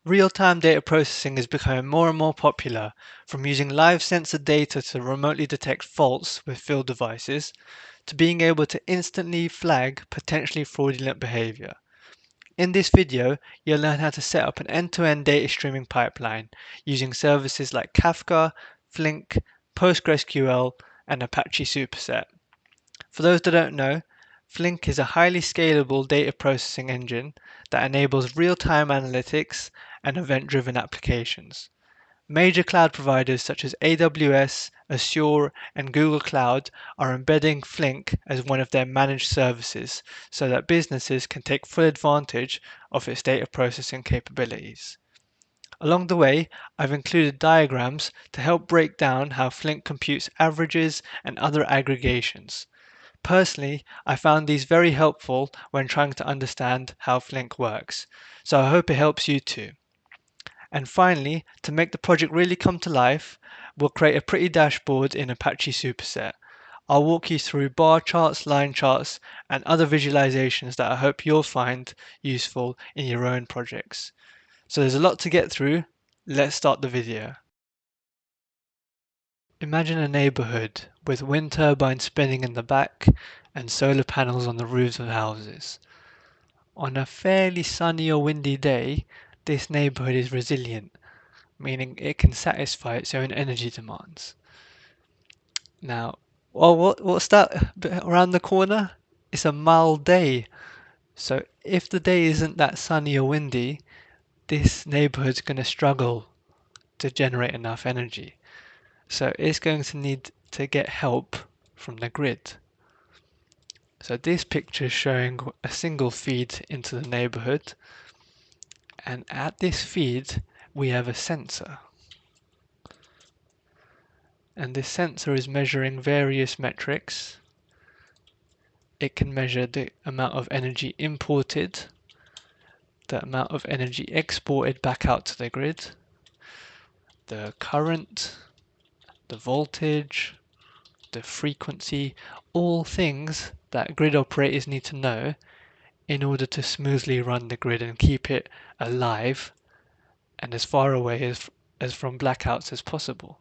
Real-time data processing is becoming more and more popular, from using live sensor data to remotely detect faults with field devices, to being able to instantly flag potentially fraudulent behavior. In this video, you'll learn how to set up an end-to-end data streaming pipeline using services like Kafka, Flink, PostgreSQL, and Apache Superset. For those that don't know, Flink is a highly scalable data processing engine that enables real-time analytics and event-driven applications. Major cloud providers such as AWS, Azure, and Google Cloud are embedding Flink as one of their managed services so that businesses can take full advantage of its data processing capabilities. Along the way, I've included diagrams to help break down how Flink computes averages and other aggregations. Personally, I found these very helpful when trying to understand how Flink works, so I hope it helps you too. And finally, to make the project really come to life, we'll create a pretty dashboard in Apache Superset. I'll walk you through bar charts, line charts, and other visualizations that I hope you'll find useful in your own projects. So there's a lot to get through. Let's start the video. Imagine a neighborhood with wind turbines spinning in the back and solar panels on the roofs of houses. On a fairly sunny or windy day, this neighborhood is resilient, meaning it can satisfy its own energy demands. Now, what's that bit around the corner? It's a mild day. So if the day isn't that sunny or windy, this neighborhood's going to struggle to generate enough energy. So it's going to need to get help from the grid. So this picture is showing a single feed into the neighborhood, and at this feed we have a sensor. And this sensor is measuring various metrics. It can measure the amount of energy imported, the amount of energy exported back out to the grid, the current, the voltage, the frequency, all things that grid operators need to know in order to smoothly run the grid and keep it alive and as far away as from blackouts as possible.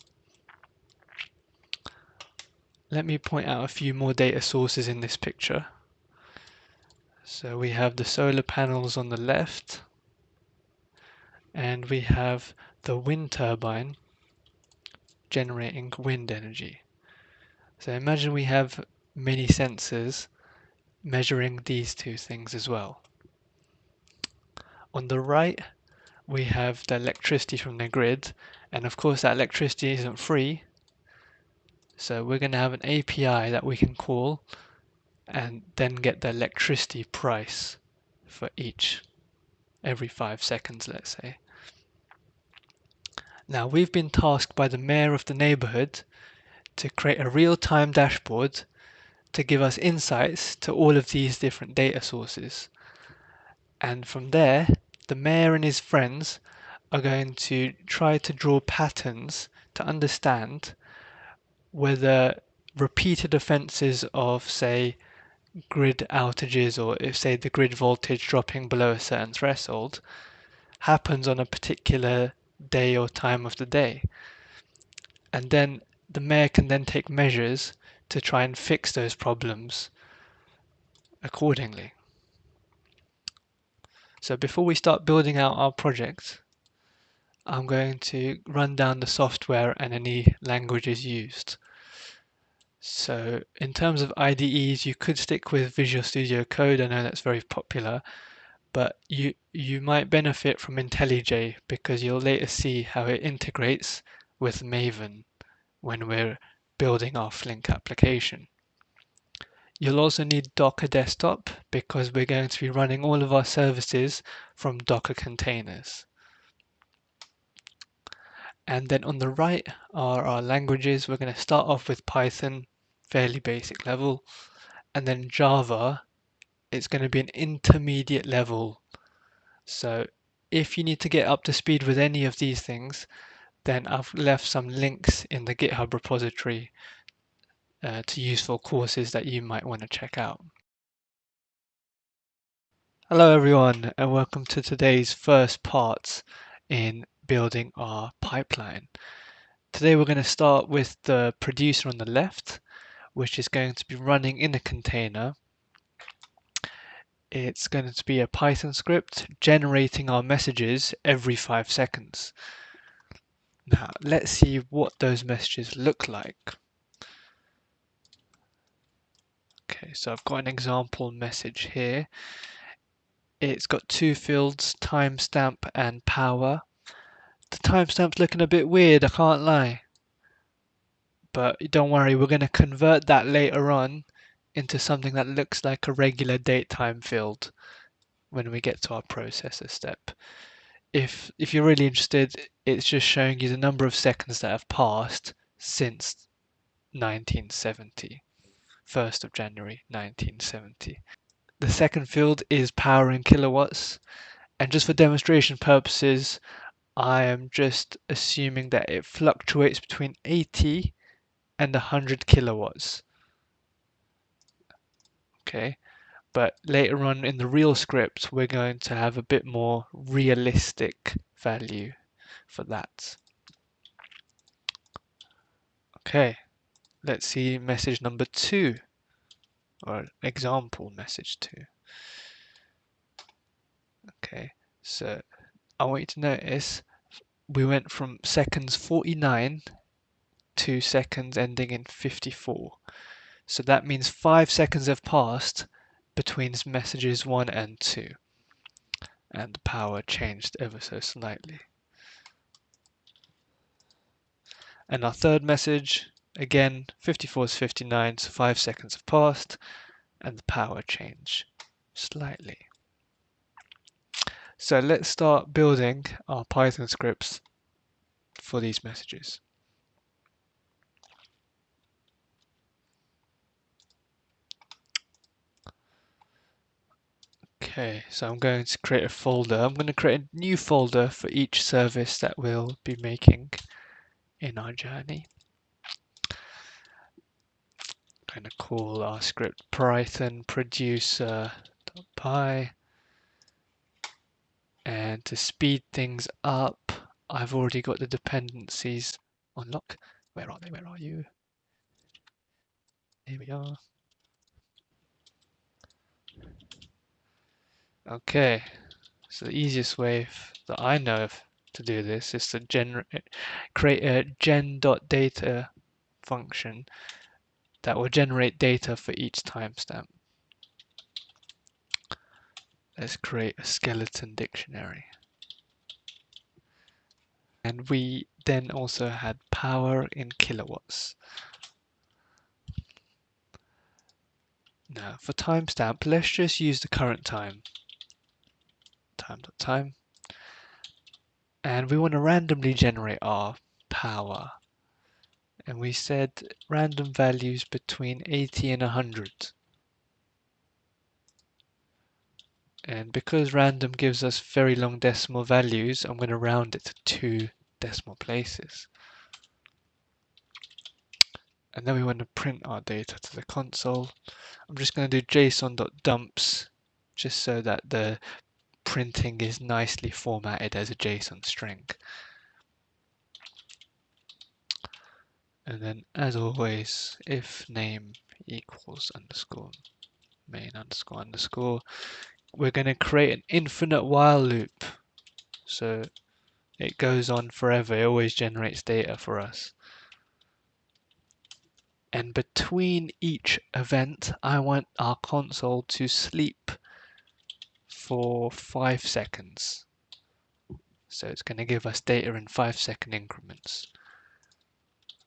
Let me point out a few more data sources in this picture. So we have the solar panels on the left, and we have the wind turbine generating wind energy. So imagine we have many sensors measuring these two things as well. On the right, we have the electricity from the grid, and of course that electricity isn't free. So we're going to have an API that we can call and then get the electricity price for every 5 seconds, let's say. Now we've been tasked by the mayor of the neighborhood to create a real-time dashboard to give us insights to all of these different data sources. And from there, the mayor and his friends are going to try to draw patterns to understand whether repeated offenses of, say, grid outages, or if, say, the grid voltage dropping below a certain threshold happens on a particular day or time of the day. And then the mayor can then take measures to try and fix those problems accordingly. So before we start building out our project, I'm going to run down the software and any languages used. So in terms of IDEs, you could stick with Visual Studio Code. I know that's very popular, but you might benefit from IntelliJ because you'll later see how it integrates with Maven when we're building our Flink application. You'll also need Docker Desktop because we're going to be running all of our services from Docker containers. And then on the right are our languages. We're going to start off with Python, fairly basic level, and then Java, it's going to be an intermediate level. So if you need to get up to speed with any of these things, then I've left some links in the GitHub repository to useful courses that you might want to check out. Hello everyone, and welcome to today's first part in building our pipeline. Today we're going to start with the producer on the left, which is going to be running in a container. It's going to be a Python script generating our messages every 5 seconds. Now, let's see what those messages look like. Okay, so I've got an example message here. It's got two fields, timestamp and power. The timestamp's looking a bit weird, I can't lie. But don't worry, we're going to convert that later on into something that looks like a regular datetime field when we get to our processor step. If you're really interested, it's just showing you the number of seconds that have passed since 1970, 1st of January 1970. The second field is power in kilowatts, and just for demonstration purposes, I am just assuming that it fluctuates between 80 and 100 kilowatts. Okay, but later on in the real script, we're going to have a bit more realistic value for that. Okay, let's see message number 2, or example message 2. Okay, so I want you to notice we went from seconds 49 to seconds ending in 54. So that means 5 seconds have passed between messages 1 and 2. And the power changed ever so slightly. And our third message, again, 54 is 59, so 5 seconds have passed, and the power changed slightly. So let's start building our Python scripts for these messages. Okay, so I'm going to create a folder. I'm going to create a new folder for each service that we'll be making in our journey. I'm going to call our script Python producer.py. And to speed things up, I've already got the dependencies unlocked. Where are they? Where are you? Here we are. Okay, so the easiest way that I know of to do this is to create a gen.data function that will generate data for each timestamp. Let's create a skeleton dictionary. And we then also had power in kilowatts. Now for timestamp, let's just use the current time. Time.time. And we want to randomly generate our power. And we said random values between 80 and 100. And because random gives us very long decimal values, I'm going to round it to 2 decimal places. And then we want to print our data to the console. I'm just going to do json.dumps just so that the printing is nicely formatted as a JSON string. And then, as always, if name equals underscore main underscore underscore, we're going to create an infinite while loop. So it goes on forever. It always generates data for us. And between each event, I want our console to sleep for 5 seconds. So it's going to give us data in 5-second increments.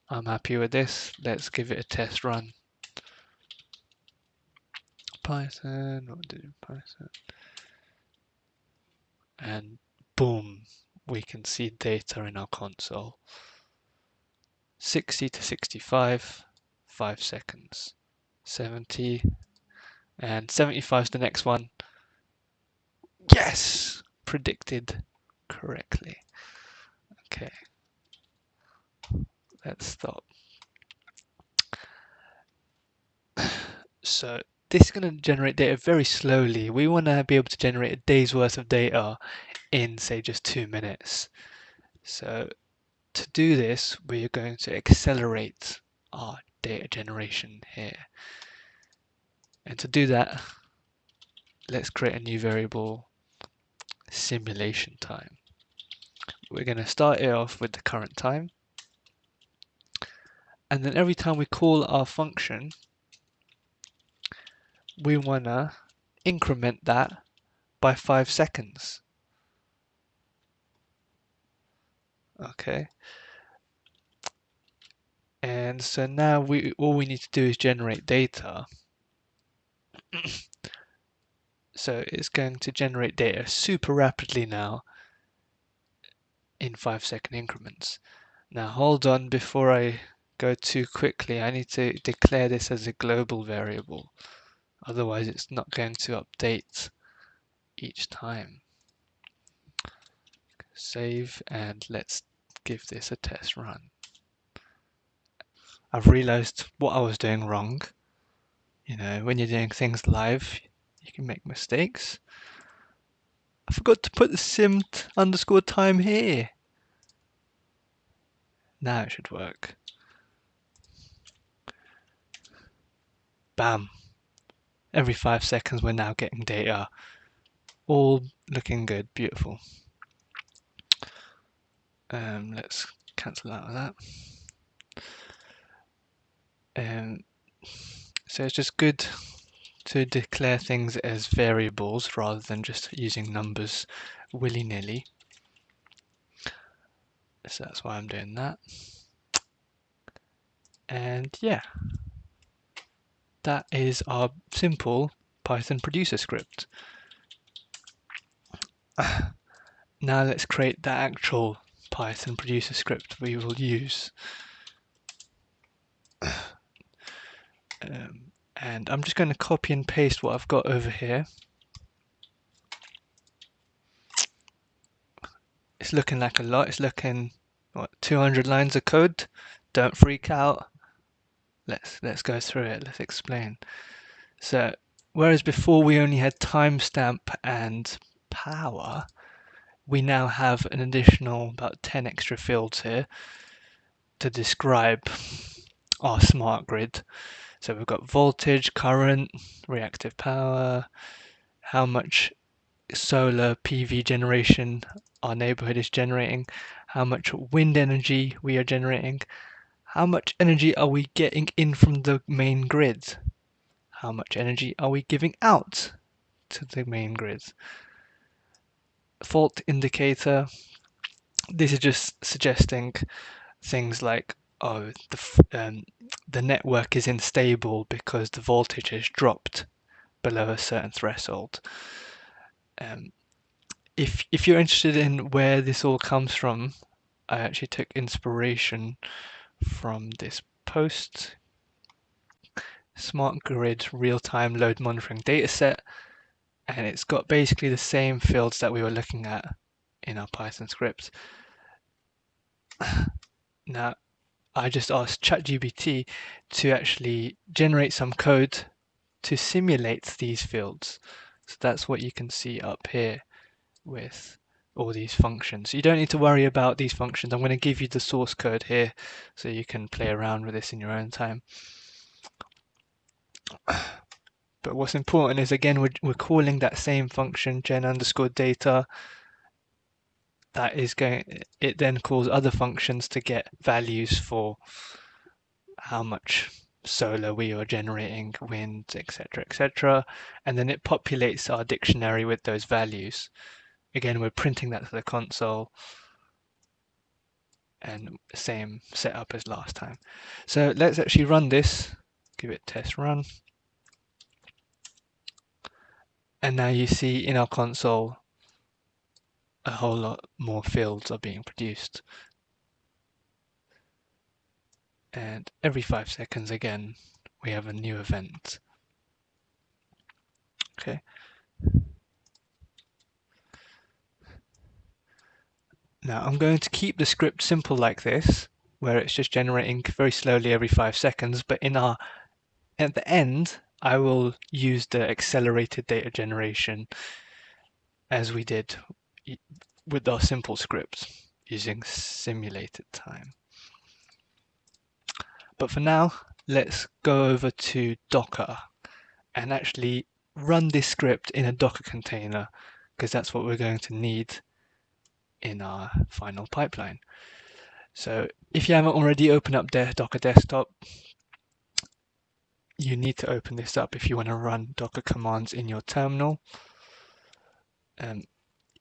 I'm happy with this. Let's give it a test run. Python, what did Python? And boom, we can see data in our console. 60 to 65, 5 seconds. 70, and 75 is the next one. Yes! Predicted correctly. Okay, let's stop. So this is going to generate data very slowly. We want to be able to generate a day's worth of data in, say, just 2 minutes. So to do this, we are going to accelerate our data generation here. And to do that, let's create a new variable, simulation time. We're going to start it off with the current time. And then every time we call our function, we want to increment that by 5 seconds. Okay. And so now all we need to do is generate data. So it's going to generate data super rapidly now in 5-second increments. Now hold on, before I go too quickly, I need to declare this as a global variable. Otherwise it's not going to update each time. Save, and let's give this a test run. I've realized what I was doing wrong. You know, when you're doing things live, you can make mistakes. I forgot to put the sim_time here. Now it should work. Bam. Every 5 seconds we're now getting data. All looking good, beautiful. Let's cancel out of that. So it's just good to declare things as variables rather than just using numbers willy-nilly. So that's why I'm doing that. And yeah, that is our simple Python producer script. Now let's create the actual Python producer script we will use. And I'm just going to copy and paste what I've got over here. It's looking like a lot. It's looking, what, 200 lines of code. Don't freak out. Let's go through it. Let's explain. So whereas before we only had timestamp and power, we now have an additional about 10 extra fields here to describe our smart grid. So we've got voltage, current, reactive power, how much solar PV generation our neighborhood is generating, how much wind energy we are generating, how much energy are we getting in from the main grid, how much energy are we giving out to the main grid. Fault indicator, this is just suggesting things like, oh, the network is unstable because the voltage has dropped below a certain threshold. If you're interested in where this all comes from, I actually took inspiration from this post, Smart Grid Real-Time Load Monitoring Dataset, and it's got basically the same fields that we were looking at in our Python script. Now, I just asked ChatGPT to actually generate some code to simulate these fields. So that's what you can see up here with all these functions. You don't need to worry about these functions. I'm going to give you the source code here so you can play around with this in your own time. But what's important is, again, we're calling that same function gen_data. That is it then calls other functions to get values for how much solar we are generating, wind, etc., etc. And then it populates our dictionary with those values. Again, we're printing that to the console, and same setup as last time. So let's actually run this, give it test run. And now you see in our console, a whole lot more fields are being produced. And every 5 seconds again, we have a new event. Okay. Now I'm going to keep the script simple like this, where it's just generating very slowly every 5 seconds, but at the end, I will use the accelerated data generation as we did with our simple scripts using simulated time. But for now, let's go over to Docker and actually run this script in a Docker container, because that's what we're going to need in our final pipeline. So if you haven't already opened up Docker Desktop, you need to open this up if you want to run Docker commands in your terminal. As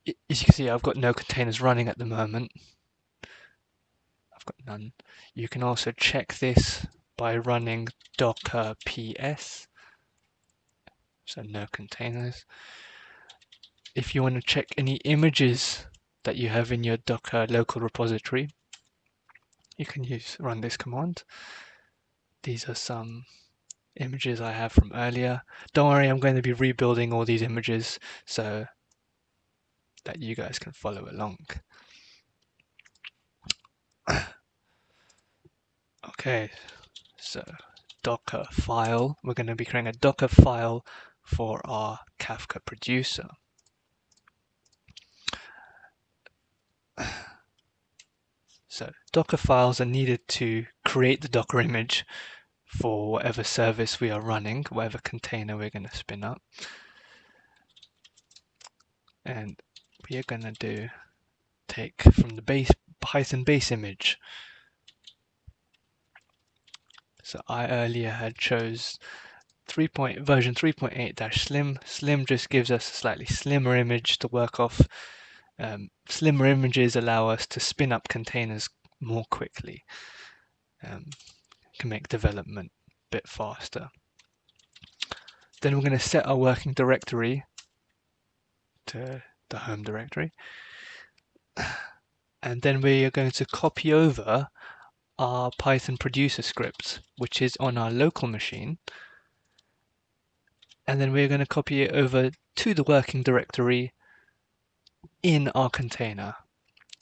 you can see, I've got no containers running at the moment. I've got none. You can also check this by running docker ps, so no containers. If you want to check any images that you have in your Docker local repository, you can run this command. These are some images I have from earlier. Don't worry, I'm going to be rebuilding all these images so that you guys can follow along. Okay, so Docker file. We're going to be creating a Docker file for our Kafka Producer. So Docker files are needed to create the Docker image for whatever service we are running, whatever container we're going to spin up. And we are going to take from the Python base image. So I earlier had chose version 3.8-slim. Slim just gives us a slightly slimmer image to work off. Slimmer images allow us to spin up containers more quickly. Can make development a bit faster. Then we're going to set our working directory to the home directory. And then we are going to copy over our Python producer script, which is on our local machine. And then we're going to copy it over to the working directory in our container,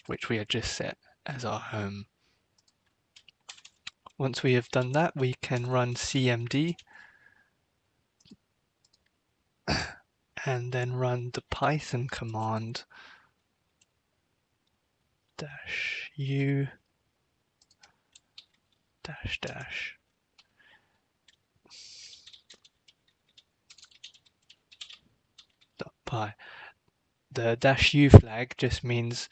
which we had just set as our home. Once we have done that, we can run cmd and then run the Python command -u --. .py. The -u flag just means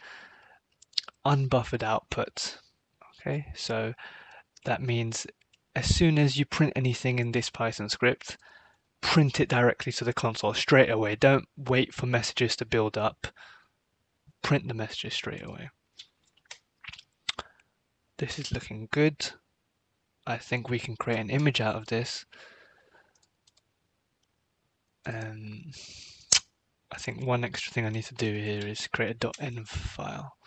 unbuffered output. Okay, so that means as soon as you print anything in this Python script, print it directly to the console straight away. Don't wait for messages to build up. Print the messages straight away. This is looking good. I think we can create an image out of this. I think one extra thing I need to do here is create a .env file.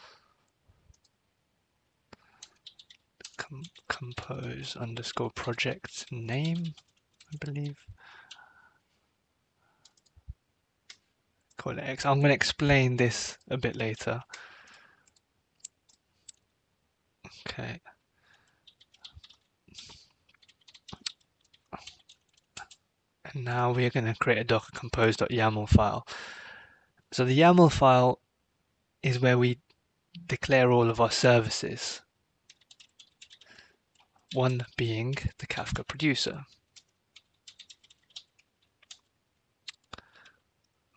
Compose _ project name, I believe. Call it X. I'm going to explain this a bit later. Okay. And now we're going to create a docker compose.yaml file. So the YAML file is where we declare all of our services. One being the Kafka Producer.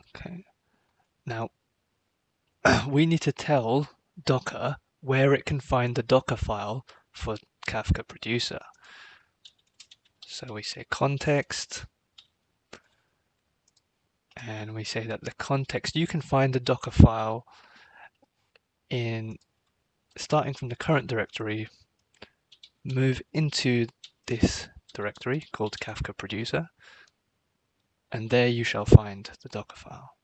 Okay. Now, we need to tell Docker where it can find the Docker file for Kafka Producer. So we say context, and we say that the context, you can find the Docker file starting from the current directory, move into this directory called Kafka Producer, and there you shall find the Docker file.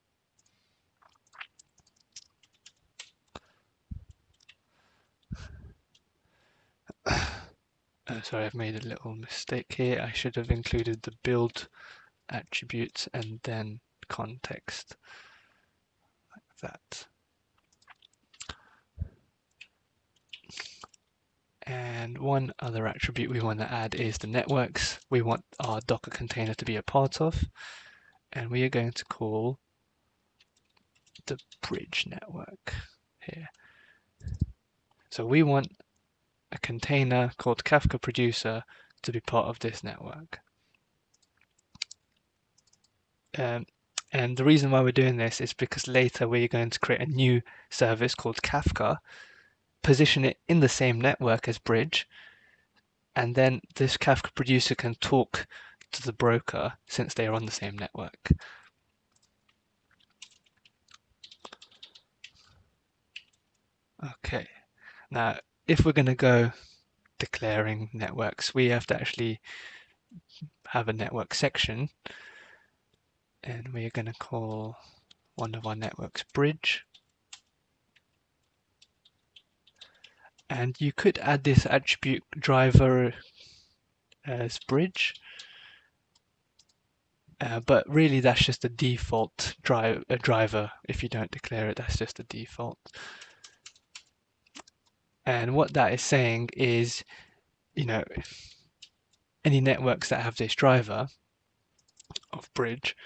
Sorry, I've made a little mistake here. I should have included the build attributes and then context, like that. And one other attribute we want to add is the networks we want our Docker container to be a part of. And we are going to call the bridge network here. So we want a container called Kafka Producer to be part of this network. And the reason why we're doing this is because later we're going to create a new service called Kafka, position it in the same network as Bridge, and then this Kafka Producer can talk to the broker since they are on the same network. Okay, now if we're going to go declaring networks, we have to actually have a network section, and we are going to call one of our networks Bridge. And you could add this attribute driver as Bridge, but really that's just a default driver. If you don't declare it, that's just a default. And what that is saying is, any networks that have this driver of Bridge,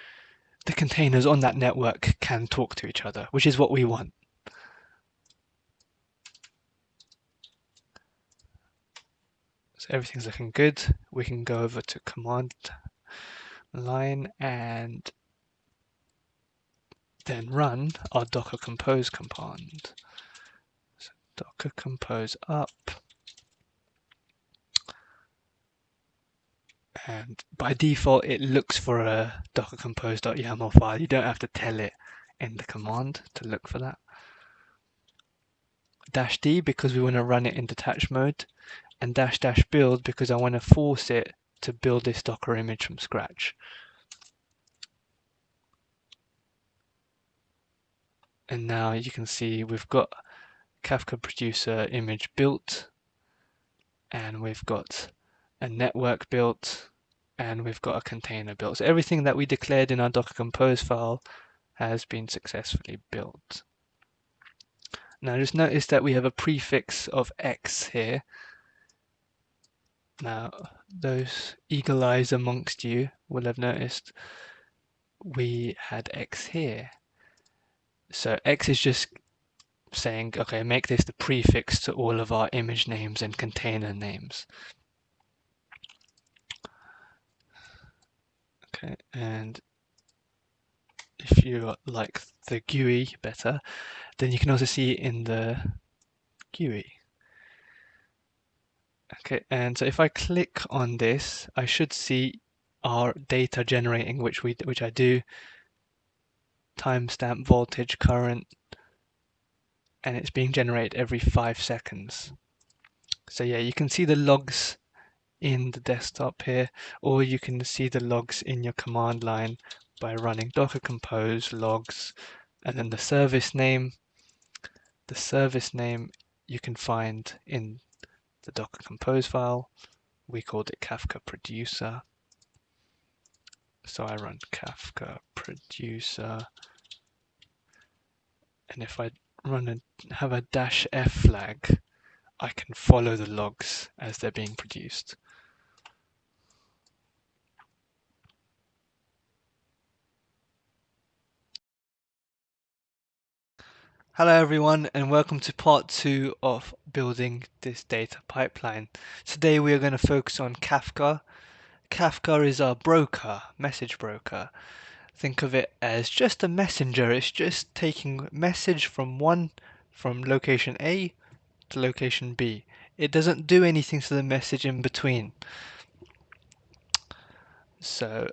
the containers on that network can talk to each other, which is what we want. So everything's looking good. We can go over to command line and then run our Docker Compose command. So Docker Compose up. And by default, it looks for a docker compose.yaml file. You don't have to tell it in the command to look for that. -d because we want to run it in detached mode, and -- build because I want to force it to build this Docker image from scratch. And now you can see we've got Kafka Producer image built, and we've got a network built, and we've got a container built. So everything that we declared in our Docker Compose file has been successfully built. Now just notice that we have a prefix of X here. Now those eagle eyes amongst you will have noticed we had X here. So X is just saying, okay, make this the prefix to all of our image names and container names. Okay, and if you like the GUI better, then you can also see it in the GUI. Okay, and so if I click on this, I should see our data generating, which I do, timestamp, voltage, current, and it's being generated every 5 seconds. So yeah, you can see the logs in the desktop here, or you can see the logs in your command line by running docker compose logs, and then the service name. The service name you can find in the Docker Compose file. We called it Kafka Producer. So I run Kafka Producer. And if I have a -f flag, I can follow the logs as they're being produced. Hello everyone, and welcome to part 2 of building this data pipeline. Today we are going to focus on Kafka. Kafka is our broker, message broker. Think of it as just a messenger. It's just taking message from location A to location B. It doesn't do anything to the message in between. So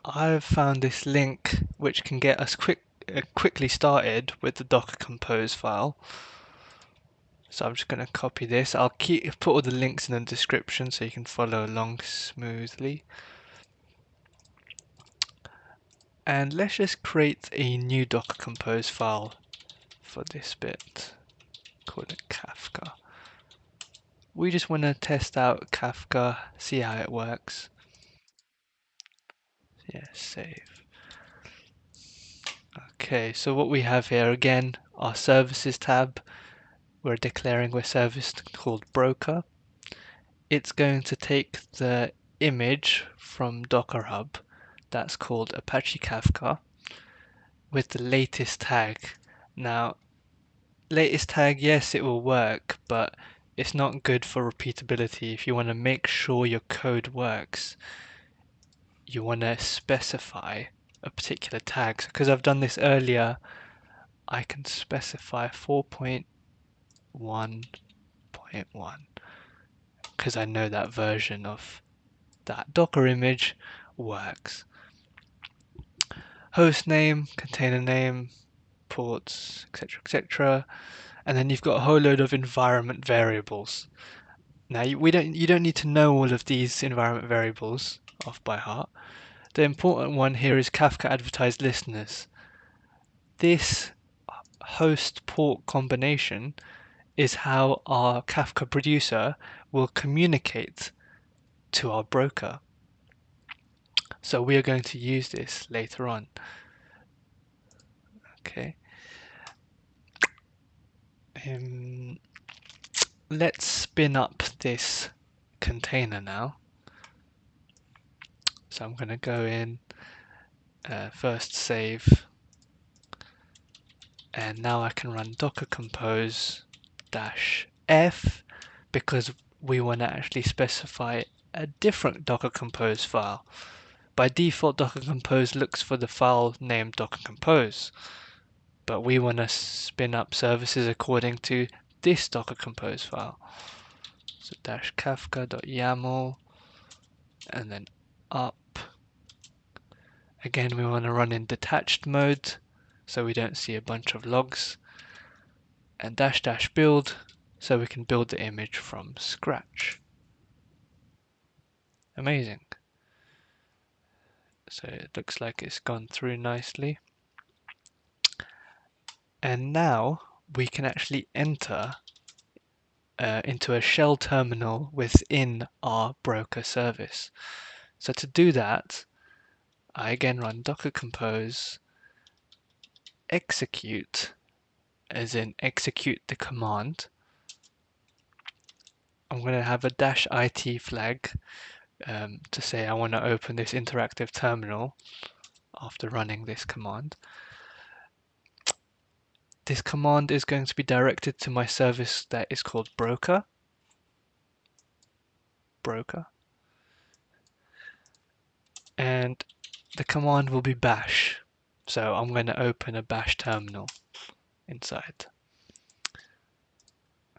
I've found this link which can get us quickly started with the Docker Compose file. So I'm just going to copy this. I'll put all the links in the description so you can follow along smoothly. And let's just create a new Docker Compose file for this bit. Call it Kafka. We just want to test out Kafka, see how it works. Yeah, save. Okay, so what we have here again, our services tab. We're declaring a service called Broker. It's going to take the image from Docker Hub that's called Apache Kafka, with the latest tag. Now, latest tag, yes, it will work, but it's not good for repeatability. If you want to make sure your code works, you want to specify a particular tag. So because I've done this earlier, I can specify 4.1.1 because I know that version of that Docker image works. Host name, container name, ports, etc., etc. And then you've got a whole load of environment variables. Now you don't need to know all of these environment variables off by heart. The important one here is Kafka advertised listeners. This host port combination is how our Kafka producer will communicate to our broker. So we are going to use this later on. Okay. Let's spin up this container now. So I'm going to go in, first save, and now I can run docker compose -f because we want to actually specify a different docker compose file. By default, docker compose looks for the file named docker compose, but we want to spin up services according to this docker compose file. So -kafka.yaml and then up. Again, we want to run in detached mode so we don't see a bunch of logs, and --build so we can build the image from scratch. Amazing. So it looks like it's gone through nicely. And now we can actually enter into a shell terminal within our broker service. So to do that, I again run docker compose execute, as in execute the command. I'm going to have a -it flag to say I want to open this interactive terminal after running this command. This command is going to be directed to my service that is called broker. And the command will be bash. So I'm going to open a bash terminal inside.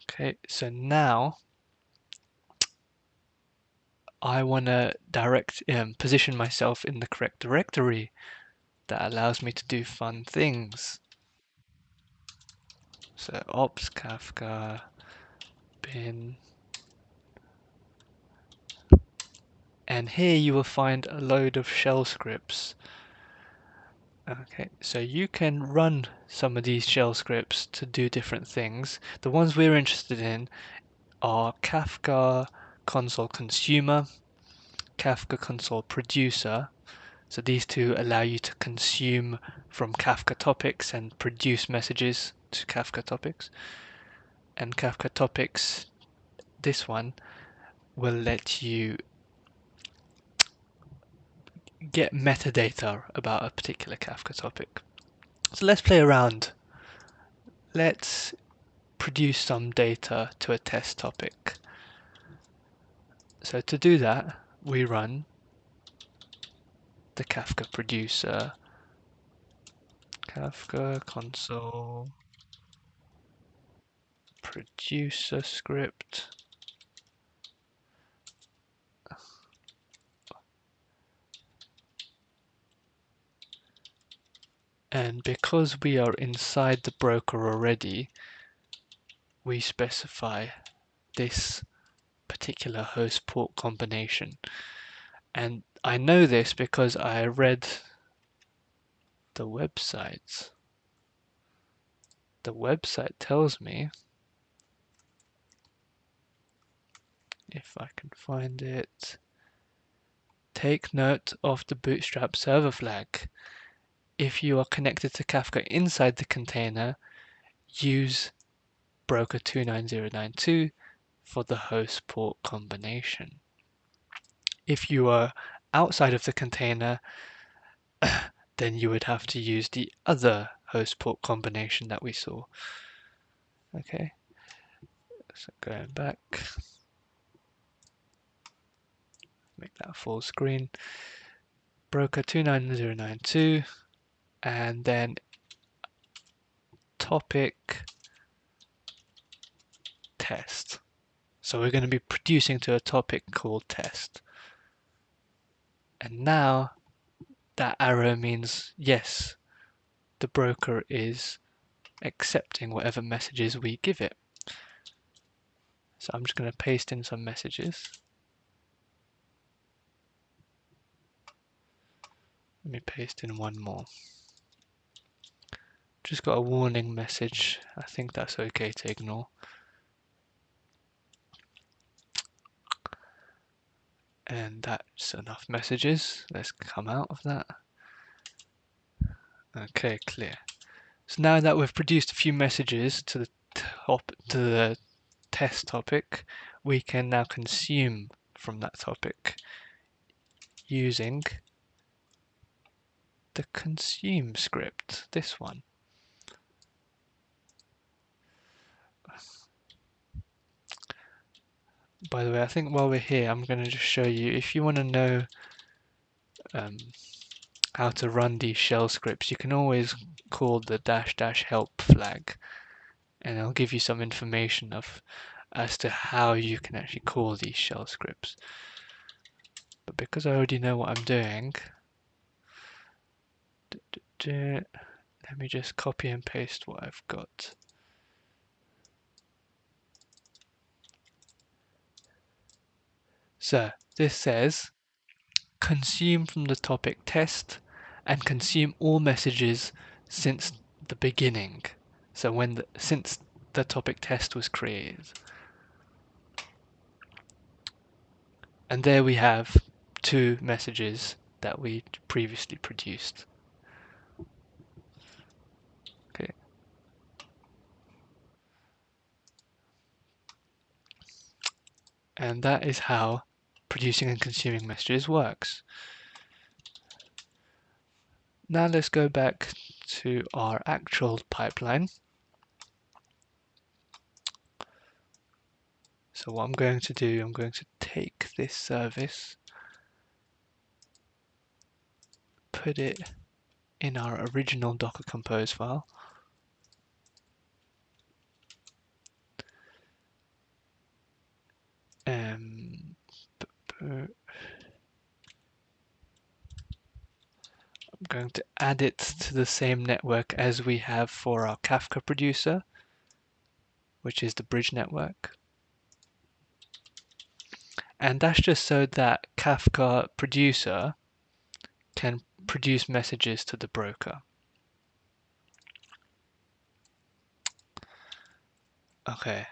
Okay, so now I want to position myself in the correct directory that allows me to do fun things. So ops kafka bin, and here you will find a load of shell scripts. Okay, so you can run some of these shell scripts to do different things. The ones we're interested in are Kafka console consumer, Kafka console producer. So these two allow you to consume from Kafka topics and produce messages to Kafka topics. And Kafka topics, this one, will let you get metadata about a particular Kafka topic. So let's play around. Let's produce some data to a test topic. So to do that, we run the Kafka producer, Kafka console producer script. And because we are inside the broker already, we specify this particular host port combination. And I know this because I read the website. The website tells me, if I can find it, take note of the Bootstrap server flag. If you are connected to Kafka inside the container, use broker 29092 for the host port combination. If you are outside of the container, then you would have to use the other host port combination that we saw. Okay, so going back, make that full screen. Broker 29092, and then topic test. So we're going to be producing to a topic called test. And now that arrow means yes, the broker is accepting whatever messages we give it. So I'm just going to paste in some messages. Let me paste in one more. Just got a warning message. I think that's okay to ignore. And that's enough messages. Let's come out of that. Okay, clear. So now that we've produced a few messages to the test topic, we can now consume from that topic using the consume script, this one. By the way, I think while we're here, I'm going to just show you, if you want to know how to run these shell scripts, you can always call the -- help flag, and it'll give you some information as to how you can actually call these shell scripts. But because I already know what I'm doing, let me just copy and paste what I've got. So this says consume from the topic test and consume all messages since the beginning. So since the topic test was created. And there we have two messages that we previously produced. Okay. And that is how producing and consuming messages works. Now let's go back to our actual pipeline. So what I'm going to do, I'm going to take this service, put it in our original Docker Compose file. I'm going to add it to the same network as we have for our Kafka Producer, which is the bridge network. And that's just so that Kafka Producer can produce messages to the broker. Okay,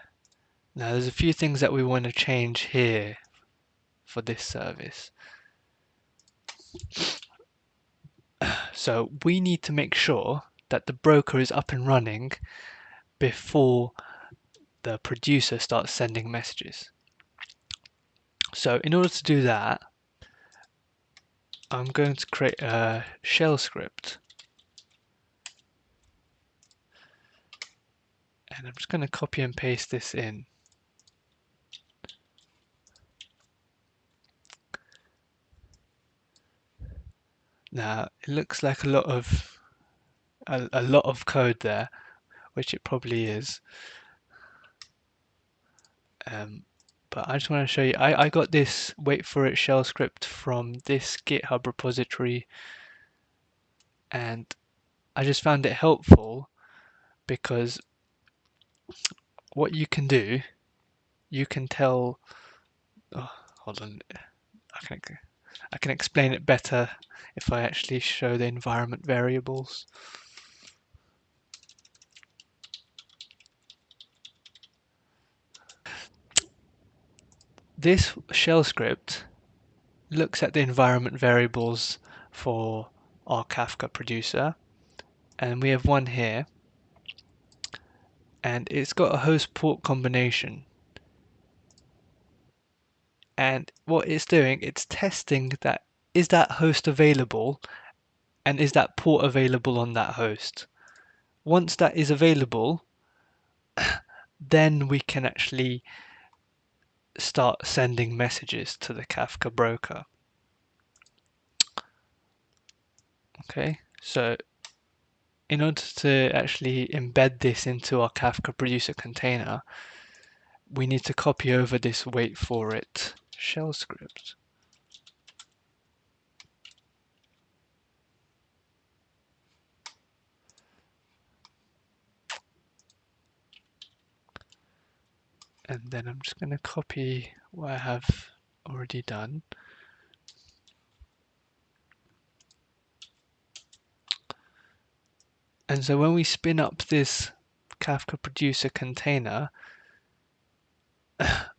now there's a few things that we want to change here for this service. So we need to make sure that the broker is up and running before the producer starts sending messages. So in order to do that, I'm going to create a shell script. And I'm just going to copy and paste this in. Now it looks like a lot of code there, which it probably is. But I just want to show you, I got this wait for it shell script from this GitHub repository, and I just found it helpful because what you can do, you can tell, oh, hold on, I can explain it better if I actually show the environment variables. This shell script looks at the environment variables for our Kafka producer, and we have one here, and it's got a host port combination. And what it's doing, it's testing that is that host available, and is that port available on that host? Once that is available, then we can actually start sending messages to the Kafka broker. Okay, so in order to actually embed this into our Kafka Producer container, we need to copy over this wait for it shell script. And then I'm just going to copy what I have already done. And so when we spin up this Kafka Producer container,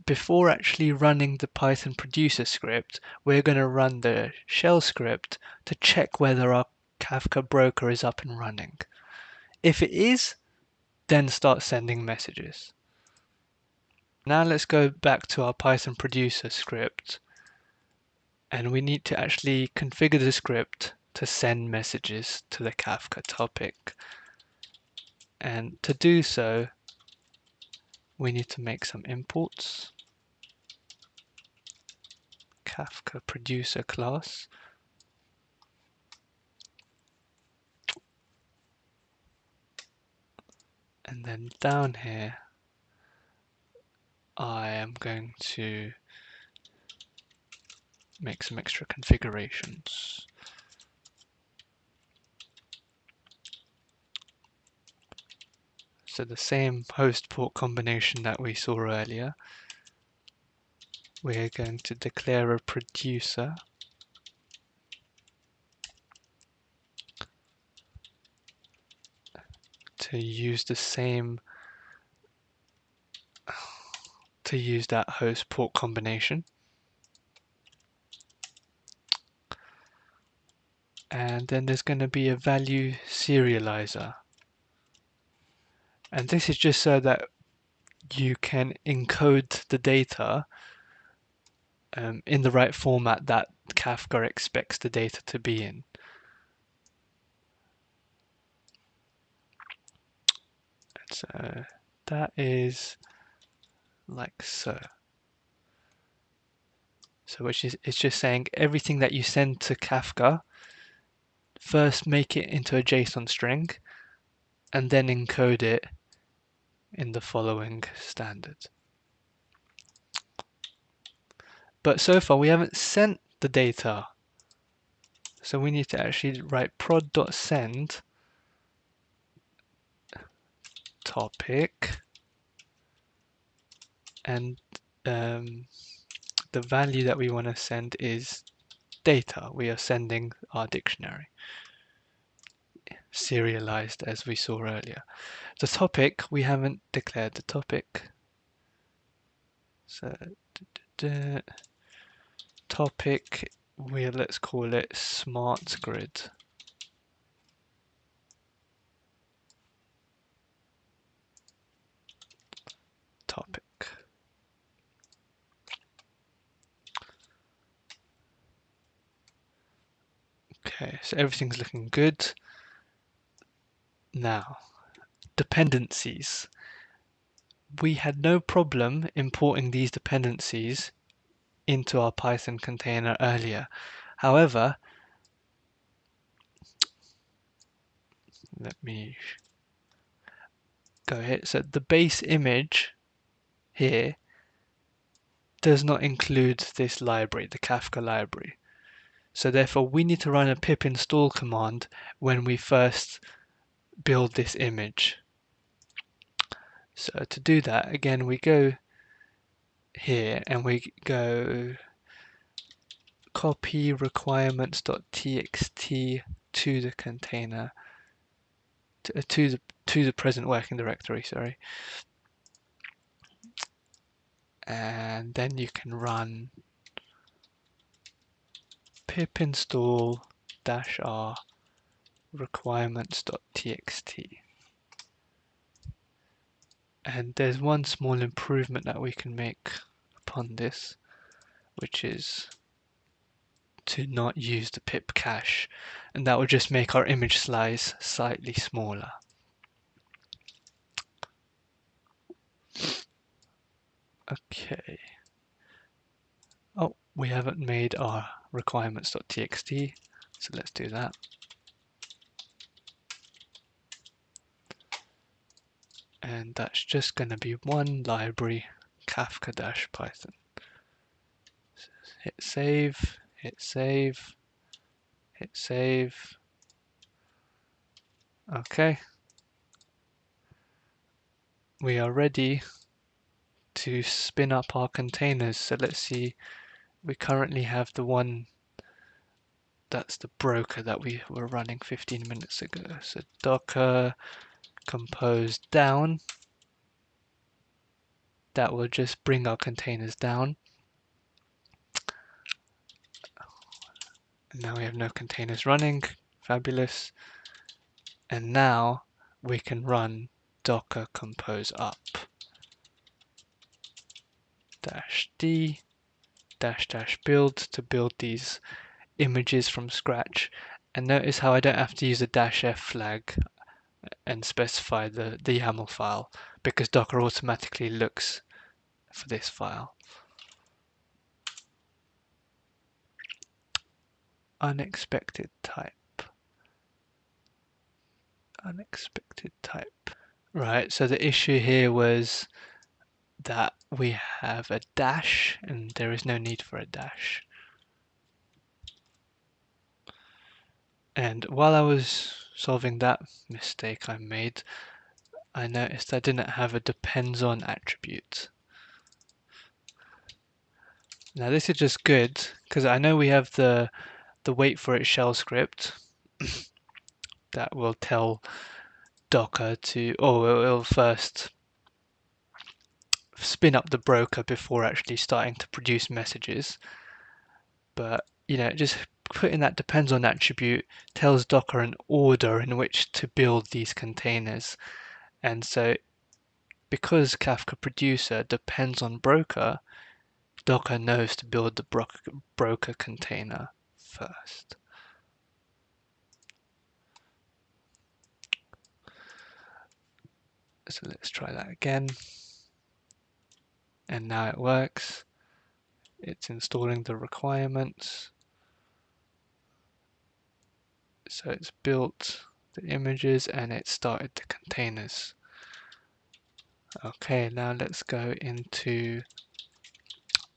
before actually running the Python producer script, we're going to run the shell script to check whether our Kafka broker is up and running. If it is, then start sending messages. Now let's go back to our Python producer script, and we need to actually configure the script to send messages to the Kafka topic. And to do so, we need to make some imports. Kafka Producer class. And then down here, I am going to make some extra configurations. So the same host port combination that we saw earlier, we're going to declare a producer to use the same that host port combination. And then there's going to be a value serializer. And this is just so that you can encode the data in the right format that Kafka expects the data to be in. So that is like so. So it's just saying everything that you send to Kafka, first make it into a JSON string and then encode it in the following standard. But so far we haven't sent the data. So we need to actually write prod.send topic, and the value that we want to send is data. We are sending our dictionary, serialized as we saw earlier. The topic, we haven't declared the topic. So topic, let's call it smart grid. Topic. Okay, so everything's looking good. Now, dependencies. We had no problem importing these dependencies into our Python container earlier. However, let me go here. So the base image here does not include this library, the Kafka library. So therefore we need to run a pip install command when we first build this image. So to do that, again, we go here and we go copy requirements.txt to the container, to the present working directory, sorry. And then you can run pip install -r requirements.txt. And there's one small improvement that we can make upon this, which is to not use the pip cache, and that will just make our image slice slightly smaller. Okay. Oh, we haven't made our requirements.txt, so let's do that. And that's just going to be one library, Kafka-Python. Hit save, hit save, hit save. Okay. We are ready to spin up our containers. So let's see, we currently have the one that's the broker that we were running 15 minutes ago. So docker compose down. That will just bring our containers down. And now we have no containers running. Fabulous. And now we can run docker compose up -d --build to build these images from scratch. And notice how I don't have to use a -f flag and specify the YAML file, because Docker automatically looks for this file. Unexpected type. Unexpected type. Right, so the issue here was that we have a dash and there is no need for a dash. And while I was solving that mistake I made, I noticed I didn't have a depends on attribute. Now this is just good because I know we have the wait for it shell script that will tell Docker to, it'll first spin up the broker before actually starting to produce messages. But just putting that depends on attribute tells Docker an order in which to build these containers. And so because Kafka Producer depends on broker, Docker knows to build the broker container first. So let's try that again. And now it works. It's installing the requirements. So it's built the images and it started the containers. Okay, now let's go into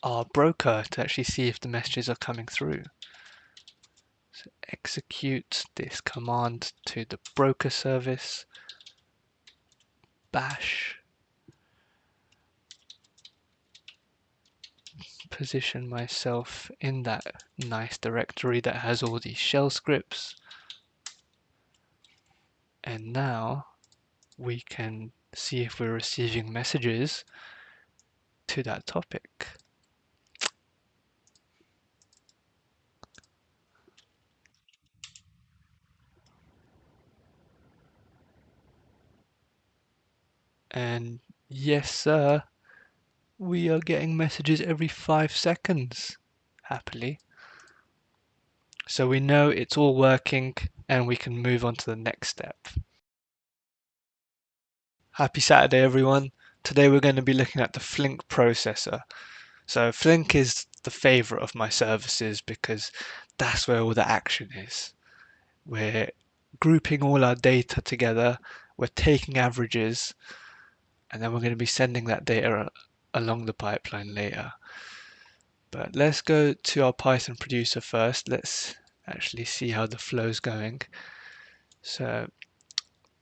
our broker to actually see if the messages are coming through. So execute this command to the broker service, bash, position myself in that nice directory that has all these shell scripts. And now we can see if we're receiving messages to that topic. And yes, sir, we are getting messages every 5 seconds, happily. So we know it's all working and we can move on to the next step. Happy Saturday, everyone. Today we're going to be looking at the Flink processor. So Flink is the favorite of my services because that's where all the action is. We're grouping all our data together, we're taking averages, and then we're going to be sending that data along the pipeline later. But let's go to our Python producer first. Let's actually see how the flow's going. So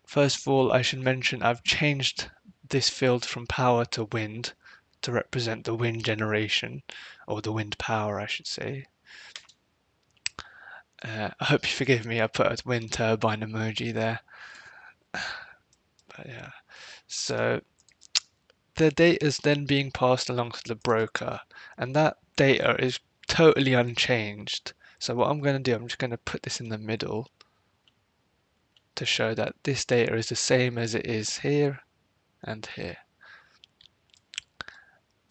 first of all, I should mention I've changed this field from power to wind to represent the wind generation, or the wind power, I should say. I hope you forgive me, I put a wind turbine emoji there. But yeah, so the data is then being passed along to the broker, and that data is totally unchanged. So what I'm going to do, I'm just going to put this in the middle to show that this data is the same as it is here and here.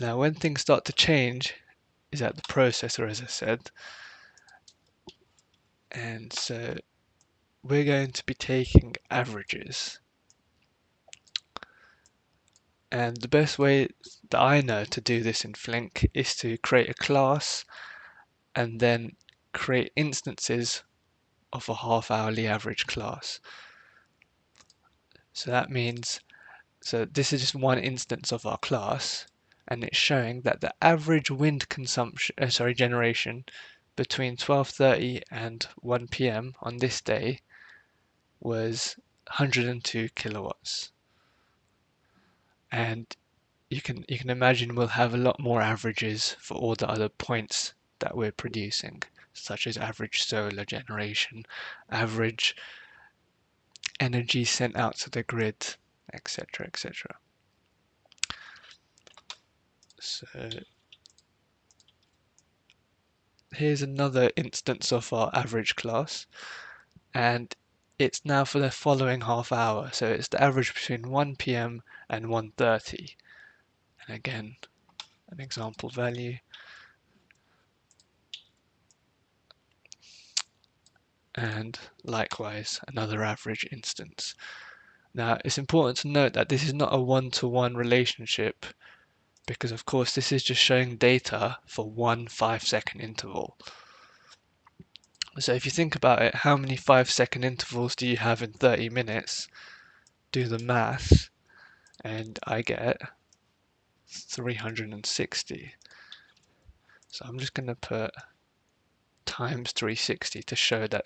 Now when things start to change is at the processor, as I said, And so we're going to be taking averages. And the best way that I know to do this in Flink is to create a class and then create instances of a half-hourly average class. So that means, so this is just one instance of our class, and it's showing that the average wind consumption, generation between 12:30 and 1 p.m. on this day was 102 kilowatts. And you can imagine we'll have a lot more averages for all the other points that we're producing, such as average solar generation, average energy sent out to the grid, etc., etc. So here's another instance of our average class, and it's now for the following half hour. So it's the average between 1 p.m. and 1:30. And again, an example value. And likewise, another average instance. Now, it's important to note that this is not a one-to-one relationship because, of course, this is just showing data for one 5-second interval. So if you think about it, how many 5-second intervals do you have in 30 minutes? Do the math, and I get 360. So I'm just going to put times 360 to show that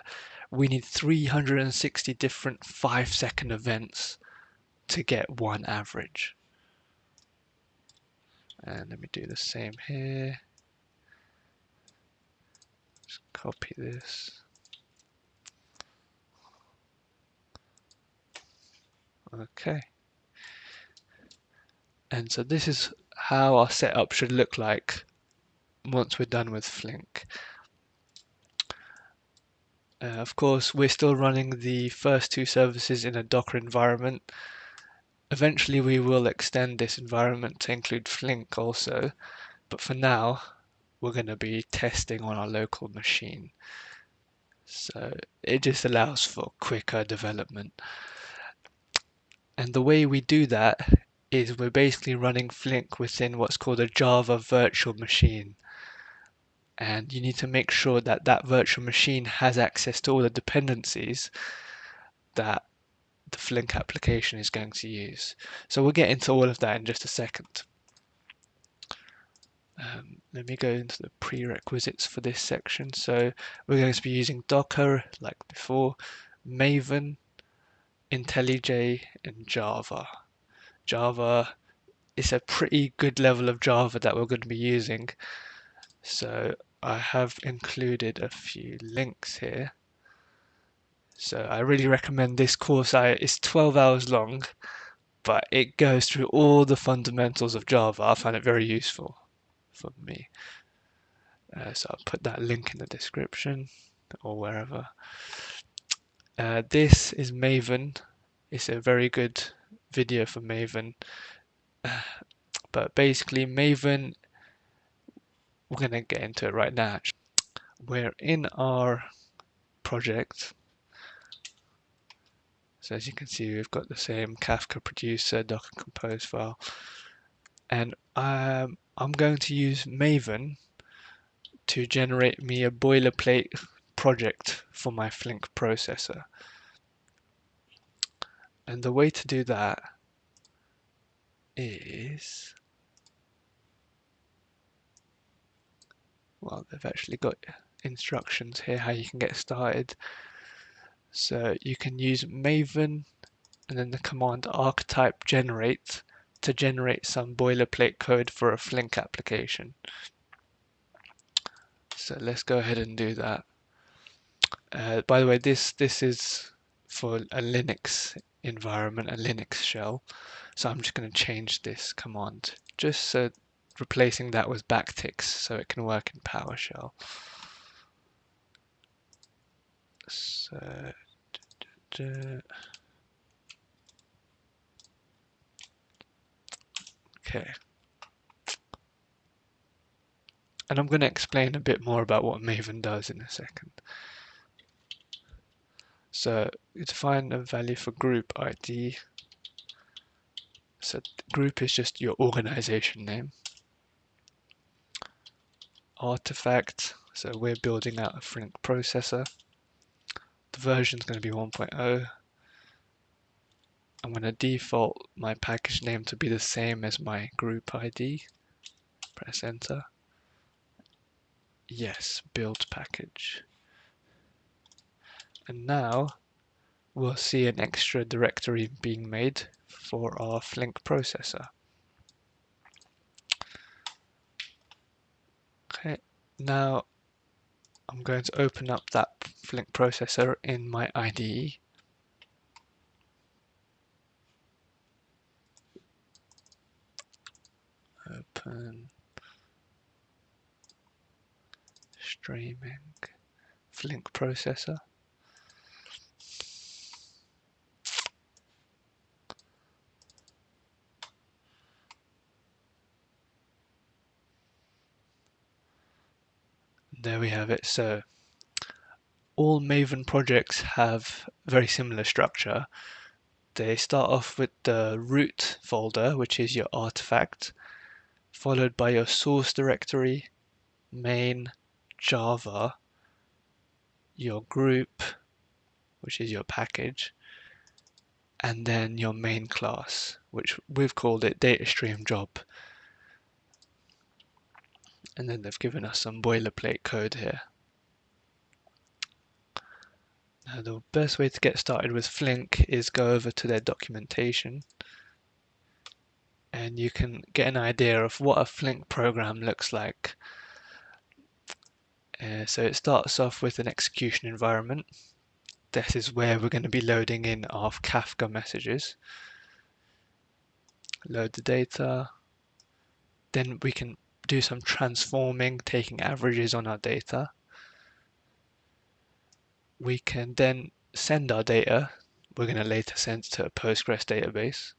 we need 360 different 5-second events to get one average. And let me do the same here. Just copy this. Okay. And so this is how our setup should look like once we're done with Flink. Of course, we're still running the first two services in a Docker environment. Eventually, we will extend this environment to include Flink also, but for now, we're going to be testing on our local machine. So it just allows for quicker development. And the way we do that is we're basically running Flink within what's called a Java virtual machine. And you need to make sure that that virtual machine has access to all the dependencies that the Flink application is going to use. So we'll get into all of that in just a second. Let me go into the prerequisites for this section. So we're going to be using Docker like before, Maven, IntelliJ, and Java. Java is a pretty good level of Java that we're going to be using. So I have included a few links here. So I really recommend this course. It's 12 hours long, but it goes through all the fundamentals of Java. I find it very useful for me. So I'll put that link in the description or wherever. This is Maven. It's a very good video for Maven. But basically Maven, we're going to get into it right now. We're in our project. So as you can see, we've got the same Kafka Producer, Docker Compose file. And I'm going to use Maven to generate me a boilerplate project for my Flink processor. And the way to do that is, well, they've actually got instructions here how you can get started. So you can use Maven and then the command archetype generate to generate some boilerplate code for a Flink application. So let's go ahead and do that. By the way, this is for a Linux environment, a Linux shell. So I'm just going to change this command, just so replacing that with backticks so it can work in PowerShell. So, okay. And I'm going to explain a bit more about what Maven does in a second. So you define a value for group ID. So group is just your organization name. Artifact, so we're building out a Flink processor. The version is going to be 1.0. I'm going to default my package name to be the same as my group ID. Press enter. Yes, build package. And now we'll see an extra directory being made for our Flink processor. Okay, now I'm going to open up that Flink processor in my IDE. Open streaming Flink processor. There we have it. So all Maven projects have very similar structure. They start off with the root folder, which is your artifact, followed by your source directory, main, Java, your group, which is your package, and then your main class, which we've called it data stream job. And then they've given us some boilerplate code here. Now the best way to get started with Flink is go over to their documentation, and you can get an idea of what a Flink program looks like. So it starts off with an execution environment. This is where we're going to be loading in our Kafka messages. Load the data. Then we can do some transforming, taking averages on our data. We can then send our data. We're going to later send to a Postgres database.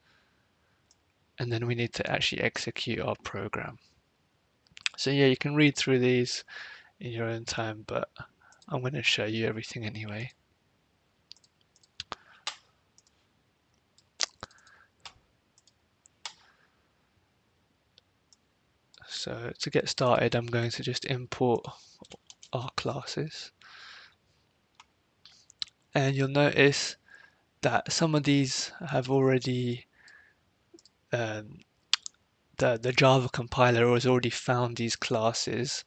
And then we need to actually execute our program. So yeah, you can read through these in your own time, but I'm going to show you everything anyway. So to get started, I'm going to just import our classes. And you'll notice that some of these have already, the Java compiler has already found these classes.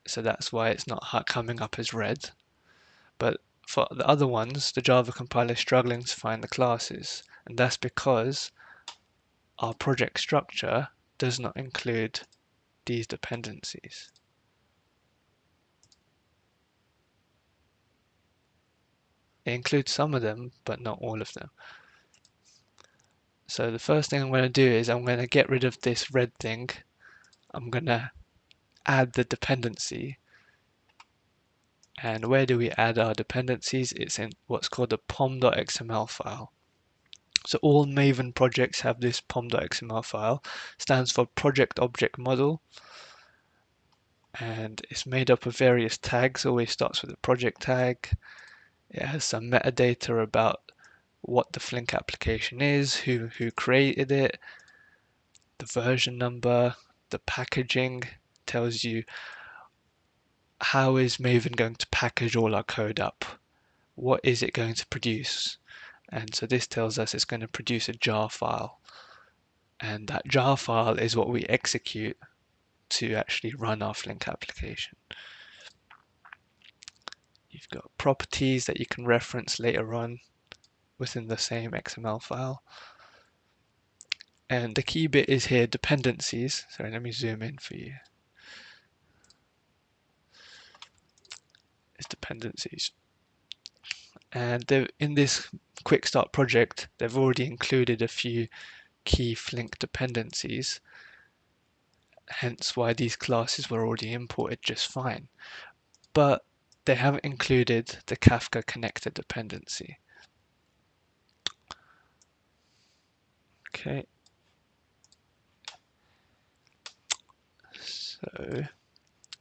So that's why it's not coming up as red. But for the other ones, the Java compiler is struggling to find the classes. And that's because our project structure does not include these dependencies. It includes some of them, but not all of them. So the first thing I'm going to do is I'm going to get rid of this red thing. I'm going to add the dependency. And where do we add our dependencies? It's in what's called a pom.xml file. So all Maven projects have this pom.xml file. Stands for Project Object Model. And it's made up of various tags. Always starts with a project tag. It has some metadata about what the Flink application is, who created it, the version number, the packaging, tells you how is Maven going to package all our code up, what is it going to produce. And so this tells us it's going to produce a jar file, and that jar file is what we execute to actually run our Flink application. You've got properties that you can reference later on within the same XML file. And the key bit is here, dependencies. Sorry, let me zoom in for you. It's dependencies. And in this quick start project, they've already included a few key Flink dependencies, hence why these classes were already imported just fine. But they haven't included the Kafka connector dependency. Okay. So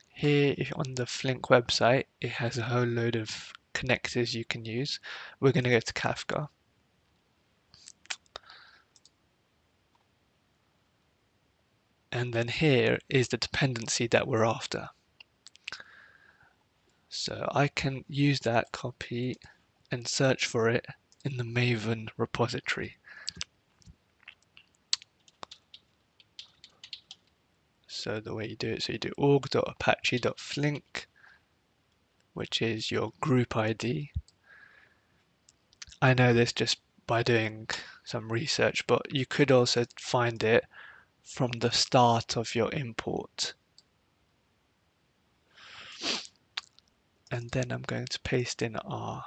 here on the Flink website, it has a whole load of connectors you can use. We're going to go to Kafka. And then here is the dependency that we're after. So I can use that, copy, and search for it in the Maven repository. So the way you do it, so you do org.apache.flink, which is your group ID. I know this just by doing some research, but you could also find it from the start of your import. And then I'm going to paste in our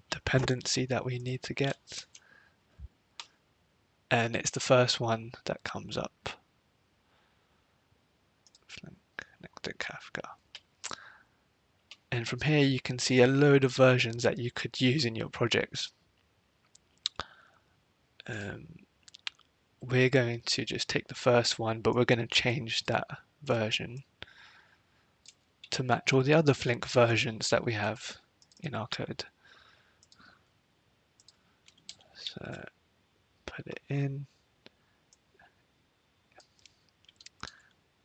dependency that we need to get. And it's the first one that comes up. Flink connector Kafka. And from here you can see a load of versions that you could use in your projects. We're going to just take the first one, but we're going to change that version to match all the other Flink versions that we have in our code. So put it in,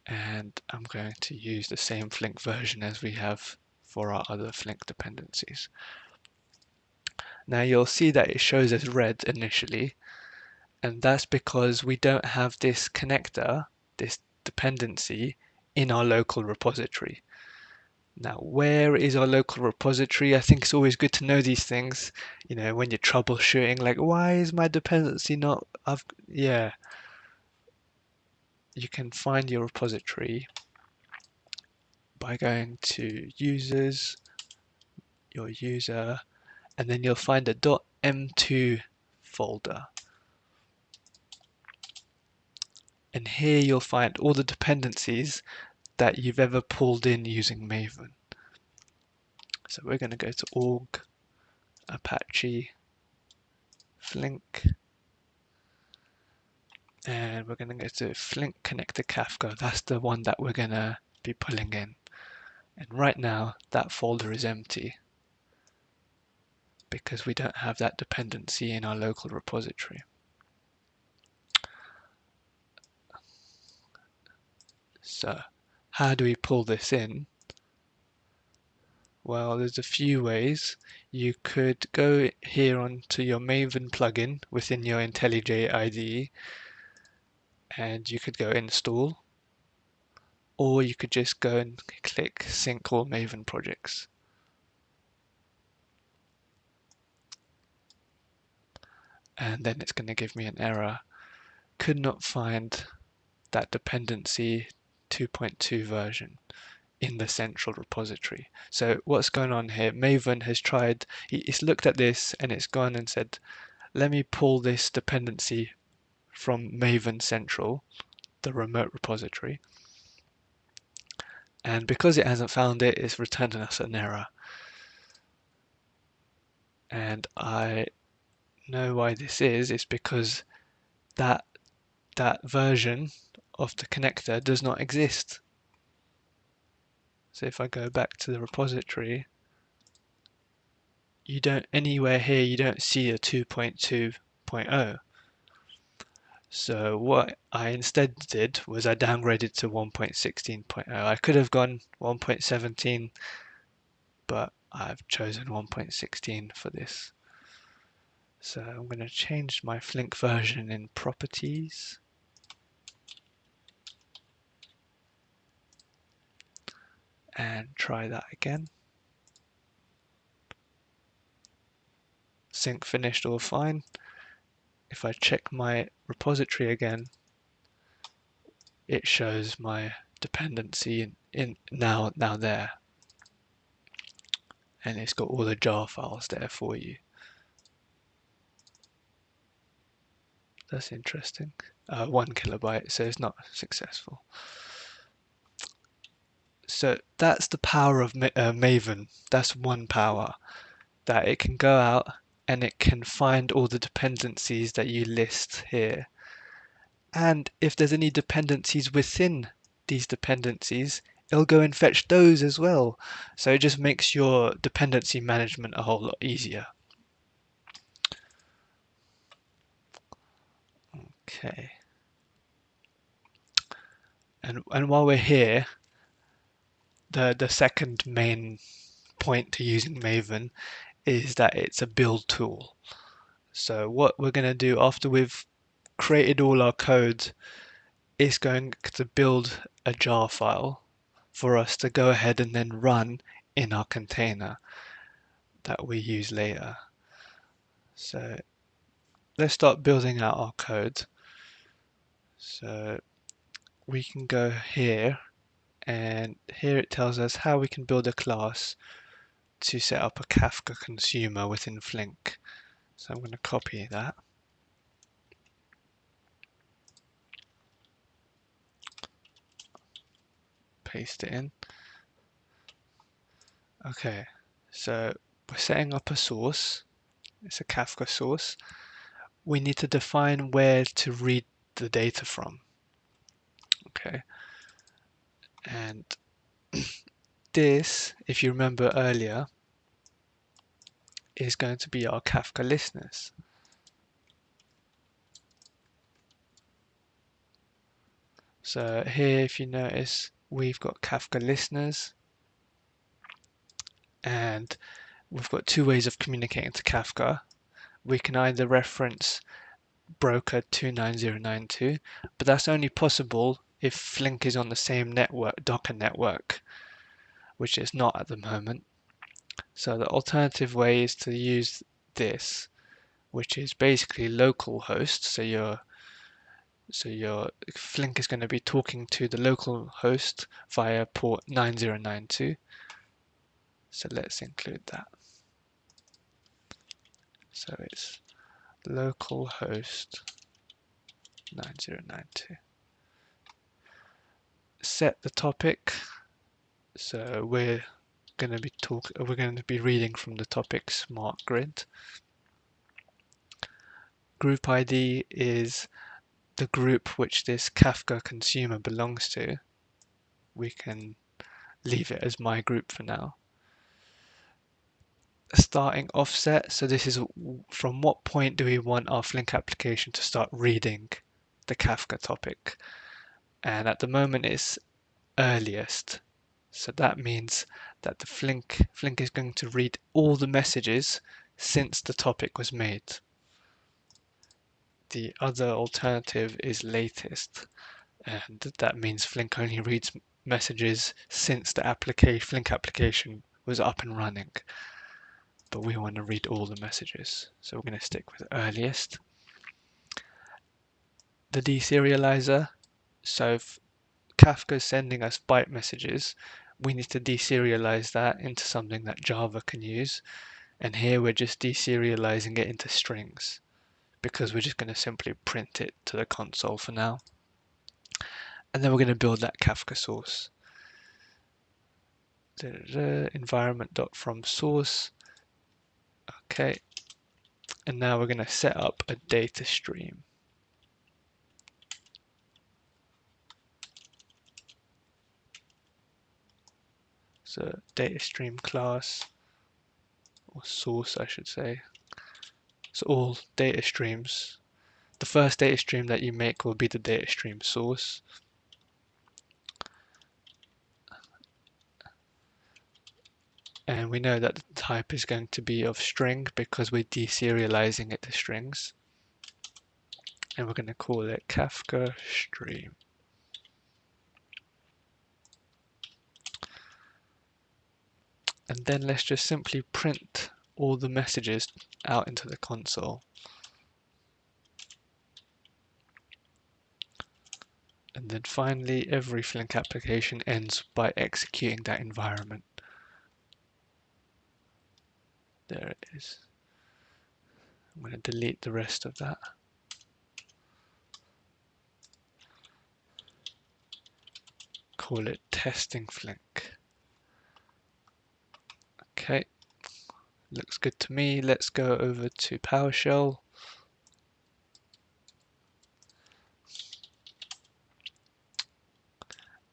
and I'm going to use the same Flink version as we have for our other Flink dependencies. Now you'll see that it shows as red initially, and that's because we don't have this connector, this dependency, in our local repository. Now, where is our local repository? I think it's always good to know these things, you know, when you're troubleshooting, like, why is my dependency not, yeah. You can find your repository by going to users, your user, and then you'll find a .m2 folder. And here you'll find all the dependencies that you've ever pulled in using Maven. So we're going to go to org, Apache, Flink, and we're going to go to Flink connector Kafka. That's the one that we're going to be pulling in. And right now that folder is empty because we don't have that dependency in our local repository. So how do we pull this in? Well, there's a few ways. You could go here onto your Maven plugin within your IntelliJ IDE, and you could go install, or you could just go and click sync all Maven projects. And then it's going to give me an error. Could not find that dependency 2.2 version in the central repository. So what's going on here? Maven has tried, it's looked at this and it's gone and said, let me pull this dependency from Maven Central, the remote repository. And because it hasn't found it, it's returning us an error. And I know why this is. It's because that version of the connector does not exist. So if I go back to the repository, you don't, anywhere here you don't see a 2.2.0. So what I instead did was I downgraded to 1.16.0. I could have gone 1.17, but I've chosen 1.16 for this. So I'm going to change my Flink version in properties. And try that again. Sync finished, all fine. If I check my repository again, it shows my dependency in now there. And it's got all the jar files there for you. That's interesting. 1 kilobyte, so it's not successful. So that's the power of Maven. That's one power, that it can go out and it can find all the dependencies that you list here. And if there's any dependencies within these dependencies, it'll go and fetch those as well. So it just makes your dependency management a whole lot easier. Okay. And while we're here, the second main point to using Maven is that it's a build tool. So what we're going to do after we've created all our code is going to build a jar file for us to go ahead and then run in our container that we use later. So let's start building out our code. So we can go here, and here it tells us how we can build a class to set up a Kafka consumer within Flink. So I'm going to copy that. Paste it in. Okay, so we're setting up a source. It's a Kafka source. We need to define where to read the data from. Okay, and this, if you remember earlier, is going to be our Kafka listeners. So here, if you notice, we've got Kafka listeners, and we've got two ways of communicating to Kafka. We can either reference broker 29092, but that's only possible if Flink is on the same network, Docker network, which it's not at the moment. So the alternative way is to use this, which is basically localhost. So your Flink is going to be talking to the local host via port 9092. So let's include that. So it's localhost 9092. Set the topic. So we're going to be reading from the topic smart grid. Group ID is the group which this Kafka consumer belongs to. We can leave it as my group for now. Starting offset, so this is from what point do we want our Flink application to start reading the Kafka topic. And at the moment it's earliest. So that means that the Flink is going to read all the messages since the topic was made. The other alternative is latest, and that means Flink only reads messages since the Flink application was up and running. But we want to read all the messages, so we're going to stick with earliest. The deserializer, so if Kafka is sending us byte messages, we need to deserialize that into something that Java can use. And here we're just deserializing it into strings because we're just going to simply print it to the console for now. And then we're going to build that Kafka source. Environment.from source. Okay. And now we're going to set up a data stream. So data stream class, or source I should say. So all data streams. The first data stream that you make will be the data stream source. And we know that the type is going to be of string because we're deserializing it to strings. And we're going to call it Kafka stream. And then let's just simply print all the messages out into the console. And then finally, every Flink application ends by executing that environment. There it is. I'm going to delete the rest of that. Call it testing Flink. Okay, looks good to me. Let's go over to PowerShell.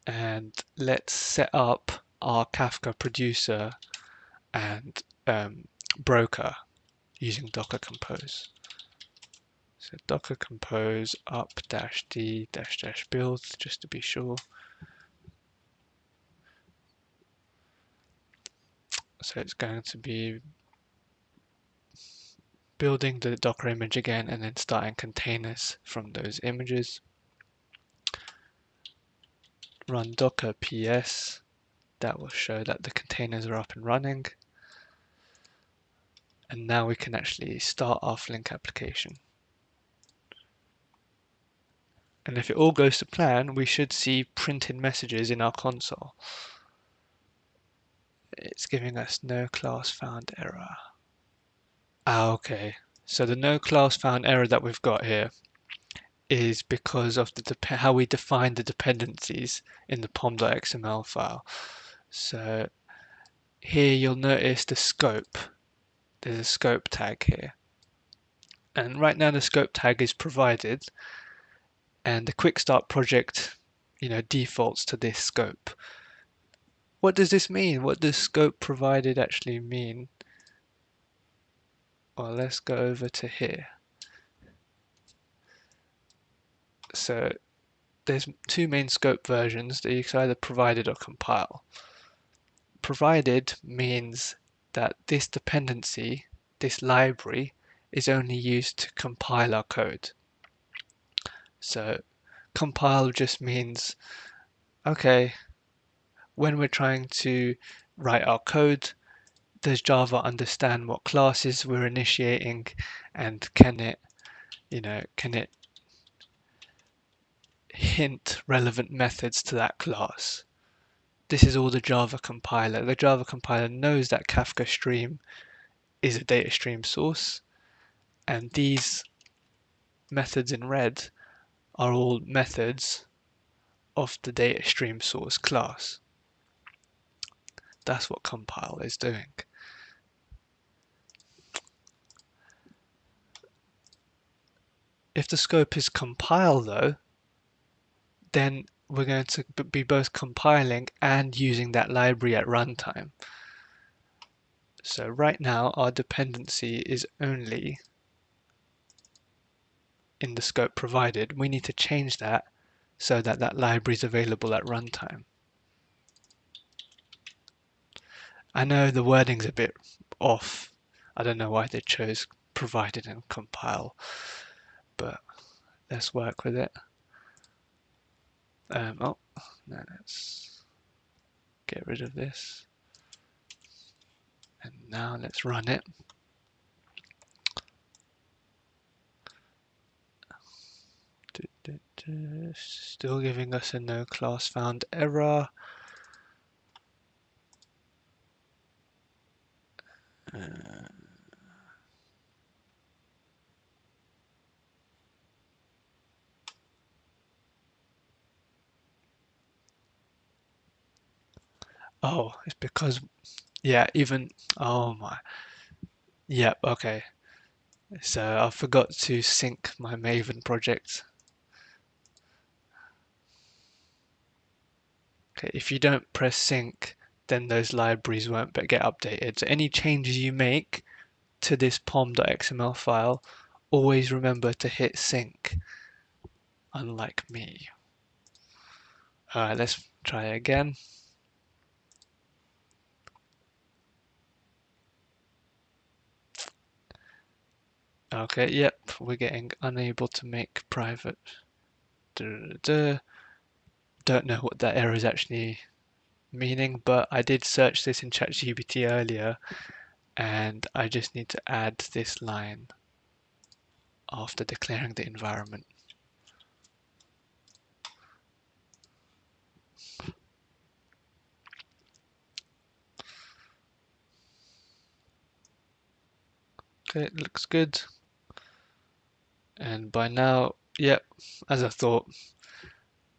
And let's set up our Kafka Producer and Broker using Docker Compose. So Docker Compose up -d --build just to be sure. So it's going to be building the Docker image again and then starting containers from those images. Run docker ps. That will show that the containers are up and running. And now we can actually start our Flink application. And if it all goes to plan, we should see printed messages in our console. It's giving us no class found error. Okay. So the no class found error that we've got here is because of how we define the dependencies in the pom.xml file. So here you'll notice the scope. There's a scope tag here. And right now the scope tag is provided, and the quick start project, defaults to this scope. What does this mean? What does scope provided actually mean? Well, let's go over to here. So there's two main scope versions that you can either provided or compile. Provided means that this dependency, this library, is only used to compile our code. So compile just means, okay, when we're trying to write our code, does Java understand what classes we're initiating, and can it hint relevant methods to that class? This is all the Java compiler. The Java compiler knows that Kafka stream is a data stream source, and these methods in red are all methods of the data stream source class. That's what compile is doing. If the scope is compile though, then we're going to be both compiling and using that library at runtime. So right now our dependency is only in the scope provided. We need to change that so that that library is available at runtime. I know the wording's a bit off. I don't know why they chose provided and compile, but let's work with it. Oh, no, let's get rid of this. And now let's run it. Still giving us a no class found error. Oh, it's because, yeah, oh my. Yep, okay. So I forgot to sync my Maven project. Okay, if you don't press sync, then those libraries won't get updated. So any changes you make to this pom.xml file, always remember to hit sync, unlike me. Alright, let's try again. Okay, yep, we're getting unable to make private. Don't know what that error is actually meaning, but I did search this in ChatGPT earlier, and I just need to add this line after declaring the environment. Okay, it looks good. And by now, yep, as I thought,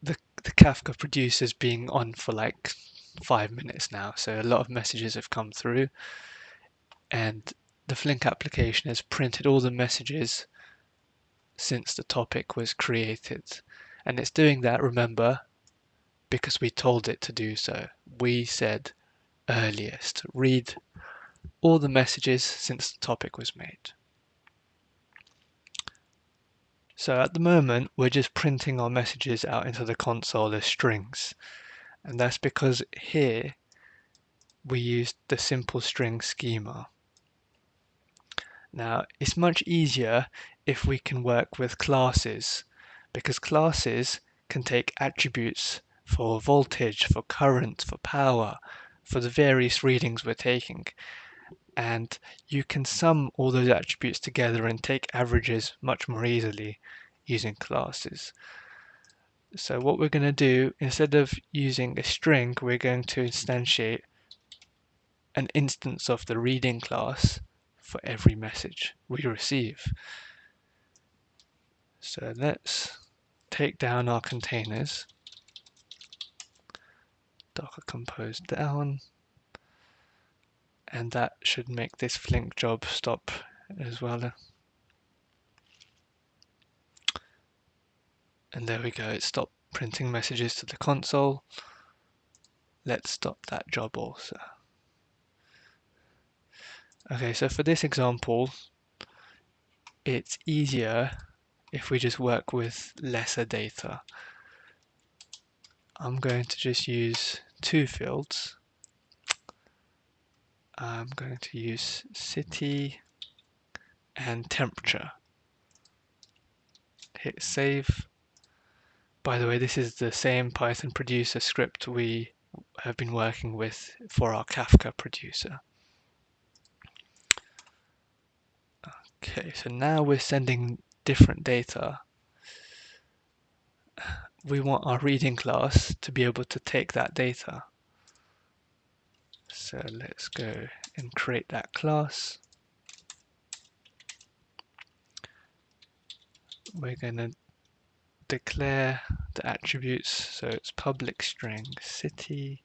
the Kafka producer's being on for like 5 minutes now, so a lot of messages have come through, and the Flink application has printed all the messages since the topic was created. And it's doing that, remember, because we told it to do so. We said earliest. Read all the messages since the topic was made. So at the moment, we're just printing our messages out into the console as strings. And that's because here we used the simple string schema. Now, it's much easier if we can work with classes, because classes can take attributes for voltage, for current, for power, for the various readings we're taking. And you can sum all those attributes together and take averages much more easily using classes. So what we're going to do, instead of using a string, we're going to instantiate an instance of the reading class for every message we receive. So let's take down our containers, Docker compose down, and that should make this Flink job stop as well. And there we go, it stopped printing messages to the console. Let's stop that job also. Okay, so for this example, it's easier if we just work with lesser data. I'm going to just use two fields. I'm going to use city and temperature. Hit save. By the way, this is the same Python producer script we have been working with for our Kafka producer. Okay, so now we're sending different data. We want our reading class to be able to take that data. So let's go and create that class. We're going to declare the attributes, so it's public string city.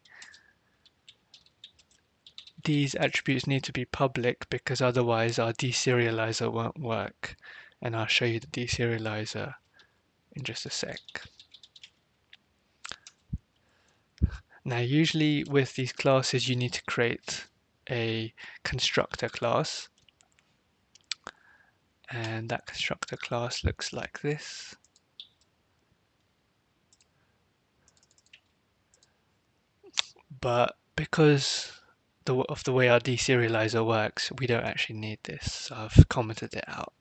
These attributes need to be public because otherwise our deserializer won't work, and I'll show you the deserializer in just a sec. Now usually with these classes you need to create a constructor class, and that constructor class looks like this. But because of the way our deserializer works, we don't actually need this, so I've commented it out.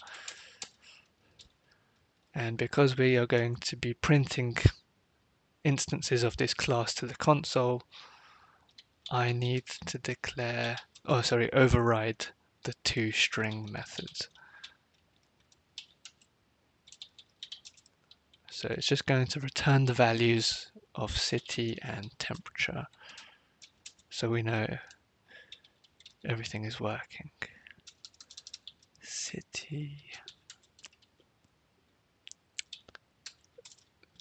And because we are going to be printing instances of this class to the console, I need to declare, override the toString methods. So it's just going to return the values of city and temperature, so we know everything is working. City,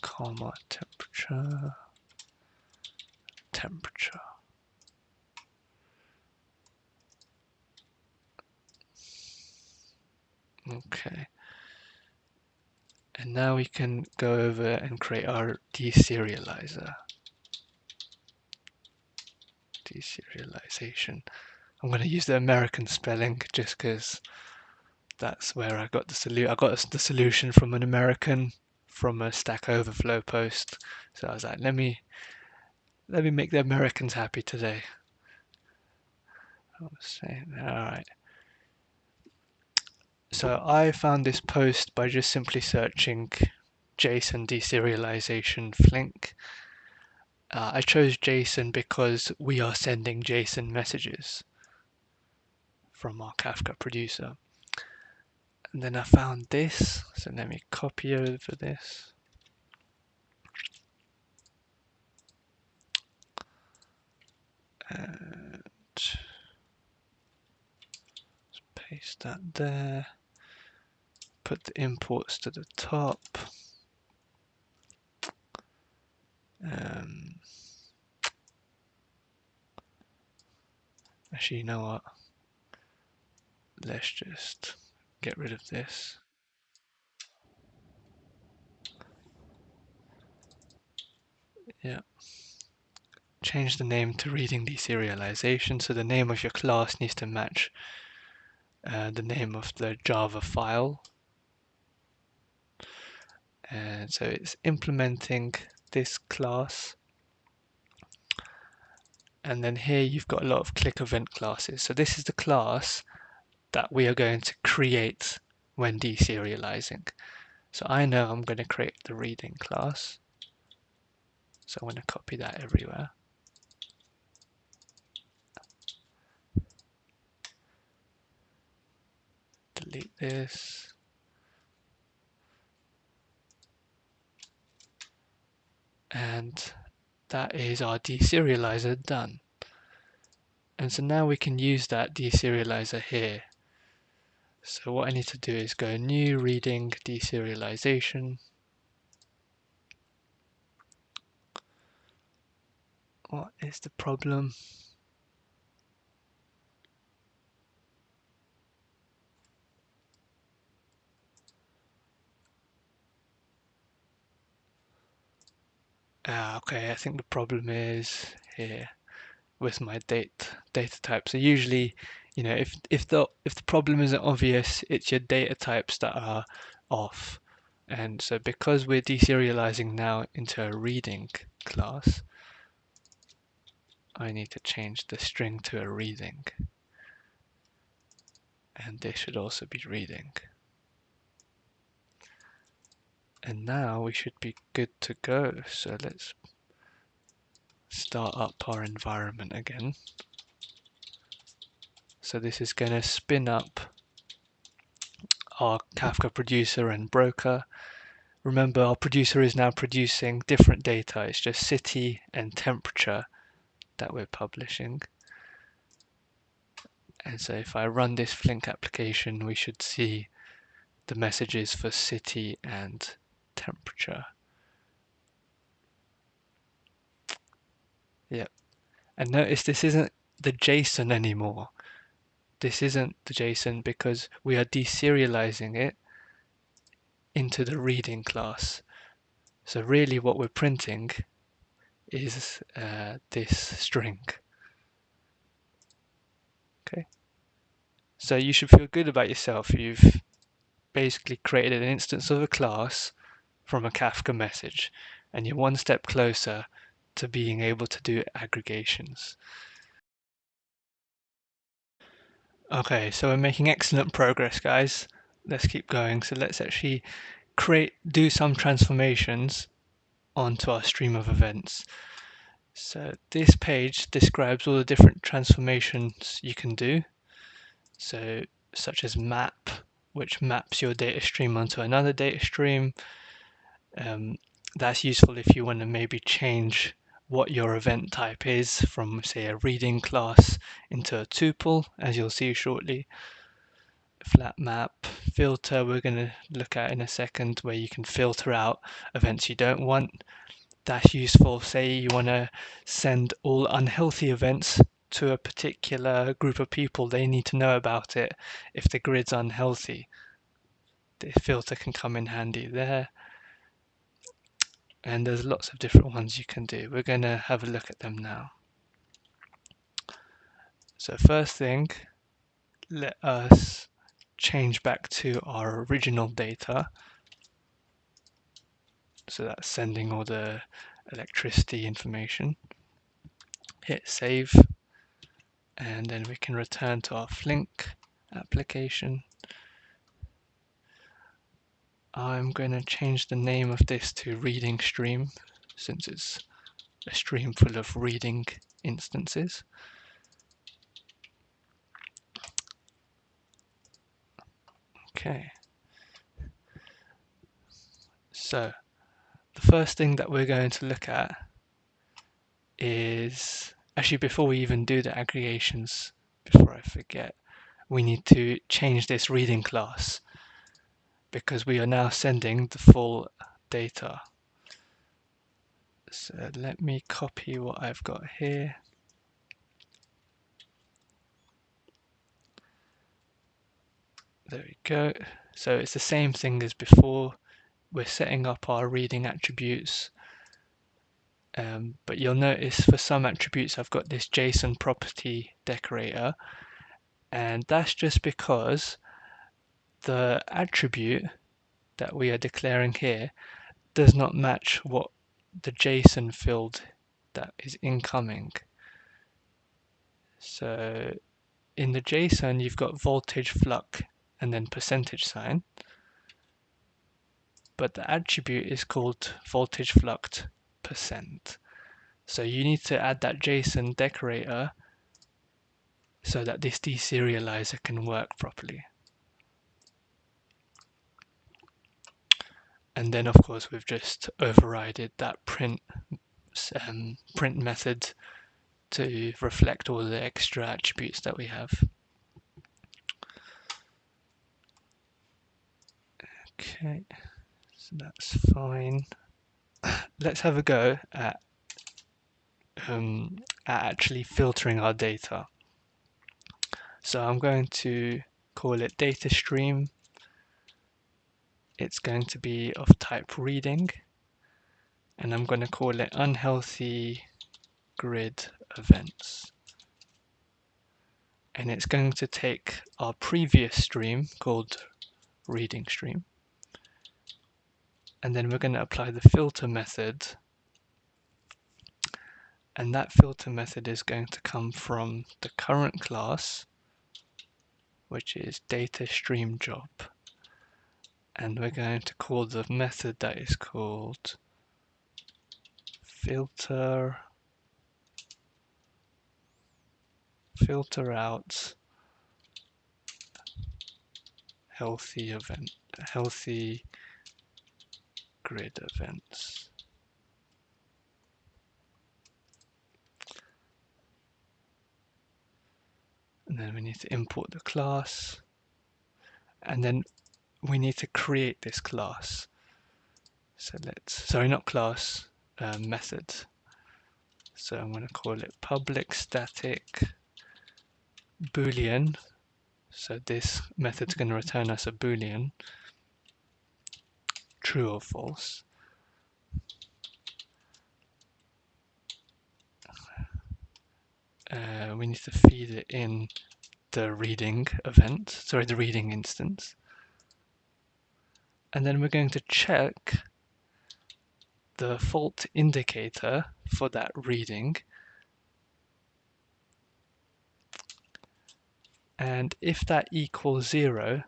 comma, temperature, temperature. Okay. And now we can go over and create our deserializer. Deserialization. I'm going to use the American spelling just because that's where I got the solution. I got the solution from an American from a Stack Overflow post. So I was like, let me make the Americans happy today. I was saying, all right. So I found this post by just simply searching JSON deserialization Flink. I chose JSON because we are sending JSON messages from our Kafka producer. And then I found this, so let me copy over this. And paste that there. Put the imports to the top. Actually, you know what? Let's just get rid of this. Yeah. Change the name to reading deserialization. So the name of your class needs to match the name of the Java file. And so it's implementing this class. And then here you've got a lot of click event classes. So this is the class that we are going to create when deserializing. So I know I'm going to create the reading class. So I'm going to copy that everywhere. Delete this. And that is our deserializer done. And so now we can use that deserializer here. So what I need to do is go new reading deserialization. What is the problem? Okay, I think the problem is here with my data type. So usually, if the problem isn't obvious, it's your data types that are off. And so because we're deserializing now into a reading class, I need to change the string to a reading. And this should also be reading. And now we should be good to go. So let's start up our environment again. So this is going to spin up our Kafka Producer and Broker. Remember, our producer is now producing different data. It's just city and temperature that we're publishing. And so if I run this Flink application, we should see the messages for city and temperature. Yep. And notice this isn't the JSON anymore. This isn't the JSON because we are deserializing it into the reading class. So really what we're printing is this string. Okay. So you should feel good about yourself. You've basically created an instance of a class from a Kafka message, and you're one step closer to being able to do aggregations. Okay, so we're making excellent progress, guys. Let's keep going. So let's actually do some transformations onto our stream of events. So this page describes all the different transformations you can do. So such as map, which maps your data stream onto another data stream. That's useful if you want to maybe change what your event type is from, say, a reading class into a tuple, as you'll see shortly. Flat map, filter, we're going to look at in a second, where you can filter out events you don't want. That's useful. Say you want to send all unhealthy events to a particular group of people, they need to know about it if the grid's unhealthy. The filter can come in handy there. And there's lots of different ones you can do. We're going to have a look at them now. So first thing, let us change back to our original data. So that's sending all the electricity information. Hit save, and then we can return to our Flink application. I'm going to change the name of this to reading stream, since it's a stream full of reading instances. Okay. So the first thing that we're going to look at is, actually before we even do the aggregations, before I forget, we need to change this reading class because we are now sending the full data. So let me copy what I've got here. There we go. So it's the same thing as before. We're setting up our reading attributes. But you'll notice for some attributes I've got this JSON property decorator, and that's just because the attribute that we are declaring here does not match what the JSON field that is incoming. So in the JSON, you've got voltage flux and then percentage sign, but the attribute is called voltage flux percent. So you need to add that JSON decorator so that this deserializer can work properly. And then of course we've just overrided that print method to reflect all the extra attributes that we have. Okay, so that's fine. Let's have a go at actually filtering our data. So I'm going to call it data stream. It's going to be of type reading, and I'm going to call it unhealthy grid events. And it's going to take our previous stream called reading stream, and then we're going to apply the filter method, and that filter method is going to come from the current class, which is data stream job, and we're going to call the method that is called filter out healthy grid events. And then we need to import the class, and then we need to create this class. So not class, method. So I'm going to call it public static boolean. So this method's going to return us a boolean, true or false. We need to feed it in the reading instance. And then we're going to check the fault indicator for that reading. And if that equals 0,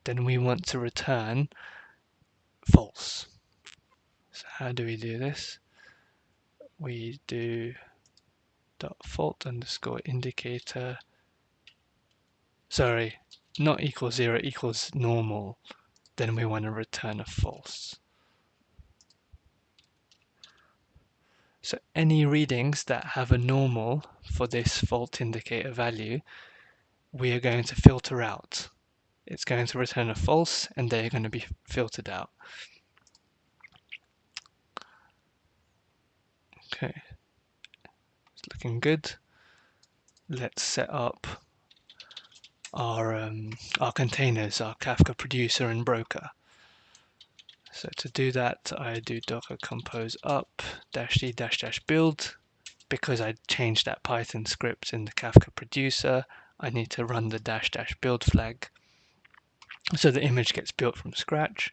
then we want to return false. So how do we do this? We do .fault underscore indicator. Sorry, not equals 0, equals normal. Then we want to return a false. So any readings that have a normal for this fault indicator value, we are going to filter out. It's going to return a false, and they're going to be filtered out. Okay, it's looking good. Let's set up our containers, our Kafka Producer and Broker. So to do that, I do docker compose up -d -build. Because I changed that Python script in the Kafka Producer, I need to run the --build flag so the image gets built from scratch.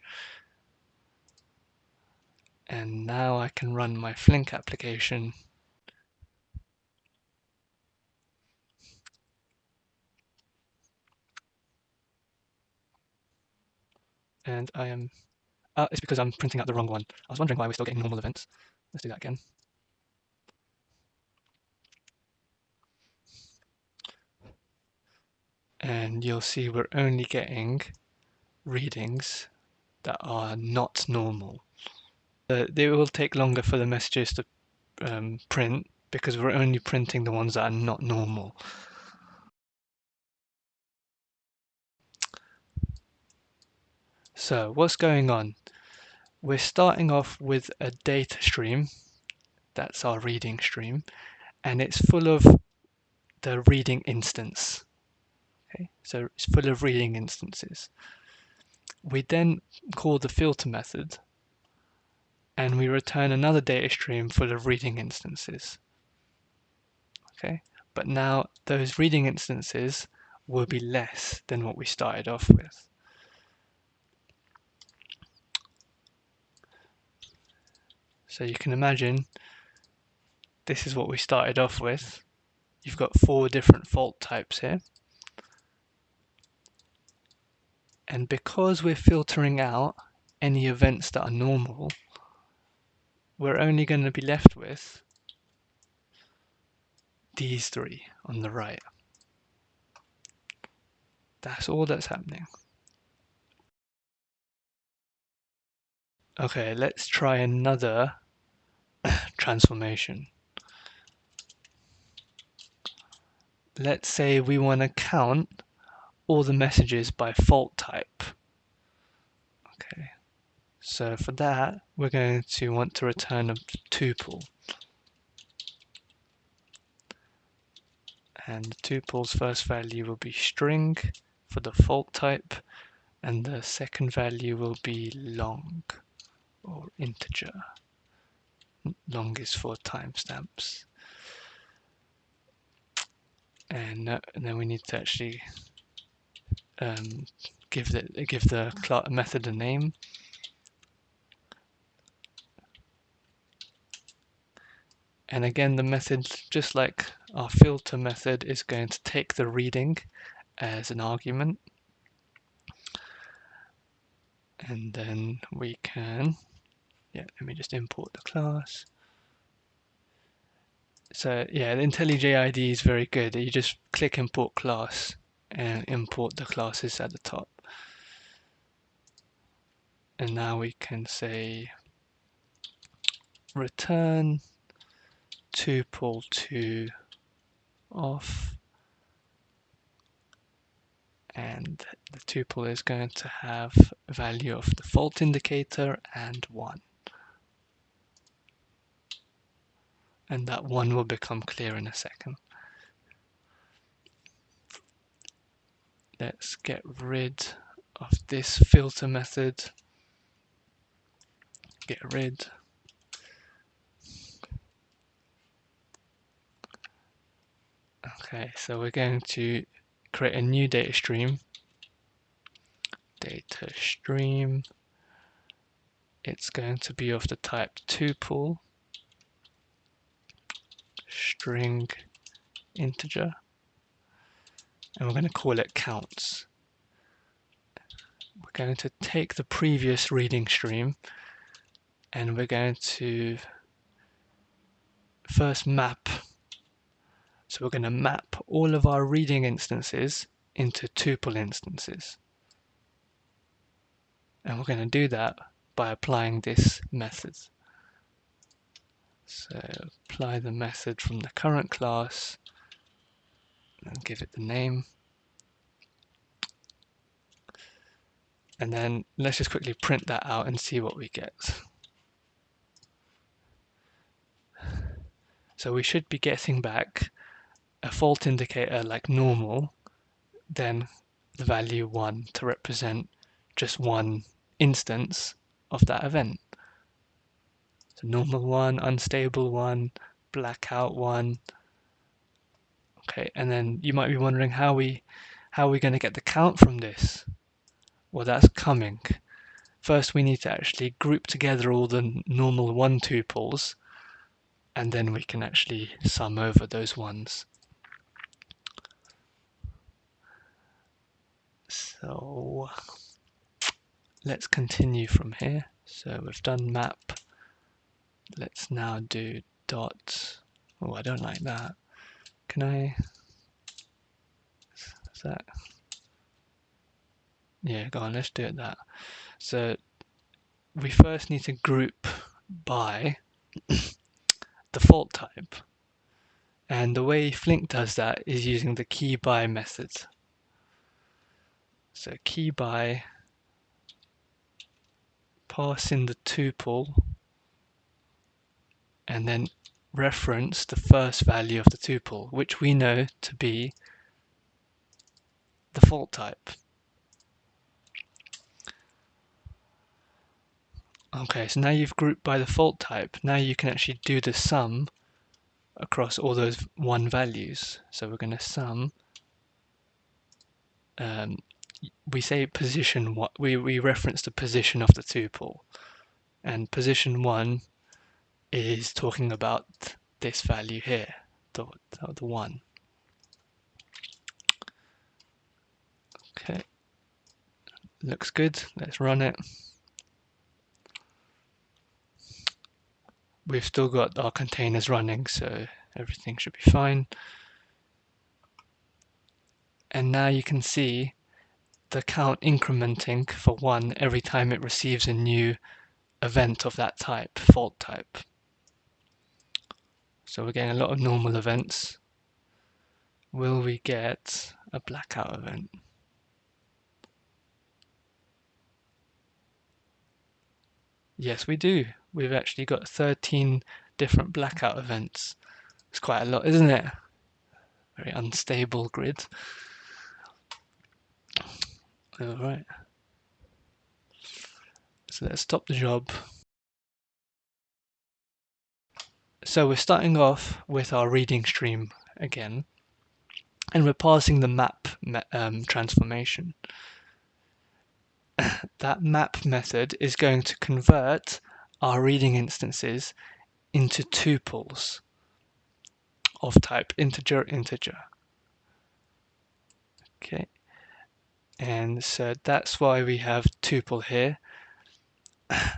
And now I can run my Flink application. And I am, it's because I'm printing out the wrong one. I was wondering why we're still getting normal events. Let's do that again. And you'll see we're only getting readings that are not normal. They will take longer for the messages to print because we're only printing the ones that are not normal. So what's going on? We're starting off with a data stream, that's our reading stream, and it's full of the reading instance. Okay, so it's full of reading instances. We then call the filter method, and we return another data stream full of reading instances. Okay, but now those reading instances will be less than what we started off with. So you can imagine this is what we started off with. You've got 4 different fault types here. And because we're filtering out any events that are normal, we're only going to be left with these 3 on the right. That's all that's happening. Okay, let's try another transformation. Let's say we want to count all the messages by fault type. Okay, so for that, we're going to want to return a tuple. And the tuple's first value will be string for the fault type, and the second value will be long or integer. Long is for timestamps. And then we need to actually give the method a name. And again, the method, just like our filter method, is going to take the reading as an argument. And then we can, let me just import the class. So yeah, the IntelliJ IDE is very good. You just click import class and import the classes at the top. And now we can say return tuple2 off, and the tuple is going to have a value of the fault indicator and 1. And that 1 will become clear in a second. Let's get rid of this filter method. Get rid. Okay, so we're going to create a new data stream. Data stream. It's going to be of the type tuple, string, integer, and we're going to call it counts. We're going to take the previous reading stream and we're going to first map. So we're going to map all of our reading instances into tuple instances. And we're going to do that by applying this method. So apply the method from the current class and give it the name. And then let's just quickly print that out and see what we get. So we should be getting back a fault indicator like normal, then the value 1 to represent just one instance of that event. So normal 1, unstable 1, blackout 1. Okay, and then you might be wondering how are we going to get the count from this? Well, that's coming. First, we need to actually group together all the normal 1 tuples, and then we can actually sum over those ones. So let's continue from here. So we've done map. Let's now do dot. Oh, I don't like that. Can I? Is that? Yeah, go on, let's do it that. So we first need to group by the fault type. And the way Flink does that is using the key by method. So key by, pass in the tuple, and then reference the first value of the tuple, which we know to be the fault type. Okay, so now you've grouped by the fault type. Now you can actually do the sum across all those one values. So we're going to sum, we say position what we reference the position of the tuple, and position 1 is talking about this value here, the 1. Okay, looks good. Let's run it. We've still got our containers running, so everything should be fine. And now you can see the count incrementing for 1 every time it receives a new event of that type, fault type. So we're getting a lot of normal events. Will we get a blackout event? Yes, we do. We've actually got 13 different blackout events. It's quite a lot, isn't it? Very unstable grid. All right. So let's stop the job. So we're starting off with our reading stream again, and we're passing the map transformation. That map method is going to convert our reading instances into tuples of type integer integer. Okay, and so that's why we have tuple here.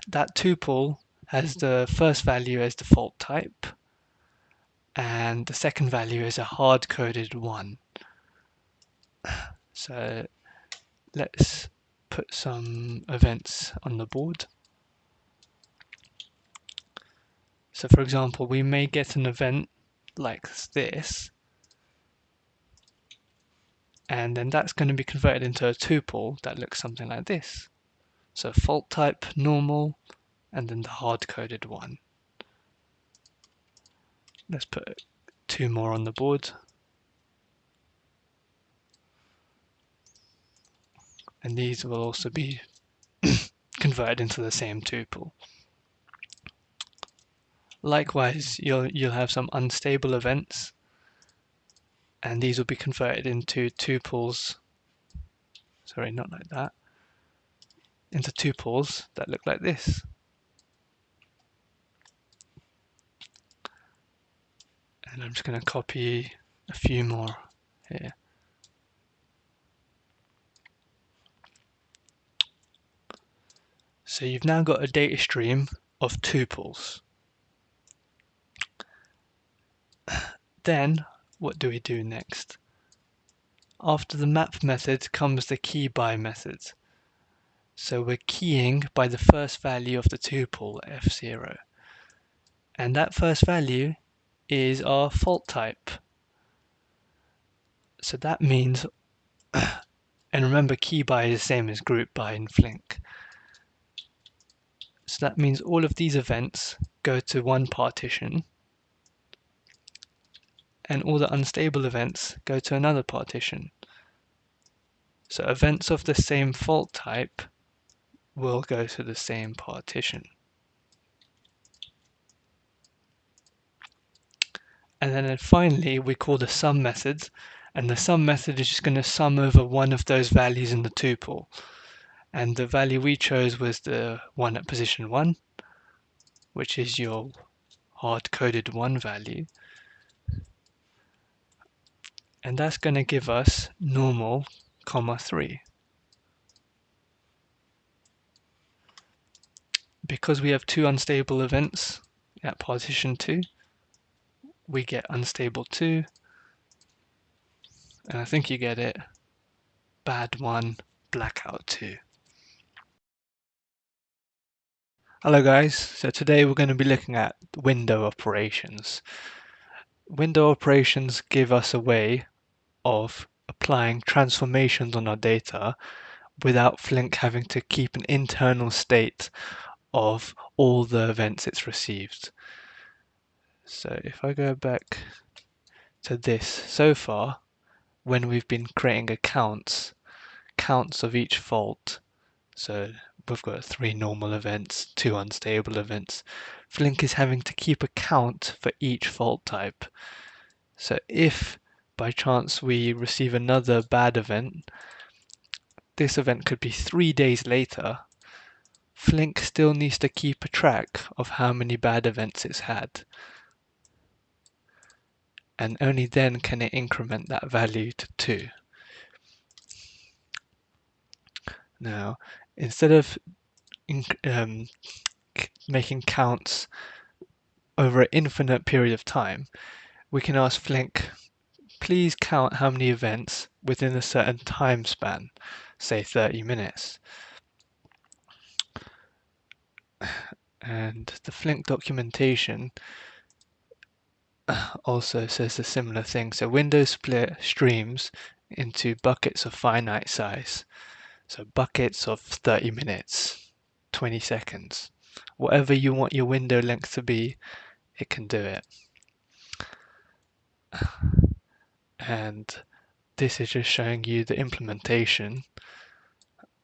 That tuple has the first value as default type, and the second value is a hard-coded 1. So let's put some events on the board. So for example, we may get an event like this, and then that's going to be converted into a tuple that looks something like this. So fault type, normal, and then the hard-coded 1. Let's put 2 more on the board. And these will also be converted into the same tuple. Likewise, you'll have some unstable events, and these will be converted into tuples. Sorry, not like that. Into tuples that look like this. And I'm just going to copy a few more here. So you've now got a data stream of tuples. Then, what do we do next? After the map method comes the key by method. So we're keying by the first value of the tuple, f0. And that first value is our fault type. So that means, and remember key by is the same as group by in Flink. So that means all of these events go to one partition, and all the unstable events go to another partition. So events of the same fault type will go to the same partition. And then finally, we call the sum method, and the sum method is just going to sum over one of those values in the tuple. And the value we chose was the one at position 1, which is your hard-coded 1 value. And that's going to give us normal, comma 3. Because we have 2 unstable events at partition 2, we get unstable 2, and I think you get it, bad 1, blackout 2. Hello guys, so today we're going to be looking at window operations. Window operations give us a way of applying transformations on our data without Flink having to keep an internal state of all the events it's received. So if I go back to this, so far, when we've been creating accounts of each fault, so we've got 3 normal events, 2 unstable events. Flink is having to keep a count for each fault type. So if by chance we receive another bad event, this event could be 3 days later, Flink still needs to keep a track of how many bad events it's had. And only then can it increment that value to 2. Now, instead of making counts over an infinite period of time, we can ask Flink, please count how many events within a certain time span, say 30 minutes. And the Flink documentation also says a similar thing. So Windows split streams into buckets of finite size. So buckets of 30 minutes, 20 seconds. Whatever you want your window length to be, it can do it. And this is just showing you the implementation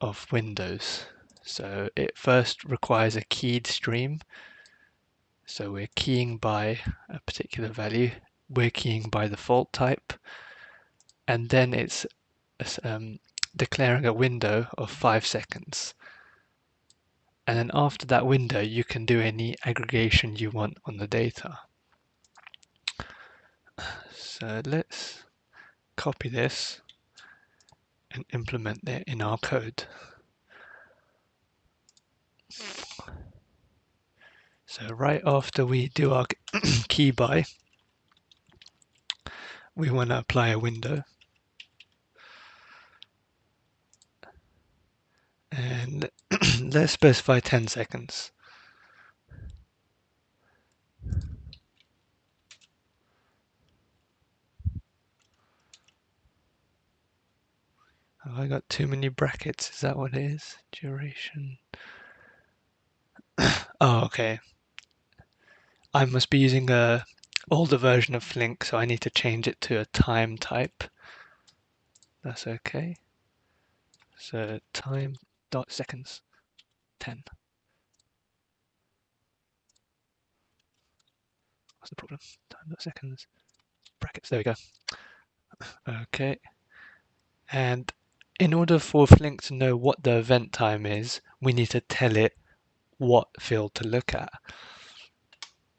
of Windows. So it first requires a keyed stream. So we're keying by a particular value. We're keying by the fault type. And then it's declaring a window of 5 seconds. And then after that window, you can do any aggregation you want on the data. So let's copy this and implement it in our code. So right after we do our key by, we want to apply a window. And let's specify 10 seconds. Have I got too many brackets? Is that what it is? Duration. Oh, okay. I must be using a older version of Flink, so I need to change it to a time type. That's okay. So time dot seconds 10. What's the problem? Time dot seconds brackets. There we go. Okay. And in order for Flink to know what the event time is, we need to tell it what field to look at.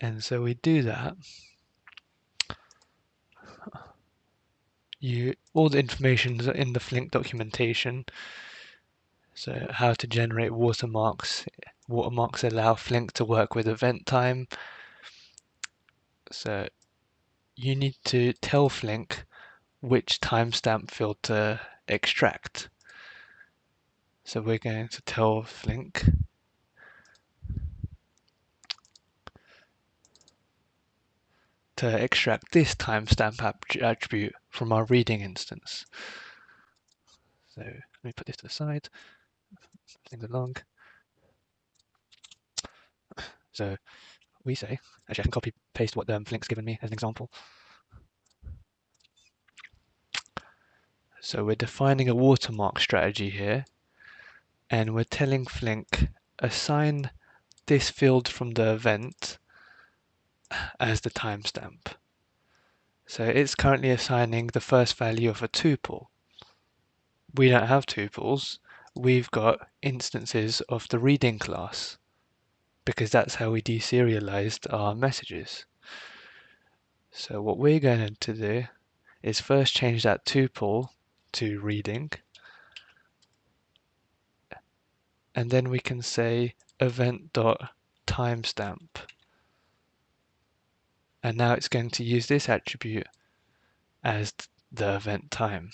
And so we do that. All the information is in the Flink documentation. So how to generate watermarks. Watermarks allow Flink to work with event time. So you need to tell Flink which timestamp field to extract. So we're going to tell Flink to extract this timestamp attribute from our reading instance. So let me put this to the side, things along. So we say, actually I can copy paste what Flink's given me as an example. So we're defining a watermark strategy here, and we're telling Flink assign this field from the event as the timestamp. So it's currently assigning the first value of a tuple. We don't have tuples, we've got instances of the reading class, because that's how we deserialized our messages. So what we're going to do is first change that tuple to reading, and then we can say event.timestamp. And now it's going to use this attribute as the event time.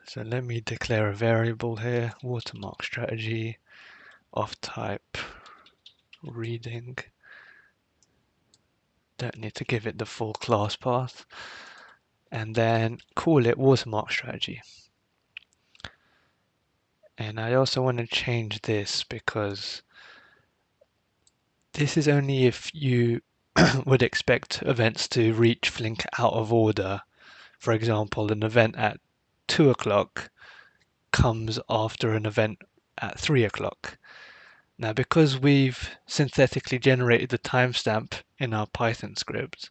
So let me declare a variable here, watermark strategy of type reading. Don't need to give it the full class path. And then call it watermark strategy. And I also want to change this because this is only if you would expect events to reach Flink out of order. For example, an event at 2 o'clock comes after an event at 3 o'clock. Now, because we've synthetically generated the timestamp in our Python script,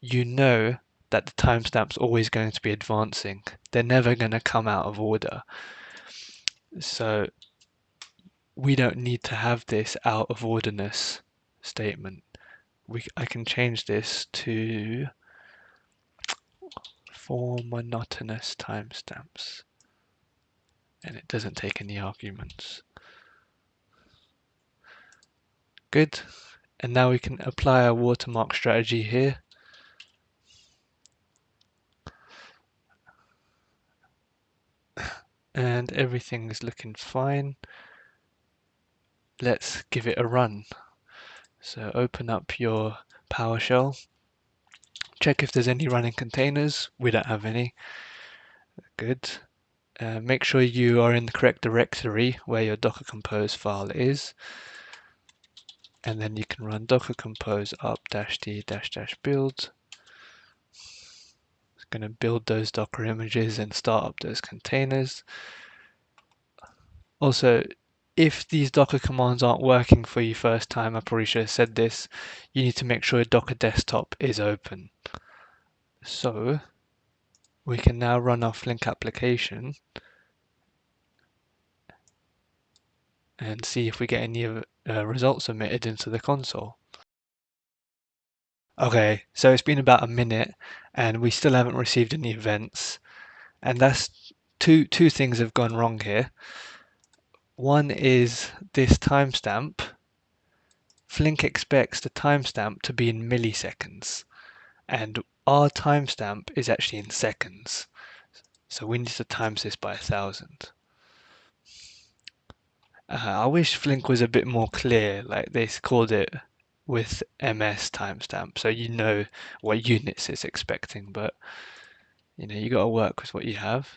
you know that the timestamp's always going to be advancing. They're never going to come out of order. So we don't need to have this out of orderness statement. I can change this to for monotonous timestamps, and it doesn't take any arguments. Good. And now we can apply our watermark strategy here. And everything is looking fine. Let's give it a run. So open up your PowerShell. Check if there's any running containers. We don't have any. Good. Make sure you are in the correct directory where your Docker Compose file is. And then you can run docker compose up-d-build. It's going to build those Docker images and start up those containers. Also, if these Docker commands aren't working for you first time, I probably should have said this, you need to make sure Docker desktop is open. So we can now run our Flink application and see if we get any results submitted into the console. Okay, so it's been about a minute and we still haven't received any events, and that's two things have gone wrong here. One is this timestamp. Flink expects the timestamp to be in milliseconds, and our timestamp is actually in seconds. So we need to times this by 1,000. I wish Flink was a bit more clear, like they called it with MS timestamp, so you know what units it's expecting, but you got to work with what you have.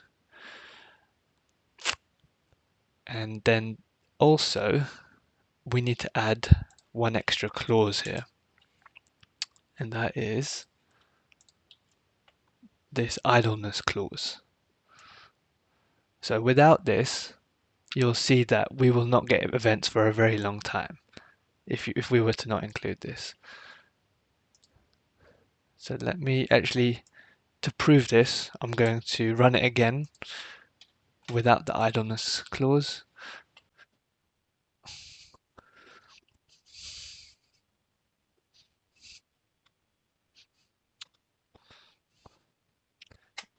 And then also we need to add one extra clause here, and that is this idleness clause. So without this, you'll see that we will not get events for a very long time if we were to not include this. So let me actually, to prove this, I'm going to run it again without the idleness clause.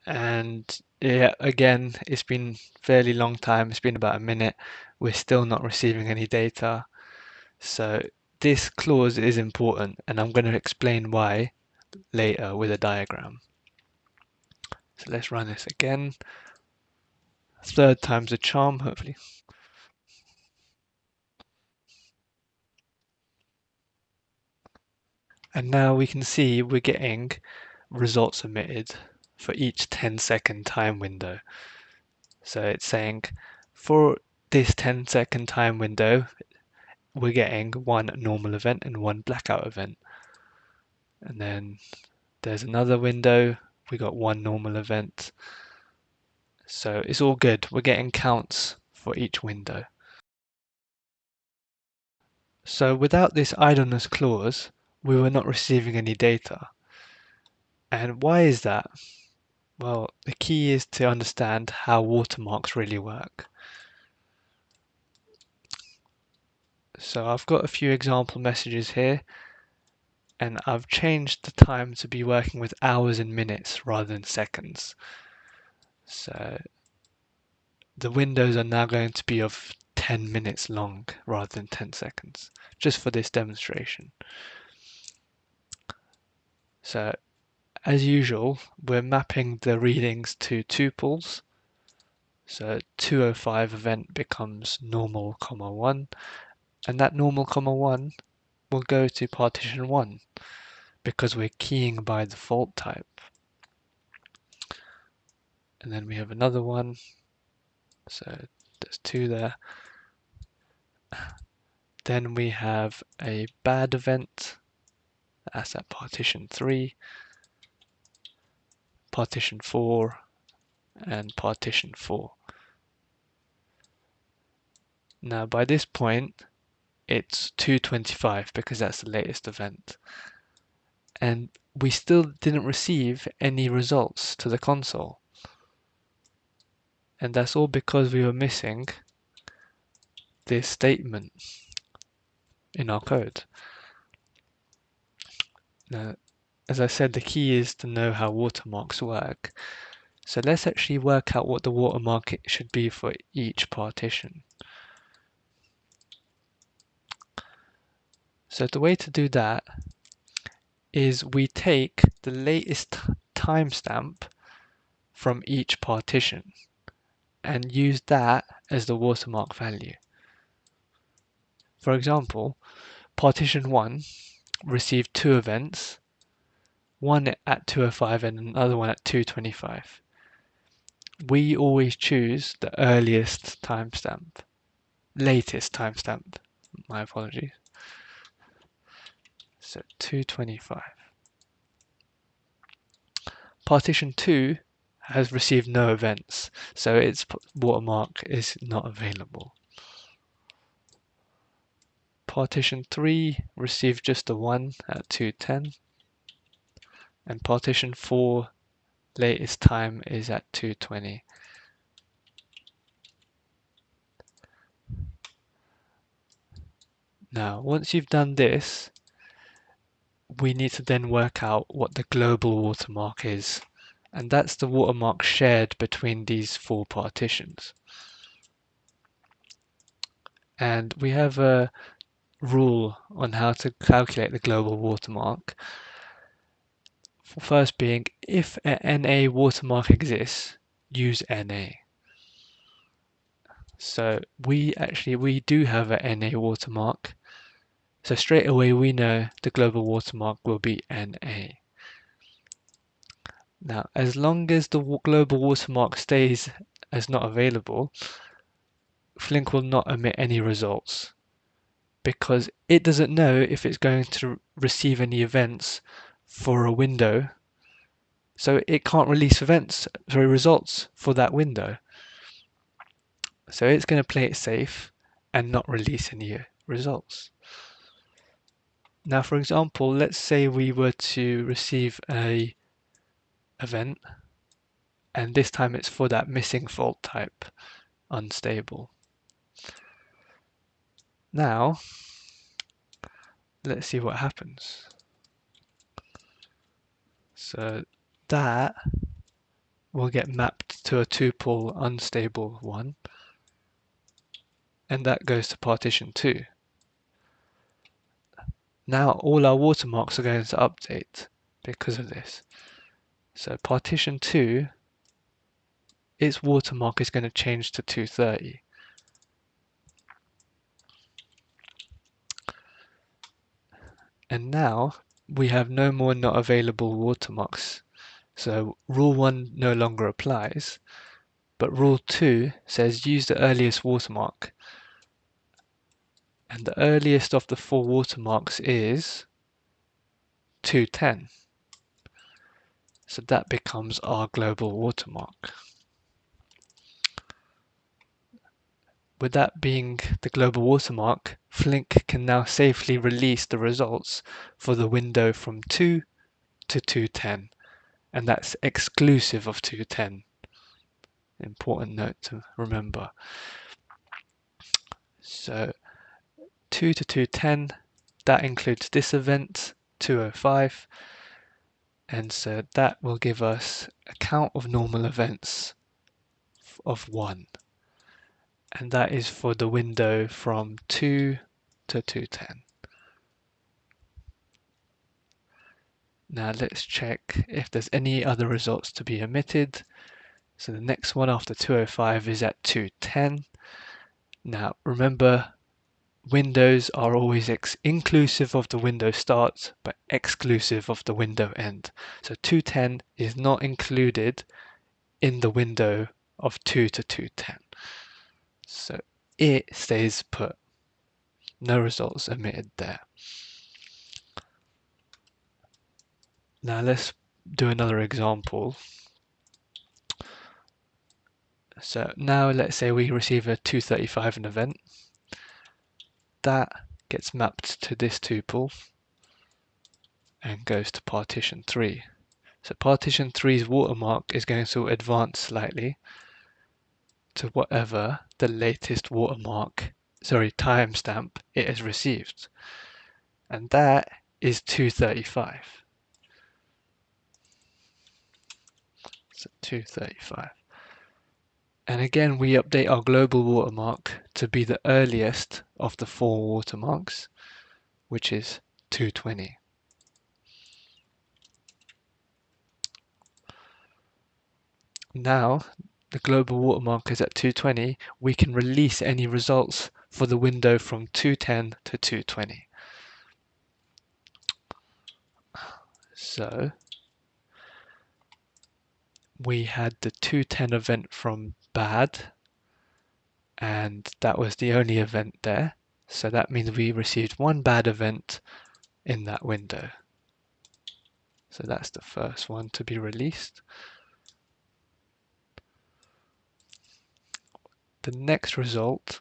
And yeah, again, it's been fairly long time. It's been about a minute. We're still not receiving any data. So this clause is important, and I'm going to explain why later with a diagram. So let's run this again. Third time's a charm, hopefully. And now we can see we're getting results emitted for each 10-second time window. So it's saying for this 10-second time window, we're getting one normal event and one blackout event. And then there's another window, we got one normal event. So it's all good. We're getting counts for each window. So without this idleness clause, we were not receiving any data. And why is that? Well, the key is to understand how watermarks really work. So I've got a few example messages here, and I've changed the time to be working with hours and minutes rather than seconds. So the windows are now going to be of 10 minutes long rather than 10 seconds, just for this demonstration. So as usual, we're mapping the readings to tuples. So 205 event becomes normal, 1, and that normal, 1 will go to partition 1 because we're keying by the fault type. And then we have another one, so there's 2 there. Then we have a bad event, that's at partition 3, partition 4, and partition 4. Now by this point, it's 2:25 because that's the latest event. And we still didn't receive any results to the console. And that's all because we were missing this statement in our code. Now, as I said, the key is to know how watermarks work. So let's actually work out what the watermark should be for each partition. So the way to do that is we take the latest timestamp from each partition and use that as the watermark value. For example, partition 1 received two events, one at 2:05 and another one at 2:25. We always choose the earliest timestamp, latest timestamp, my apologies. So 2:25. Partition 2 has received no events, so its watermark is not available. Partition 3 received just a 1 at 2:10, and partition 4 latest time is at 2:20. Now, once you've done this, we need to then work out what the global watermark is, and that's the watermark shared between these four partitions. And we have a rule on how to calculate the global watermark. First being, if a NA watermark exists, use NA. So we do have a NA watermark. So straight away we know the global watermark will be NA. Now, as long as the global watermark stays as not available, Flink will not emit any results because it doesn't know if it's going to receive any events for a window. So it can't release results for that window. So it's going to play it safe and not release any results. Now, for example, let's say we were to receive a event, and this time it's for that missing fault type, unstable. Now, let's see what happens. So that will get mapped to a tuple unstable 1, and that goes to partition 2. Now all our watermarks are going to update because of this. So partition 2, its watermark is going to change to 230. And now we have no more not available watermarks. So rule 1 no longer applies, but rule 2 says use the earliest watermark. And the earliest of the four watermarks is 210. So that becomes our global watermark. With that being the global watermark, Flink can now safely release the results for the window from 2 to 210, and that's exclusive of 210. Important note to remember. So 2 to 210, that includes this event, 205, and so that will give us a count of normal events of 1. And that is for the window from 2 to 210. Now let's check if there's any other results to be emitted. So the next one after 205 is at 210. Now remember, windows are always inclusive of the window start, but exclusive of the window end. So 210 is not included in the window of 2 to 210. So it stays put. No results emitted there. Now let's do another example. So now let's say we receive a 235 an event, that gets mapped to this tuple and goes to partition 3. So partition 3's watermark is going to advance slightly to whatever the latest timestamp it has received. And that is 235. So 235. And again, we update our global watermark to be the earliest of the 4 watermarks, which is 220. Now, the global watermark is at 220. We can release any results for the window from 210 to 220. So, we had the 210 event from bad, and that was the only event there. So that means we received one bad event in that window. So that's the first one to be released. The next result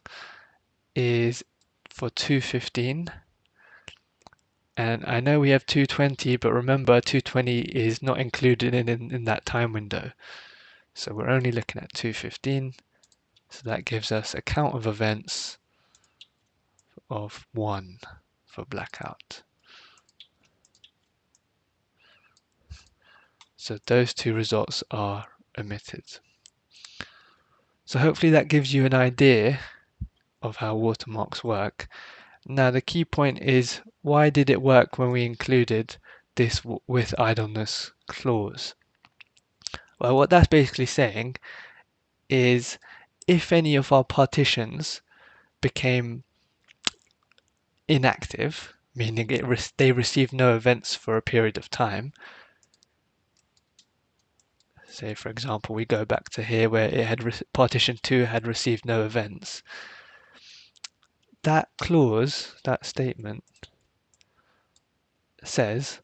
is for 215. And I know we have 220, but remember 220 is not included in that time window. So we're only looking at 215. So that gives us a count of events of 1 for blackout. So those two results are omitted. So hopefully that gives you an idea of how watermarks work. Now the key point is, why did it work when we included this with idleness clause? Well, what that's basically saying is if any of our partitions became inactive, meaning they received no events for a period of time, say for example we go back to here where it had partition 2 had received no events, that clause, that statement says,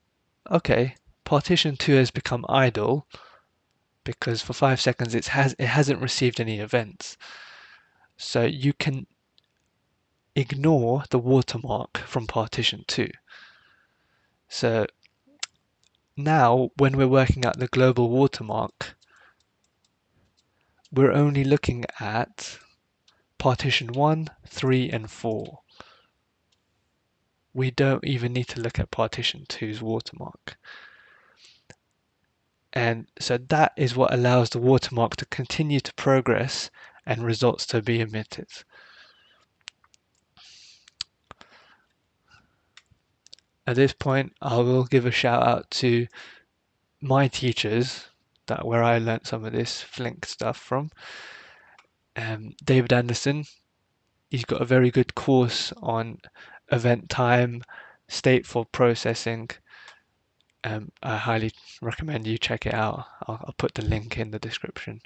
okay, partition 2 has become idle because for 5 seconds it hasn't received any events. So you can ignore the watermark from partition 2. So now when we're working out the global watermark, we're only looking at partition 1, 3, and 4. We don't even need to look at partition 2's watermark. And so that is what allows the watermark to continue to progress and results to be emitted. At this point, I will give a shout out to my teachers, that where I learnt some of this Flink stuff from. David Anderson, he's got a very good course on event time, stateful processing. I highly recommend you check it out. I'll put the link in the description.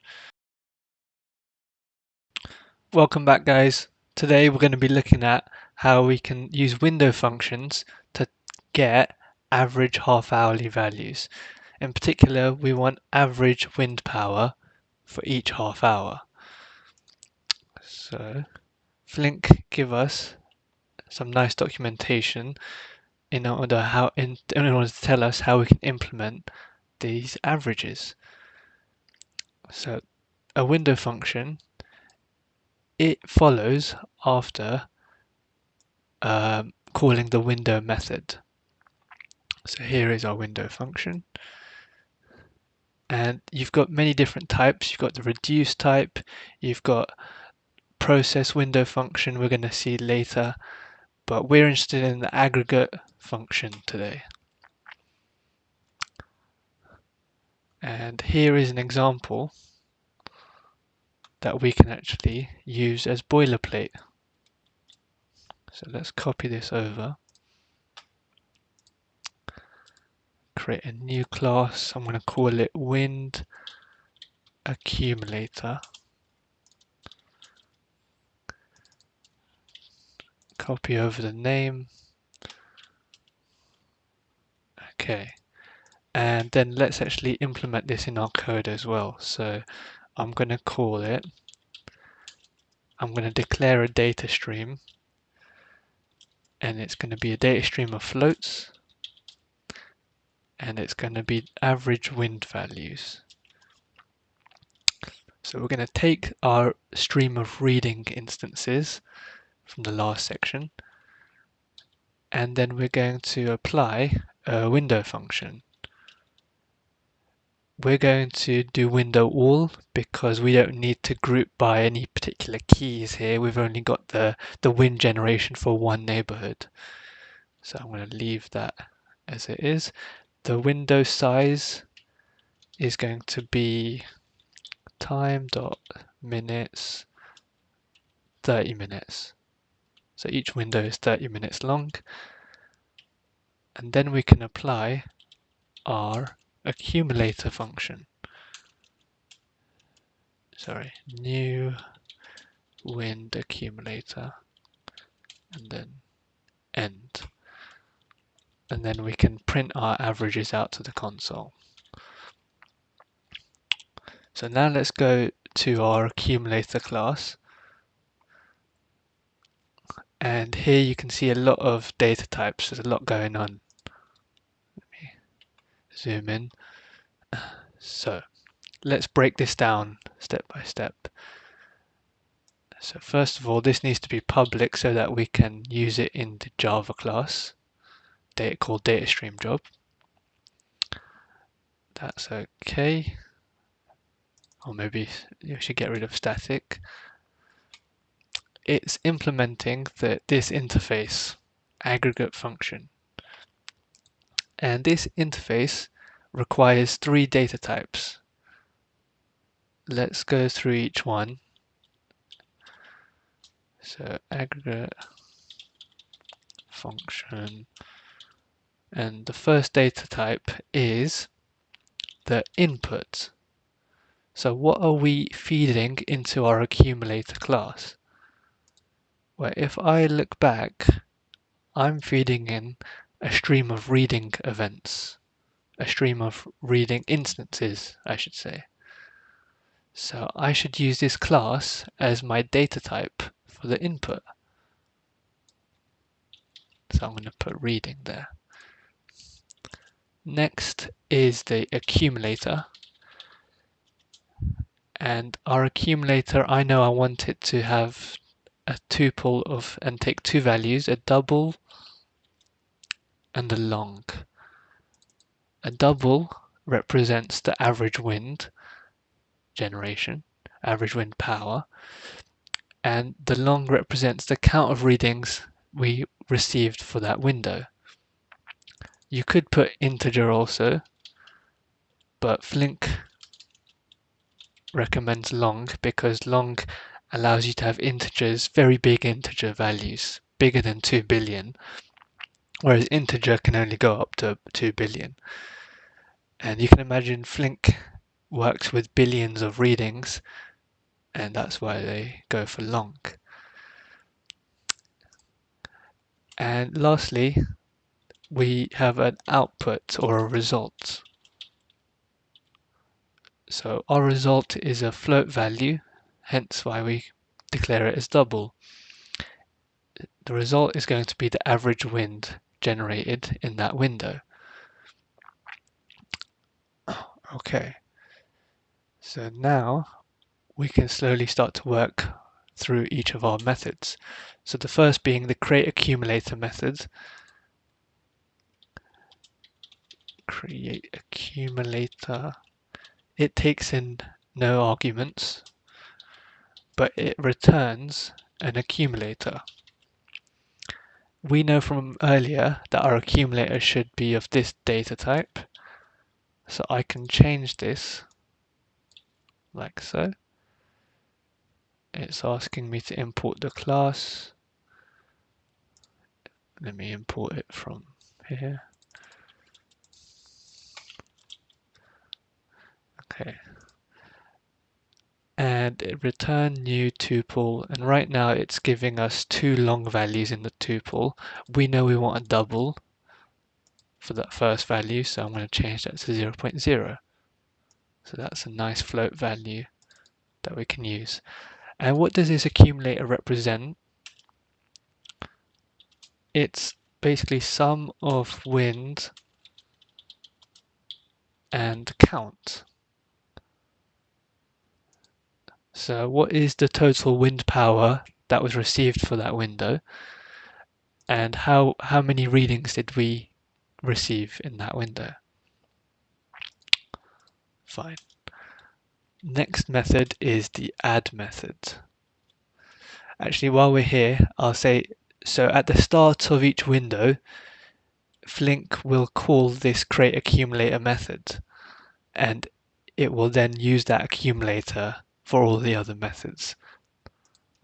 Welcome back, guys. Today we're going to be looking at how we can use window functions to get average half-hourly values. In particular, we want average wind power for each half hour. So Flink give us some nice documentation in order to tell us how we can implement these averages. So a window function, it follows after calling the window method. So here is our window function. And you've got many different types. You've got the reduce type, you've got process window function we're going to see later, but we're interested in the aggregate function today. And here is an example that we can actually use as boilerplate. So let's copy this over, create a new class. I'm going to call it wind accumulator. Copy over the name. Okay. And then let's actually implement this in our code as well. So I'm going to declare a data stream, and it's going to be a data stream of floats, and it's going to be average wind values. So we're going to take our stream of reading instances from the last section, and then we're going to apply a window function. We're going to do window all because we don't need to group by any particular keys here. We've only got the wind generation for one neighborhood. So I'm going to leave that as it is. The window size is going to be time.minutes 30 minutes. So each window is 30 minutes long. And then we can apply our accumulator function. Sorry, new wind accumulator, and then end. And then we can print our averages out to the console. So now let's go to our accumulator class. And here you can see a lot of data types. There's a lot going on. Let me zoom in. So let's break this down step by step. So first of all, this needs to be public so that we can use it in the Java class called DataStreamJob. That's okay. Or maybe you should get rid of static. It's implementing this interface aggregate function. And this interface requires 3 data types. Let's go through each one. So aggregate function, and the first data type is the input. So what are we feeding into our accumulator class? Well, if I look back, I'm feeding in a stream of reading events, a stream of reading instances, I should say. So I should use this class as my data type for the input. So I'm going to put reading there. Next is the accumulator. And our accumulator, I know I want it to have a tuple of, and take 2 values, a double and a long. A double represents the average wind generation, average wind power, and the long represents the count of readings we received for that window. You could put integer also, but Flink recommends long because long allows you to have integers, very big integer values, bigger than 2 billion, whereas integer can only go up to 2 billion. And you can imagine Flink works with billions of readings, and that's why they go for long. And lastly, we have an output or a result. So our result is a float value, hence why we declare it as double. The result is going to be the average wind generated in that window. Okay, so now we can slowly start to work through each of our methods. So the first being the create accumulator method. Create accumulator. It takes in no arguments, but it returns an accumulator. We know from earlier that our accumulator should be of this data type. So I can change this like so. It's asking me to import the class. Let me import it from here. Okay. And it return new tuple, and right now it's giving us 2 long values in the tuple. We know we want a double for that first value, so I'm going to change that to 0.0. So that's a nice float value that we can use. And what does this accumulator represent? it's basically sum of wind and count. So what is the total wind power that was received for that window, and how many readings did we receive in that window? Fine. Next method is the add method. Actually, while we're here, I'll say, so at the start of each window, Flink will call this create accumulator method, and it will then use that accumulator for all the other methods,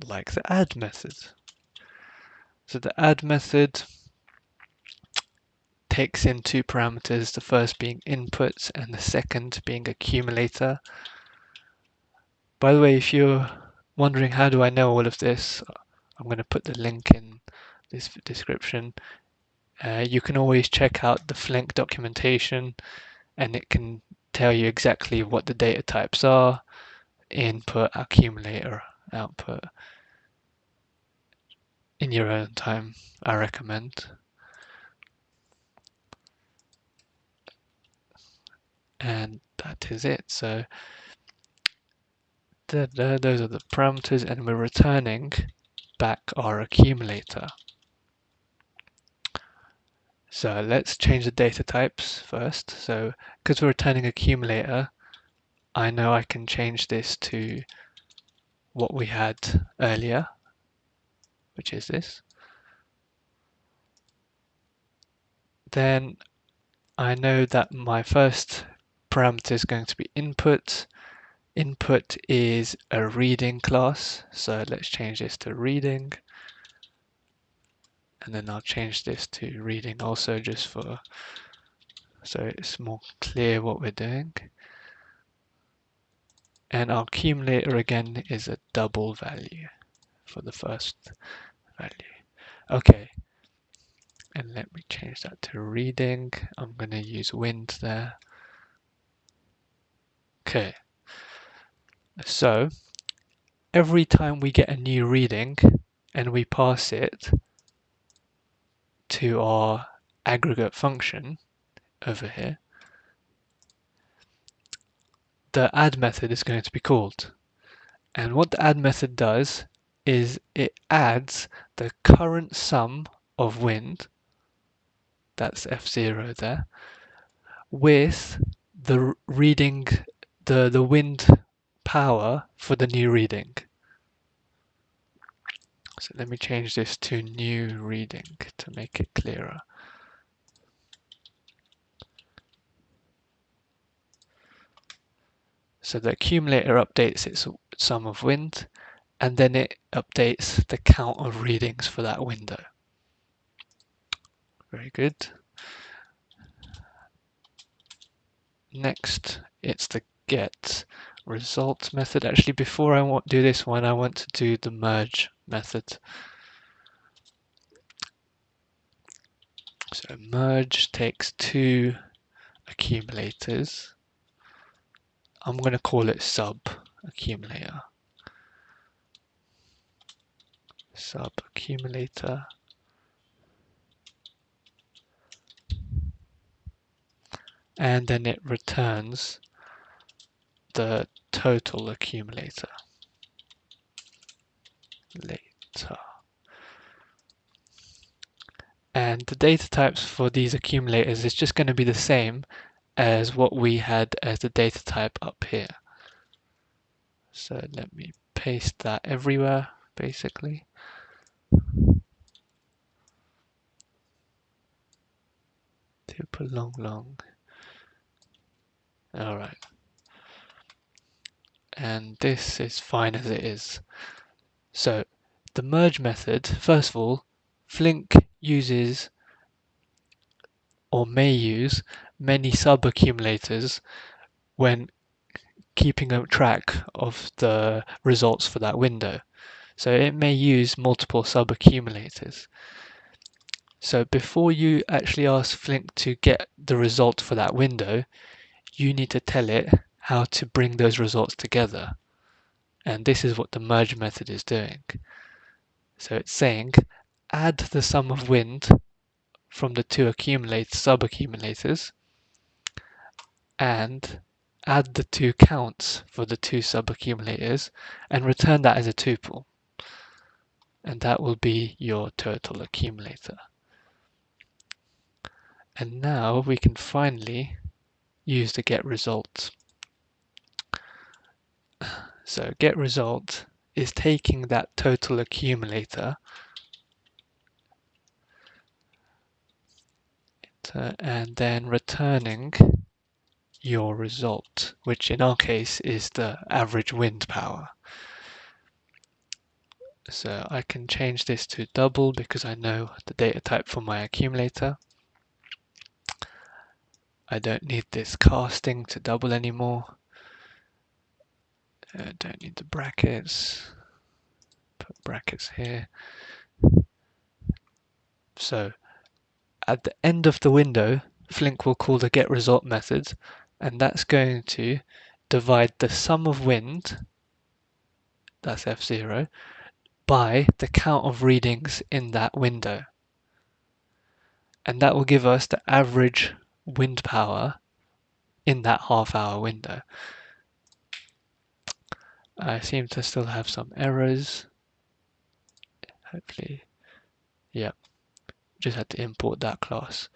like the add method. So the add method takes in two parameters, the first being input and the second being accumulator. By the way, if you're wondering how do I know all of this, I'm going to put the link in this description. You can always check out the Flink documentation, and it can tell you exactly what the data types are: input, accumulator, output. In your own time, I recommend. And that is it. So those are the parameters, and we're returning back our accumulator. So let's change the data types first. So because we're returning accumulator, I know I can change this to what we had earlier, which is this. Then I know that my first parameter is going to be input. Input is a reading class, so let's change this to reading. And then I'll change this to reading also, just for so it's more clear what we're doing. And our accumulator again is a double value for the first value. Okay, and let me change that to reading. I'm going to use wind there. Okay, so every time we get a new reading and we pass it to our aggregate function over here, the add method is going to be called. And what the add method does is it adds the current sum of wind, that's F0 there, with the reading, the wind power for the new reading. So let me change this to new reading to make it clearer. So the accumulator updates its sum of wind, and then it updates the count of readings for that window. Very good. Next, it's the get result method. Actually, before I do this one, I want to do the merge method. So merge takes two accumulators. I'm going to call it sub accumulator. Sub accumulator. And then it returns the total accumulator later. And the data types for these accumulators is just going to be the same as what we had as the data type up here. So let me paste that everywhere, basically. Super long. All right. And this is fine as it is. So the merge method, first of all, Flink uses or may use many sub-accumulators when keeping a track of the results for that window. So it may use multiple sub-accumulators. So before you actually ask Flink to get the result for that window, you need to tell it how to bring those results together. And this is what the merge method is doing. So it's saying add the sum of wind from the two sub-accumulators, and add the two counts for the two sub-accumulators, and return that as a tuple. And that will be your total accumulator. And now we can finally use the get result. So get result is taking that total accumulator and then returning your result, which in our case is the average wind power. So I can change this to double because I know the data type for my accumulator. I don't need this casting to double anymore. I don't need the brackets. Put brackets here. So at the end of the window, Flink will call the getResult method, and that's going to divide the sum of wind, that's F0, by the count of readings in that window. And that will give us the average wind power in that half-hour window. I seem to still have some errors. Hopefully, yeah, just had to import that class.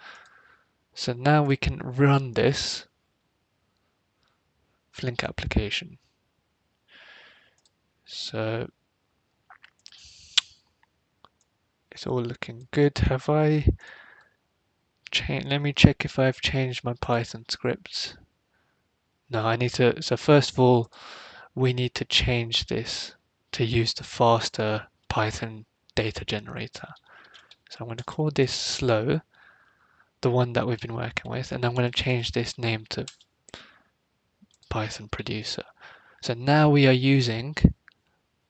So now we can run this Flink application. So it's all looking good. Have I changed? Let me check if I've changed my Python scripts. No, I need to. So first of all, we need to change this to use the faster Python data generator. So I'm going to call this slow, the one that we've been working with, and I'm going to change this name to Python Producer. So now we are using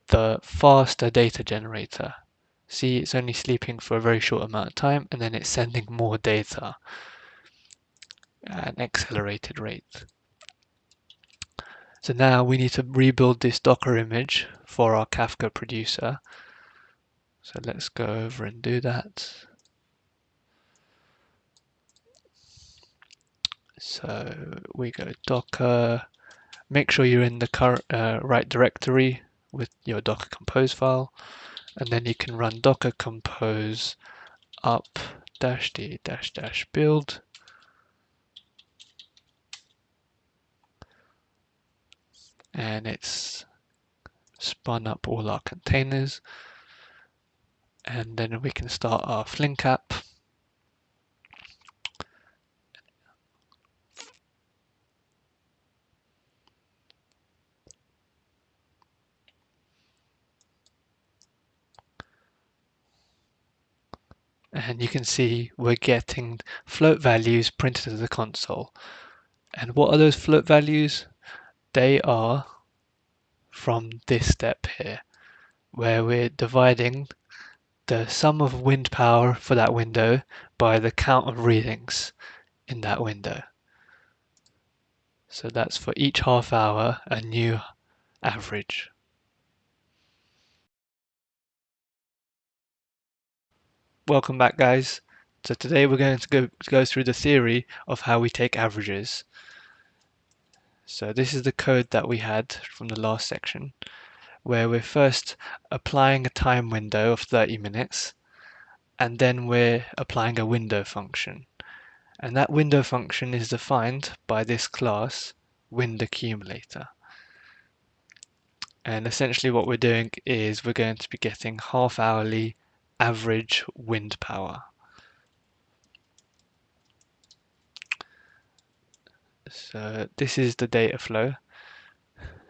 the faster data generator. See, it's only sleeping for a very short amount of time, and then it's sending more data at an accelerated rate. So now we need to rebuild this Docker image for our Kafka Producer. So let's go over and do that. So we go Docker, make sure you're in the current right directory with your Docker Compose file, and then you can run Docker Compose up -d -build, and it's spun up all our containers, and then we can start our Flink app. And you can see we're getting float values printed to the console. And what are those float values? They are from this step here, where we're dividing the sum of wind power for that window by the count of readings in that window. So that's for each half hour a new average. Welcome back, guys. So today we're going to go through the theory of how we take averages. So this is the code that we had from the last section, where we're first applying a time window of 30 minutes, and then we're applying a window function. And that window function is defined by this class, windAccumulator. And essentially what we're doing is we're going to be getting half-hourly average wind power. So this is the data flow.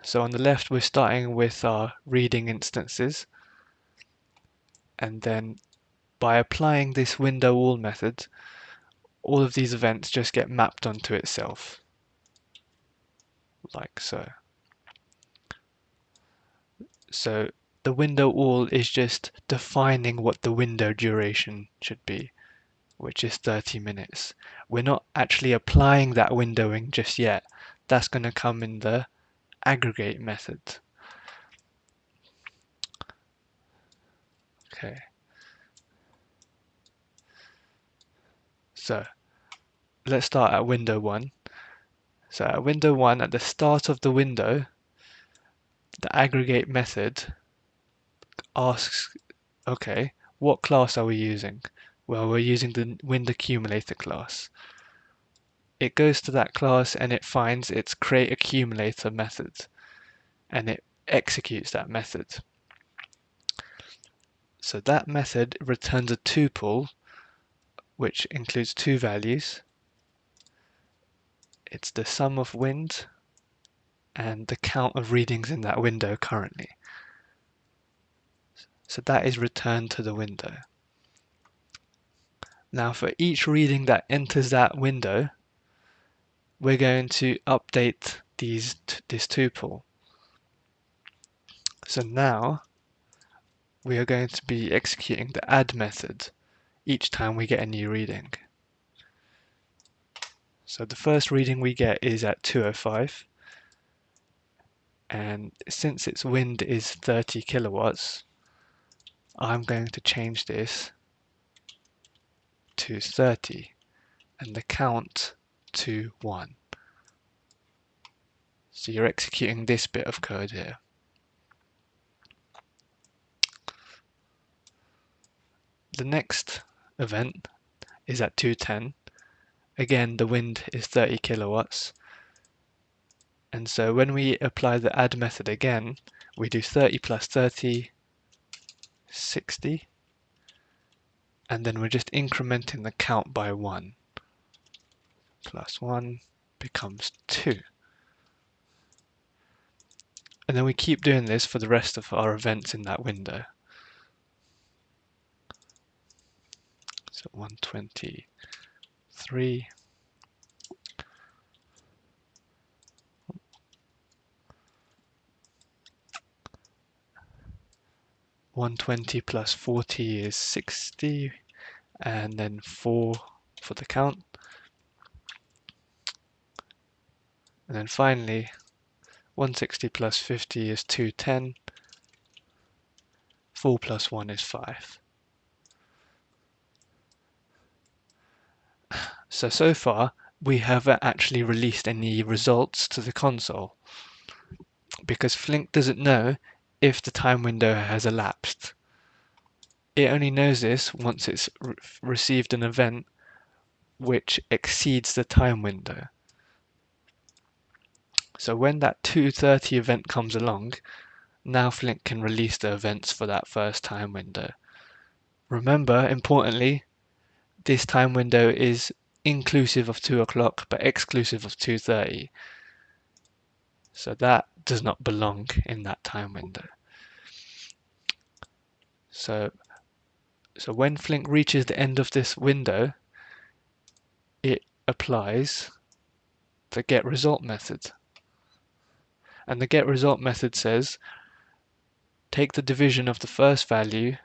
So on the left, we're starting with our reading instances. And then by applying this window all method, all of these events just get mapped onto itself, like so. So the window all is just defining what the window duration should be, which is 30 minutes. We're not actually applying that windowing just yet. That's going to come in the aggregate method. Okay. So let's start at window 1. So at window 1, at the start of the window, the aggregate method asks, okay, what class are we using? Well, we're using the wind accumulator class. It goes to that class and it finds its create accumulator method, and it executes that method. So that method returns a tuple which includes two values. It's the sum of wind and the count of readings in that window currently. So that is returned to the window. Now for each reading that enters that window, we're going to update this tuple. So now we are going to be executing the add method each time we get a new reading. So the first reading we get is at 205, and since its wind is 30 kilowatts, I'm going to change this to 30 and the count to 1. So you're executing this bit of code here. The next event is at 210. Again, the wind is 30 kilowatts. And so when we apply the add method again, we do 30 plus 30, 60. And then we're just incrementing the count by 1. Plus 1 becomes 2. And then we keep doing this for the rest of our events in that window. So 123. 120 plus 40 is 60, and then 4 for the count. And then finally, 160 plus 50 is 210. 4 plus 1 is 5. So far, we haven't actually released any results to the console, because Flink doesn't know if the time window has elapsed. It only knows this once it's received an event which exceeds the time window. So when that 2:30 event comes along, now Flink can release the events for that first time window. Remember, importantly, this time window is inclusive of 2 o'clock but exclusive of 2:30. So that does not belong in that time window. So when Flink reaches the end of this window, it applies the getResult method. And the getResult method says, take the division of the first value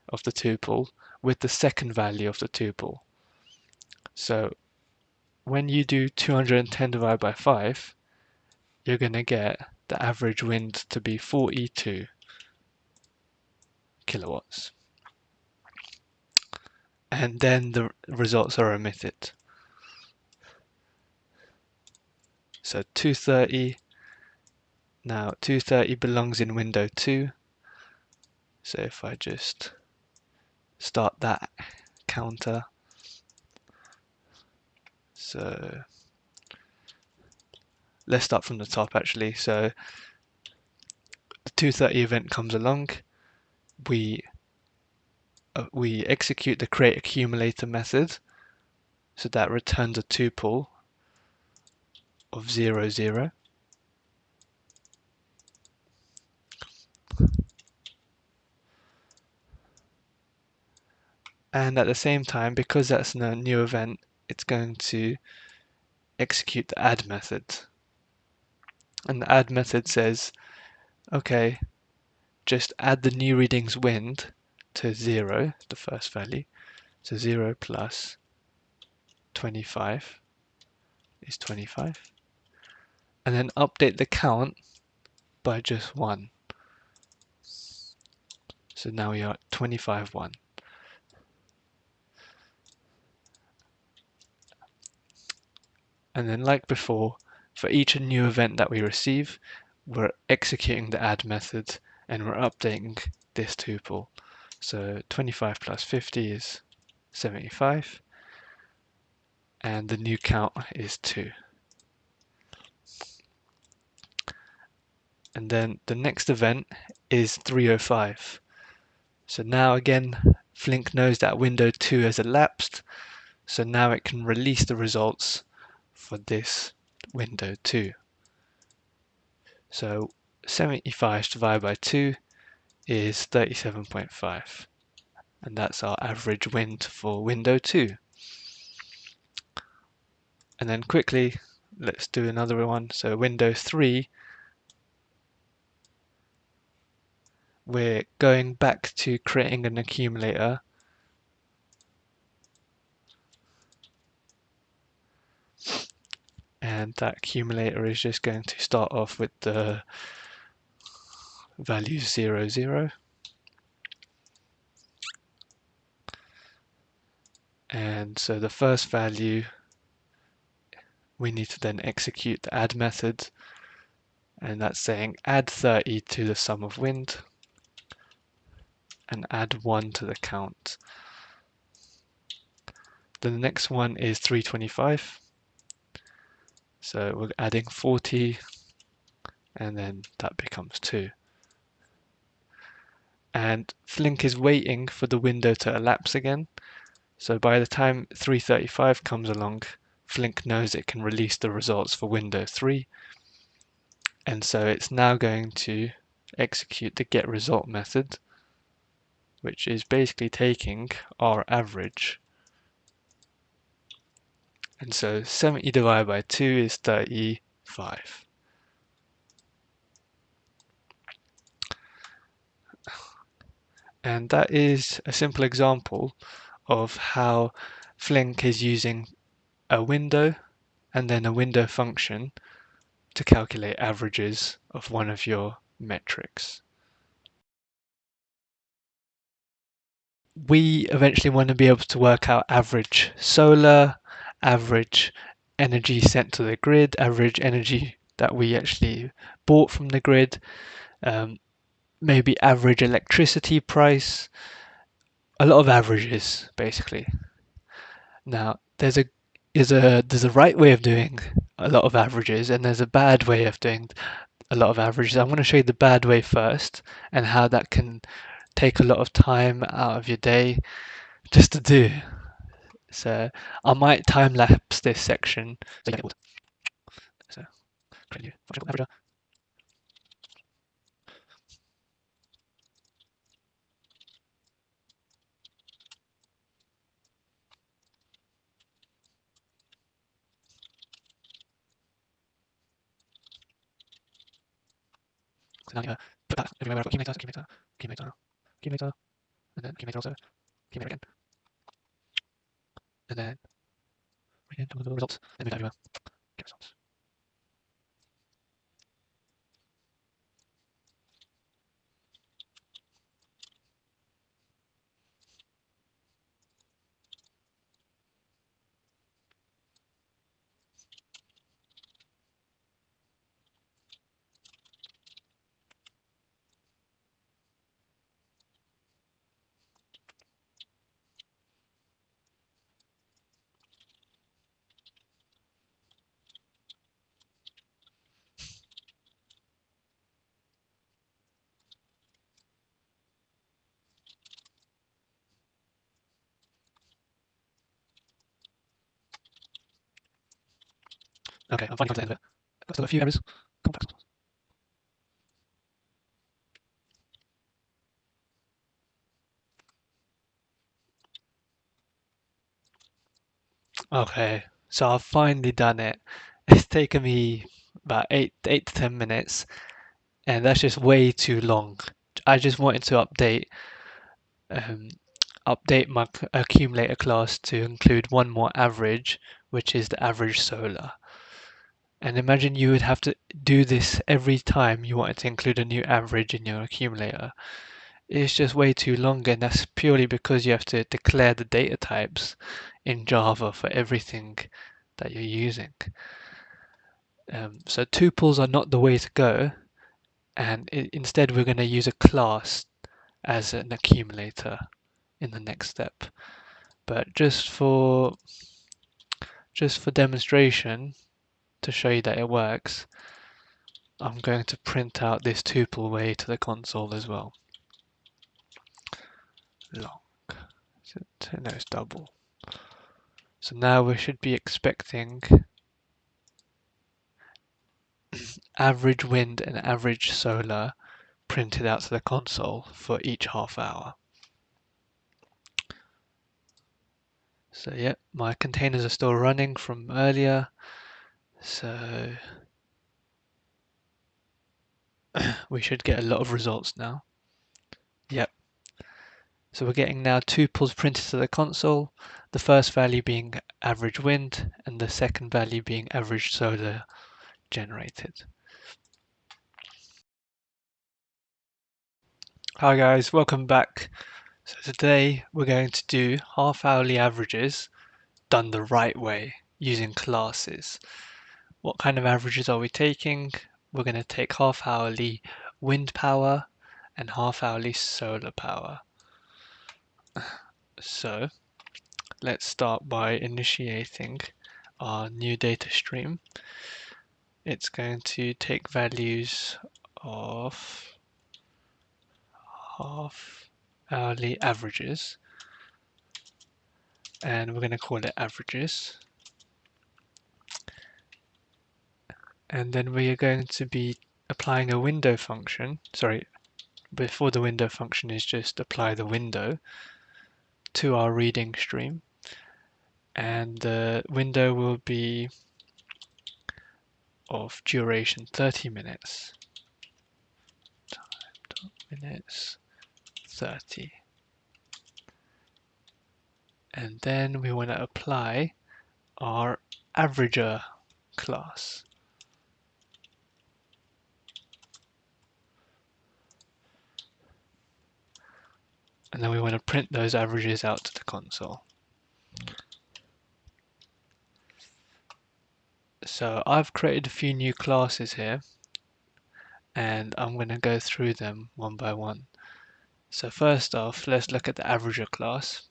of the tuple with the second value of the tuple. So when you do 210 divided by 5, you're going to get the average wind to be 42 kilowatts. And then the results are omitted. So 230, now 230 belongs in window 2. So if I just start that counter, so let's start from the top actually. So the 2:30 event comes along, we execute the create accumulator method, so that returns a tuple of 0, 0. And at the same time, because that's a new event, it's going to execute the add method. And the add method says, okay, just add the new reading's wind to 0, the first value. So 0 plus 25 is 25. And then update the count by just 1. So now we are at 25, 1. And then like before, for each new event that we receive, we're executing the add method and we're updating this tuple. So 25 plus 50 is 75, and the new count is 2. And then the next event is 305. So now again, Flink knows that window 2 has elapsed, so now it can release the results for this window 2. So 75 divided by 2 is 37.5, and that's our average wind for window 2. And then quickly, let's do another one. So window 3, we're going back to creating an accumulator. And that accumulator is just going to start off with the value 0, 0. And so the first value, we need to then execute the add method. And that's saying add 30 to the sum of wind and add 1 to the count. Then the next one is 325. So we're adding 40, and then that becomes 2. And Flink is waiting for the window to elapse again. So by the time 335 comes along, Flink knows it can release the results for window 3. And so it's now going to execute the getResult method, which is basically taking our average. And so 70 divided by 2 is 35. And that is a simple example of how Flink is using a window and then a window function to calculate averages of one of your metrics. We eventually want to be able to work out average solar, average energy sent to the grid, average energy that we actually bought from the grid, maybe average electricity price, a lot of averages basically. Now, there's a right way of doing a lot of averages and there's a bad way of doing a lot of averages. I'm going to show you the bad way first and how that can take a lot of time out of your day just to do. So I might time lapse this section. So create new function called averager. So now you put that everywhere where I've got accumulator, accumulator, accumulator, accumulator, and then accumulator also, accumulator again, and then again to the results, and move that everywhere. Get results. Okay, I'm finally come to the end of it. I've still got a few errors. Complex. Okay, so I've finally done it. It's taken me about 8 to 10 minutes, and that's just way too long. I just wanted to um, update my accumulator class to include one more average, which is the average solar. And imagine you would have to do this every time you wanted to include a new average in your accumulator. It's just way too long, and that's purely because you have to declare the data types in Java for everything that you're using. So tuples are not the way to go, and instead we're going to use a class as an accumulator in the next step. But just for demonstration, to show you that it works, I'm going to print out this tuple way to the console as well. Long. No, it's double. So now we should be expecting average wind and average solar printed out to the console for each half hour. So yeah, my containers are still running from earlier. So we should get a lot of results now. Yep. So we're getting now tuples printed to the console, the first value being average wind and the second value being average solar generated. Hi guys, welcome back. So today we're going to do half-hourly averages done the right way using classes. What kind of averages are we taking? We're going to take half-hourly wind power and half-hourly solar power. So let's start by initiating our new data stream. It's going to take values of half-hourly averages, and we're going to call it averages. And then we are going to be applying a window function. Sorry, before the window function is just apply the window to our reading stream. And the window will be of duration 30 minutes. Minutes 30. And then we want to apply our averager class. And then we want to print those averages out to the console. So I've created a few new classes here, and I'm going to go through them one by one. So first off, let's look at the averager class.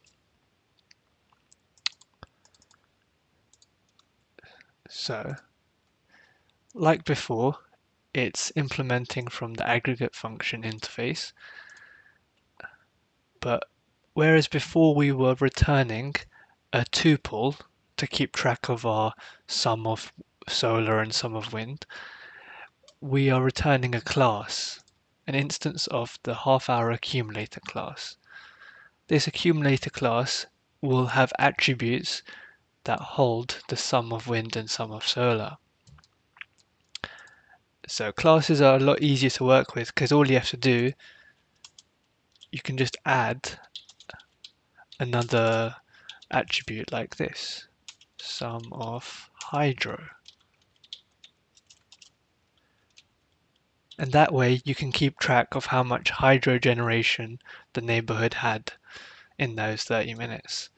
So, like before, it's implementing from the aggregate function interface, but whereas before we were returning a tuple to keep track of our sum of solar and sum of wind, we are returning a class, an instance of the half-hour accumulator class. This accumulator class will have attributes that hold the sum of wind and sum of solar. So classes are a lot easier to work with because all you have to do, you can just add another attribute like this, sum of hydro. And that way you can keep track of how much hydro generation the neighborhood had in those 30 minutes.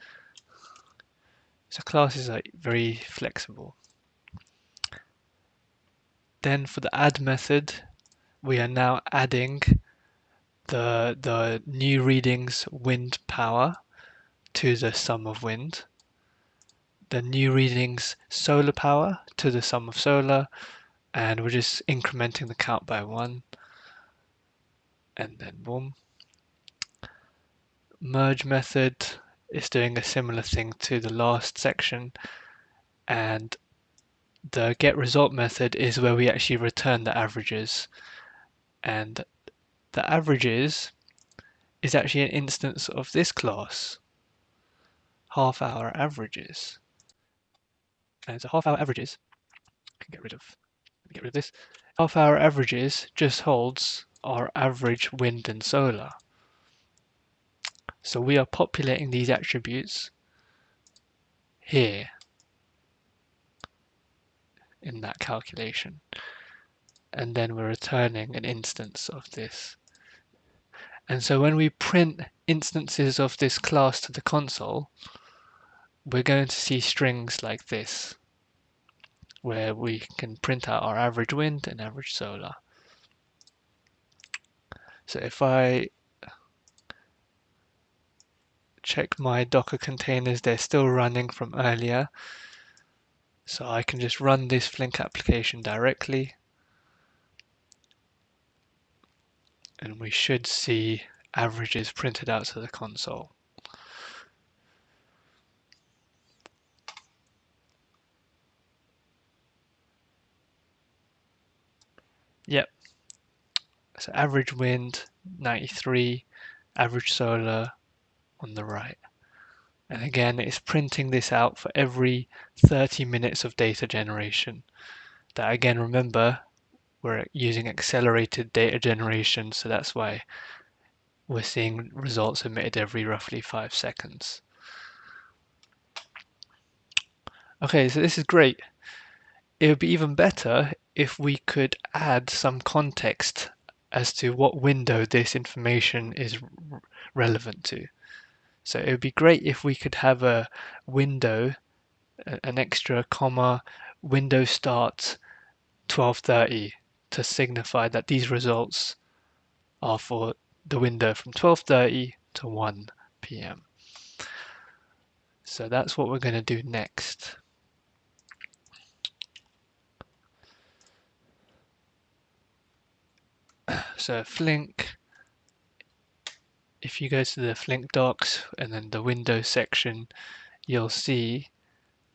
So classes are very flexible. Then for the add method, we are now adding the new readings wind power to the sum of wind, the new readings solar power to the sum of solar, and we're just incrementing the count by 1, and then boom. Merge method is doing a similar thing to the last section, and the get result method is where we actually return the averages, and the averages is actually an instance of this class, half-hour averages. And so half-hour averages, I can get rid of this. Half-hour averages just holds our average wind and solar. So we are populating these attributes here in that calculation. And then we're returning an instance of this. And so when we print instances of this class to the console, we're going to see strings like this. where we can print out our average wind and average solar. So if I check my Docker containers, they're still running from earlier. So I can just run this Flink application directly, and we should see averages printed out to the console. Yep, so average wind 93, average solar on the right. And again, it's printing this out for every 30 minutes of data generation. That again, remember, we're using accelerated data generation, so that's why we're seeing results emitted every roughly 5 seconds. Okay, so this is great. It would be even better if we could add some context as to what window this information is relevant to. So it would be great if we could have a window, an extra comma, window start 12:30 to signify that these results are for the window from 12:30 to 1 p.m. So that's what we're going to do next. So Flink, if you go to the Flink docs and then the Windows section, you'll see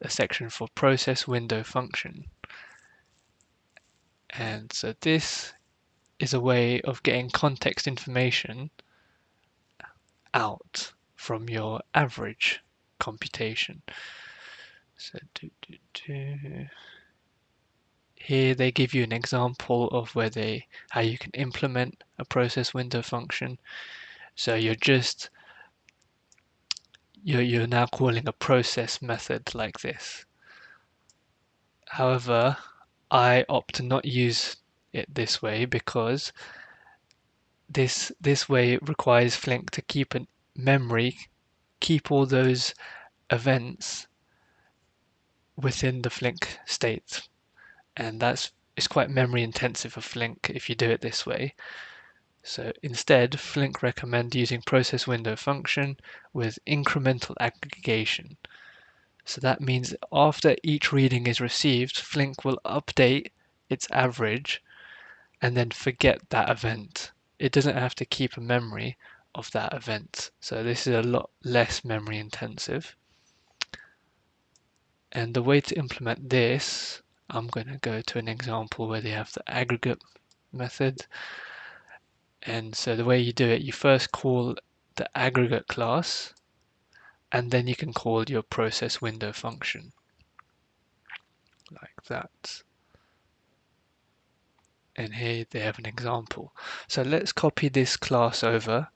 a section for process window function. And so this is a way of getting context information out from your average computation. So here they give you an example of how you can implement a process window function. So you're now calling a process method like this. However, I opt to not use it this way because this way requires Flink to keep a memory, keep all those events within the Flink state. And it's quite memory intensive for Flink if you do it this way. So instead, Flink recommend using process window function with incremental aggregation. So that means after each reading is received, Flink will update its average and then forget that event. It doesn't have to keep a memory of that event. So this is a lot less memory intensive. And the way to implement this, I'm going to go to an example where they have the aggregate method. And so the way you do it, you first call the aggregate class, and then you can call your process window function like that. And here they have an example. So let's copy this class over.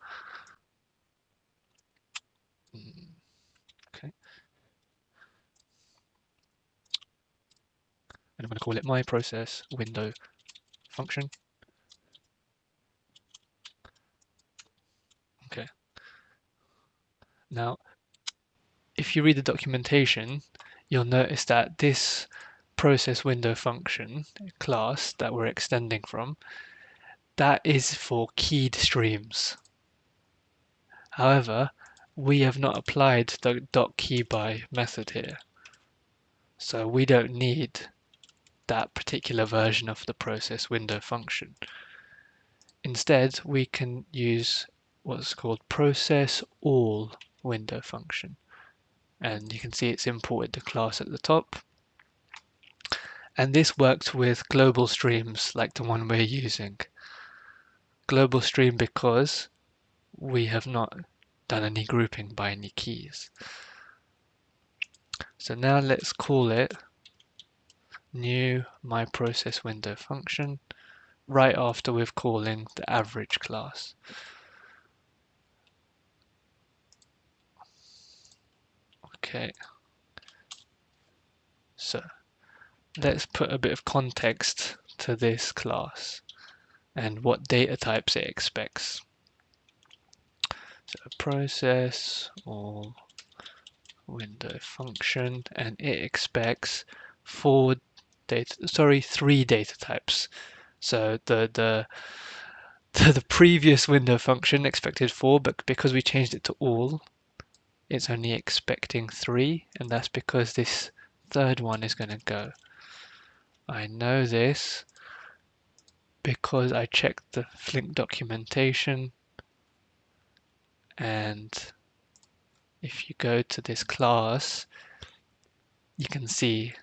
Okay. And I'm going to call it my process window function. Okay. Now, if you read the documentation, you'll notice that this process window function class that we're extending from, that is for keyed streams. However, we have not applied the .keyby method here. So we don't need that particular version of the process window function. Instead, we can use what's called process all window function. And you can see it's imported the class at the top. And this works with global streams like the one we're using. Global stream because we have not done any grouping by any keys. So now let's call it new my process window function right after we're calling the average class. Okay, so let's put a bit of context to this class and what data types it expects. So process or window function, and it expects 4 three data types. So the previous window function expected 4, but because we changed it to all, it's only expecting 3, and that's because this third one is going to go. I know this because I checked the Flink documentation, and if you go to this class, you can see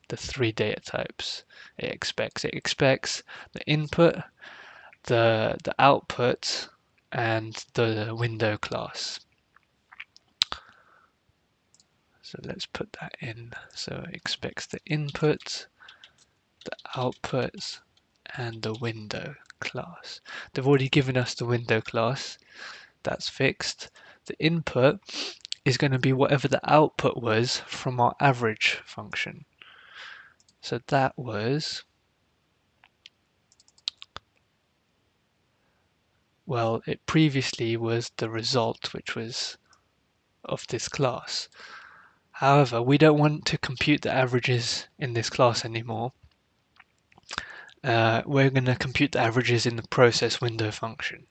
the 3 data types it expects. It expects the input, the output, and the window class. So let's put that in. So it expects the input, the outputs, and the window class. They've already given us the window class. That's fixed. The input is going to be whatever the output was from our average function. So that was, well, it previously was the result, which was of this class. However, we don't want to compute the averages in this class anymore. We're going to compute the averages in the process window function.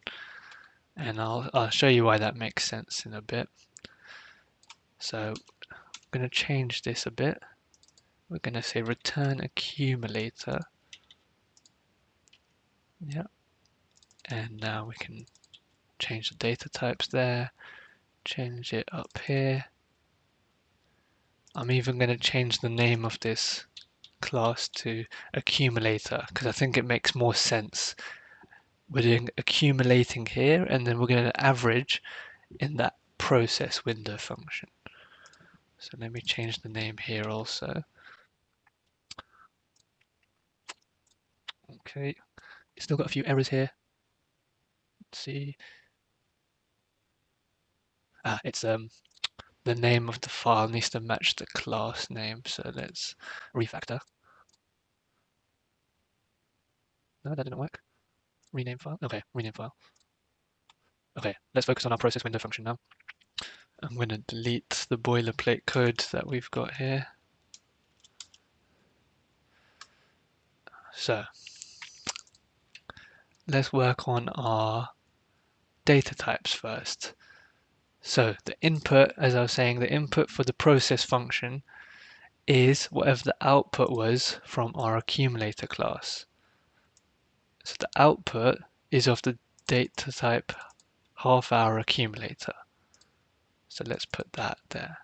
And I'll show you why that makes sense in a bit. So I'm going to change this a bit. We're going to say return accumulator. Yeah. And now we can change the data types there, change it up here. I'm even going to change the name of this class to accumulator because I think it makes more sense. We're doing accumulating here, and then we're going to average in that process window function. So let me change the name here also. Okay, still got a few errors here. Let's see. It's the name of the file needs to match the class name. So let's refactor. No, that didn't work. Rename file. Okay, rename file. Okay, let's focus on our process window function now. I'm going to delete the boilerplate code that we've got here. So let's work on our data types first. So the input, as I was saying, the input for the process function is whatever the output was from our accumulator class. So the output is of the data type half-hour accumulator. So let's put that there.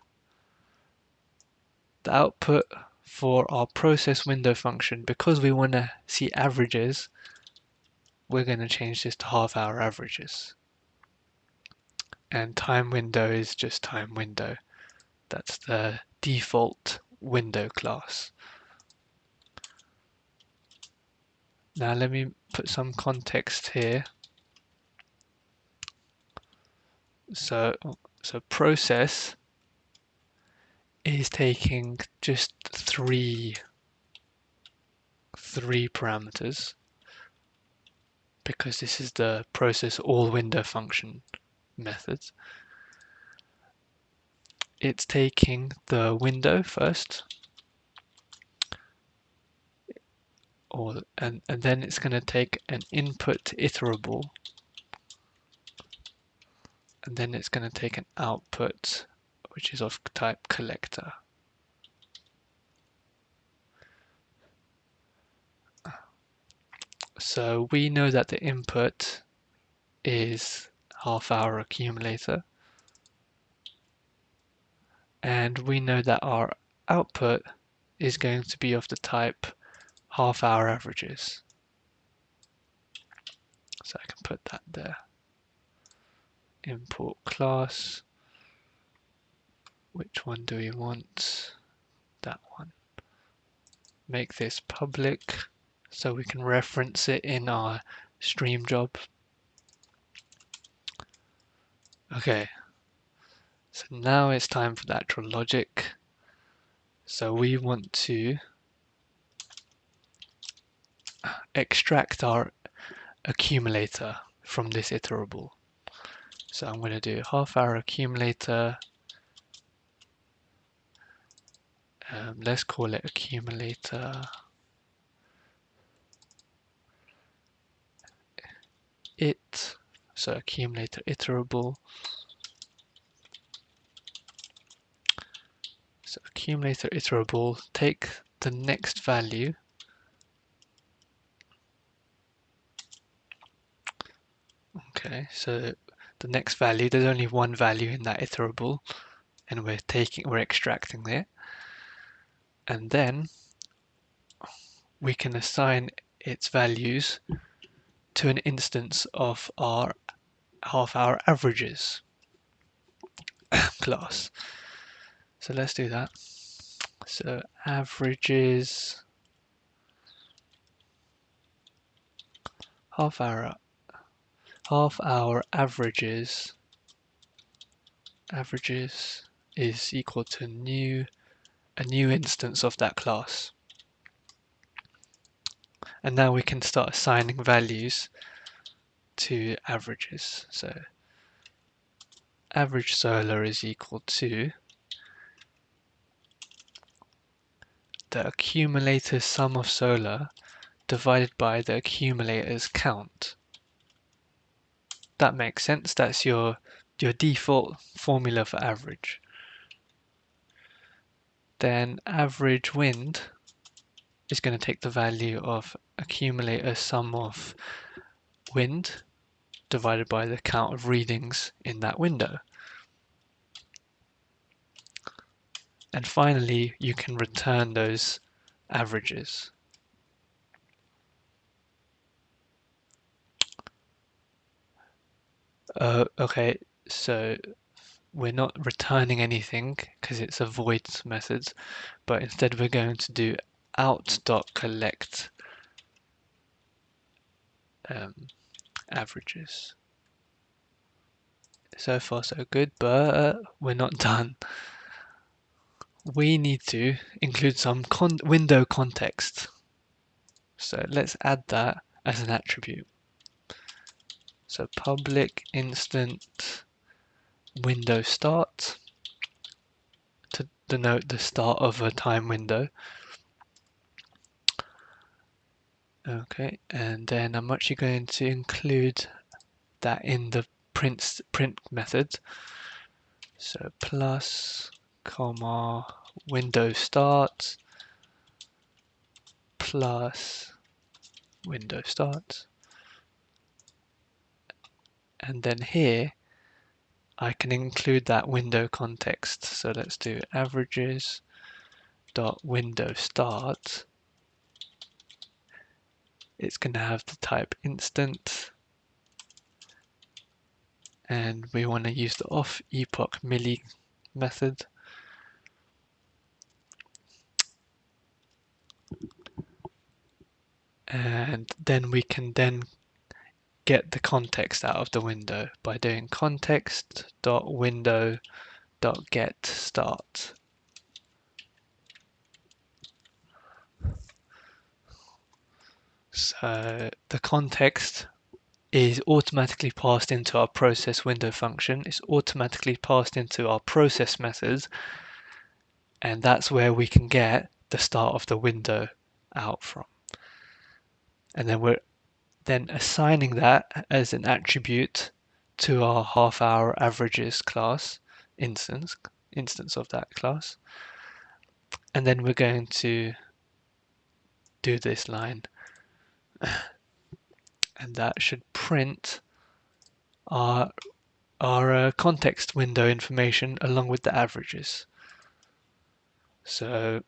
The output for our process window function, because we want to see averages, we're going to change this to half-hour averages. And time window is just time window. That's the default window class. Now let me put some context here. So process is taking just three parameters because this is the process all window function method. It's taking the window first, and then it's going to take an input iterable, and then it's going to take an output which is of type collector. So we know that the input is half-hour accumulator, and we know that our output is going to be of the type half-hour averages. So I can put that there. Import class. Which one do we want? That one. Make this public so we can reference it in our stream job. Okay, so now it's time for the actual logic. So we want to extract our accumulator from this iterable. So I'm going to do half-hour accumulator. Let's call it accumulator So accumulator iterable. So accumulator iterable, take the next value. Okay, so the next value, there's only one value in that iterable, and we're extracting it. And then we can assign its values to an instance of our half-hour averages class. So let's do that. So averages, half-hour averages is equal to a new instance of that class. And now we can start assigning values to averages. So average solar is equal to the accumulator's sum of solar divided by the accumulator's count. That makes sense. That's your default formula for average. Then average wind is going to take the value of accumulator sum of wind divided by the count of readings in that window. And finally, you can return those averages. Okay, so we're not returning anything because it's a void method, but instead we're going to do out.collect averages. So far so good, but we're not done. We need to include some window context. So let's add that as an attribute. So public instant window start to denote the start of a time window. Okay, and then I'm actually going to include that in the print method. So plus, comma, window start plus window start. And then here, I can include that window context. So let's do averages dot window start. It's going to have the type instant, and we want to use the off epoch milli method. And then we can then get the context out of the window by doing context dot window dot get start. So the context is automatically passed into our process window function. It's automatically passed into our process methods, and that's where we can get the start of the window out from. And then we're then assigning that as an attribute to our half-hour averages class instance of that class. And then we're going to do this line, and that should print our context window information along with the averages. So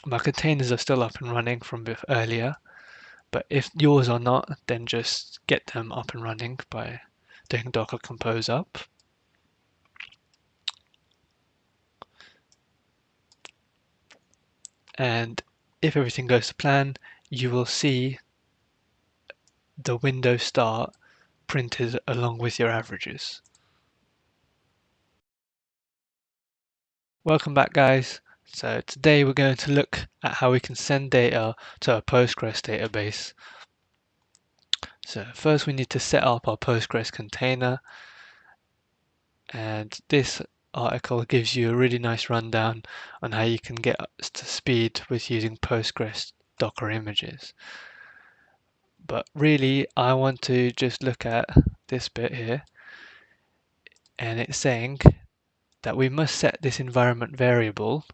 my containers are still up and running from earlier, but if yours are not, then just get them up and running by doing docker compose up. And if everything goes to plan, you will see the window start printed along with your averages. Welcome back, guys. So today we're going to look at how we can send data to a Postgres database. So first we need to set up our Postgres container, and this article gives you a really nice rundown on how you can get up to speed with using Postgres Docker images. But really, I want to just look at this bit here, and it's saying that we must set this environment variable,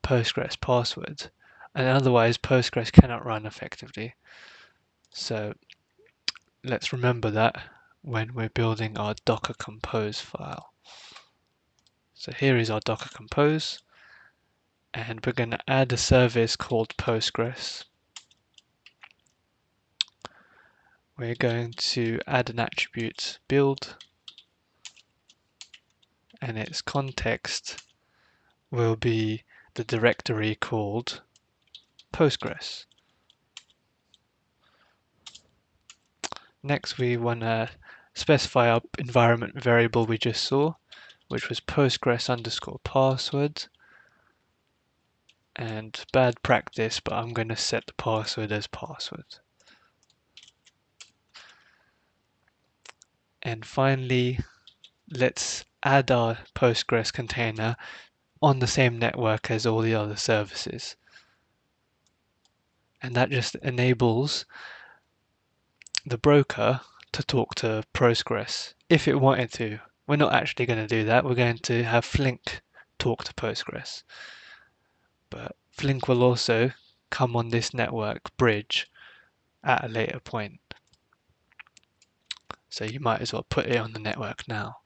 Postgres password, and otherwise Postgres cannot run effectively. So let's remember that when we're building our Docker Compose file. So here is our Docker Compose, and we're going to add a service called Postgres. We're going to add an attribute build, and its context will be the directory called Postgres. Next, we want to specify our environment variable we just saw, which was Postgres_password. And bad practice, but I'm going to set the password as password. And finally, let's add our Postgres container on the same network as all the other services. And that just enables the broker to talk to Postgres if it wanted to. We're not actually going to do that. We're going to have Flink talk to Postgres. But Flink will also come on this network bridge at a later point. So you might as well put it on the network now.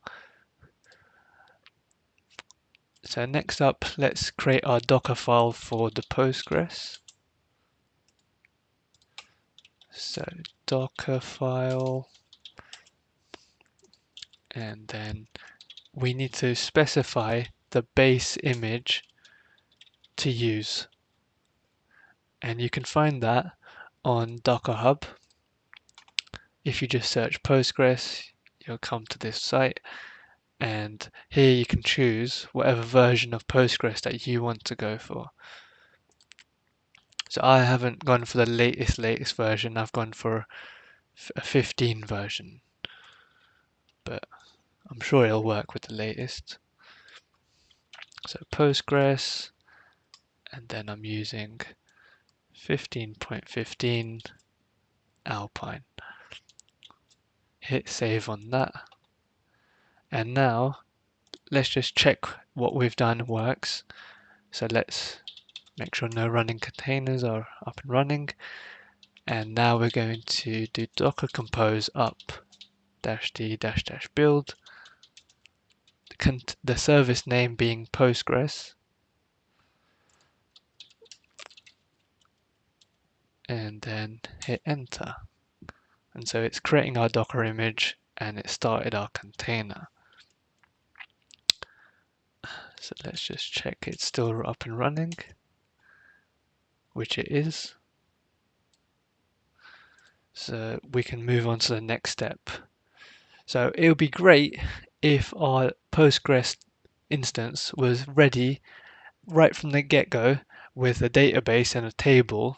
So next up, let's create our Docker file for the Postgres. So Docker file, and then we need to specify the base image to use. And you can find that on Docker Hub. If you just search Postgres, you'll come to this site, and here you can choose whatever version of Postgres that you want to go for. So I haven't gone for the latest version, I've gone for a 15 version, but I'm sure it'll work with the latest. So Postgres, and then I'm using 15.15 Alpine. Hit save on that. And now let's just check what we've done works. So let's make sure no running containers are up and running. And now we're going to do Docker Compose up -d -build. The service name being Postgres. And then hit enter. And so it's creating our Docker image and it started our container. So let's just check it's still up and running, which it is. So we can move on to the next step. So it would be great if our Postgres instance was ready right from the get-go with a database and a table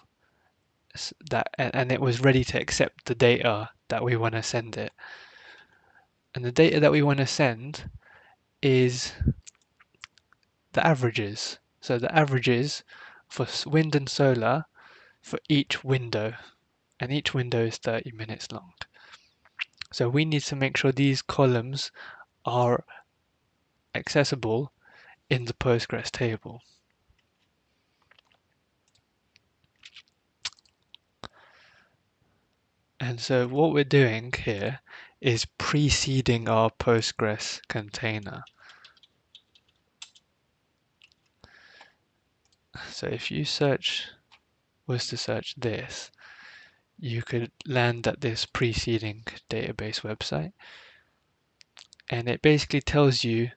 and it was ready to accept the data that we want to send it. And the data that we want to send is the averages. So the averages for wind and solar for each window, and each window is 30 minutes long. So we need to make sure these columns are accessible in the Postgres table. And so what we're doing here is preceding our Postgres container. So if you was to search this, you could land at this preceding database website. And it basically tells you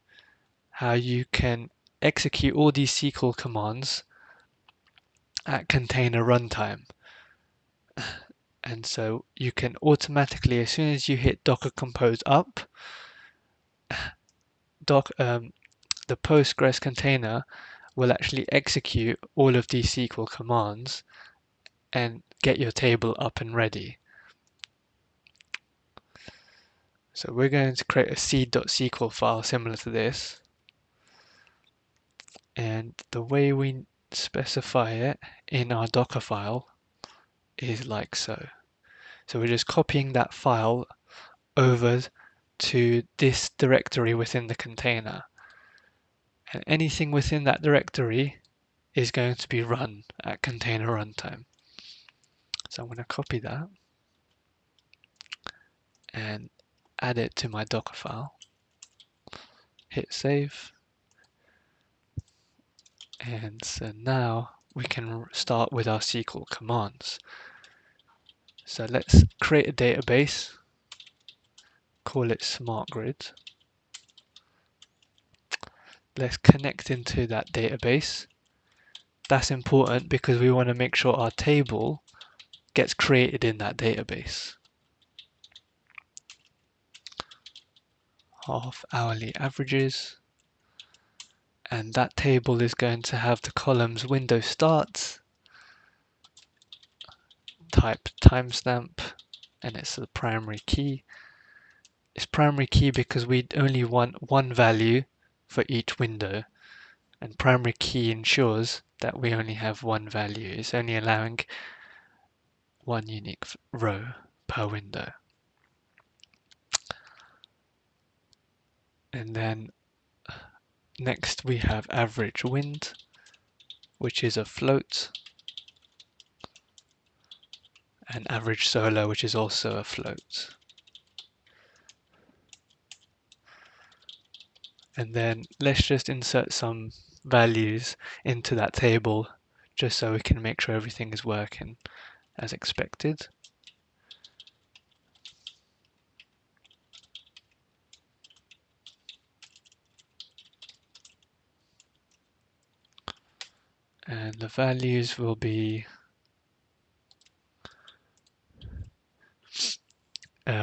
how you can execute all these SQL commands at container runtime. And so you can automatically, as soon as you hit Docker Compose up, the Postgres container will actually execute all of these SQL commands and get your table up and ready. So we're going to create a seed.sql file similar to this. And the way we specify it in our Docker file is like so. So we're just copying that file over to this directory within the container. And anything within that directory is going to be run at container runtime. So I'm going to copy that and add it to my Docker file. Hit save. And so now we can start with our SQL commands. So let's create a database, call it Smart Grid. Let's connect into that database. That's important because we want to make sure our table gets created in that database. Half hourly averages. And that table is going to have the columns window starts, type timestamp, and it's the primary key. It's primary key because we only want one value for each window, and primary key ensures that we only have one value. It's only allowing one unique row per window. And then next we have average wind, which is a float, and average solar, which is also a float. And then let's just insert some values into that table just so we can make sure everything is working as expected. And the values will be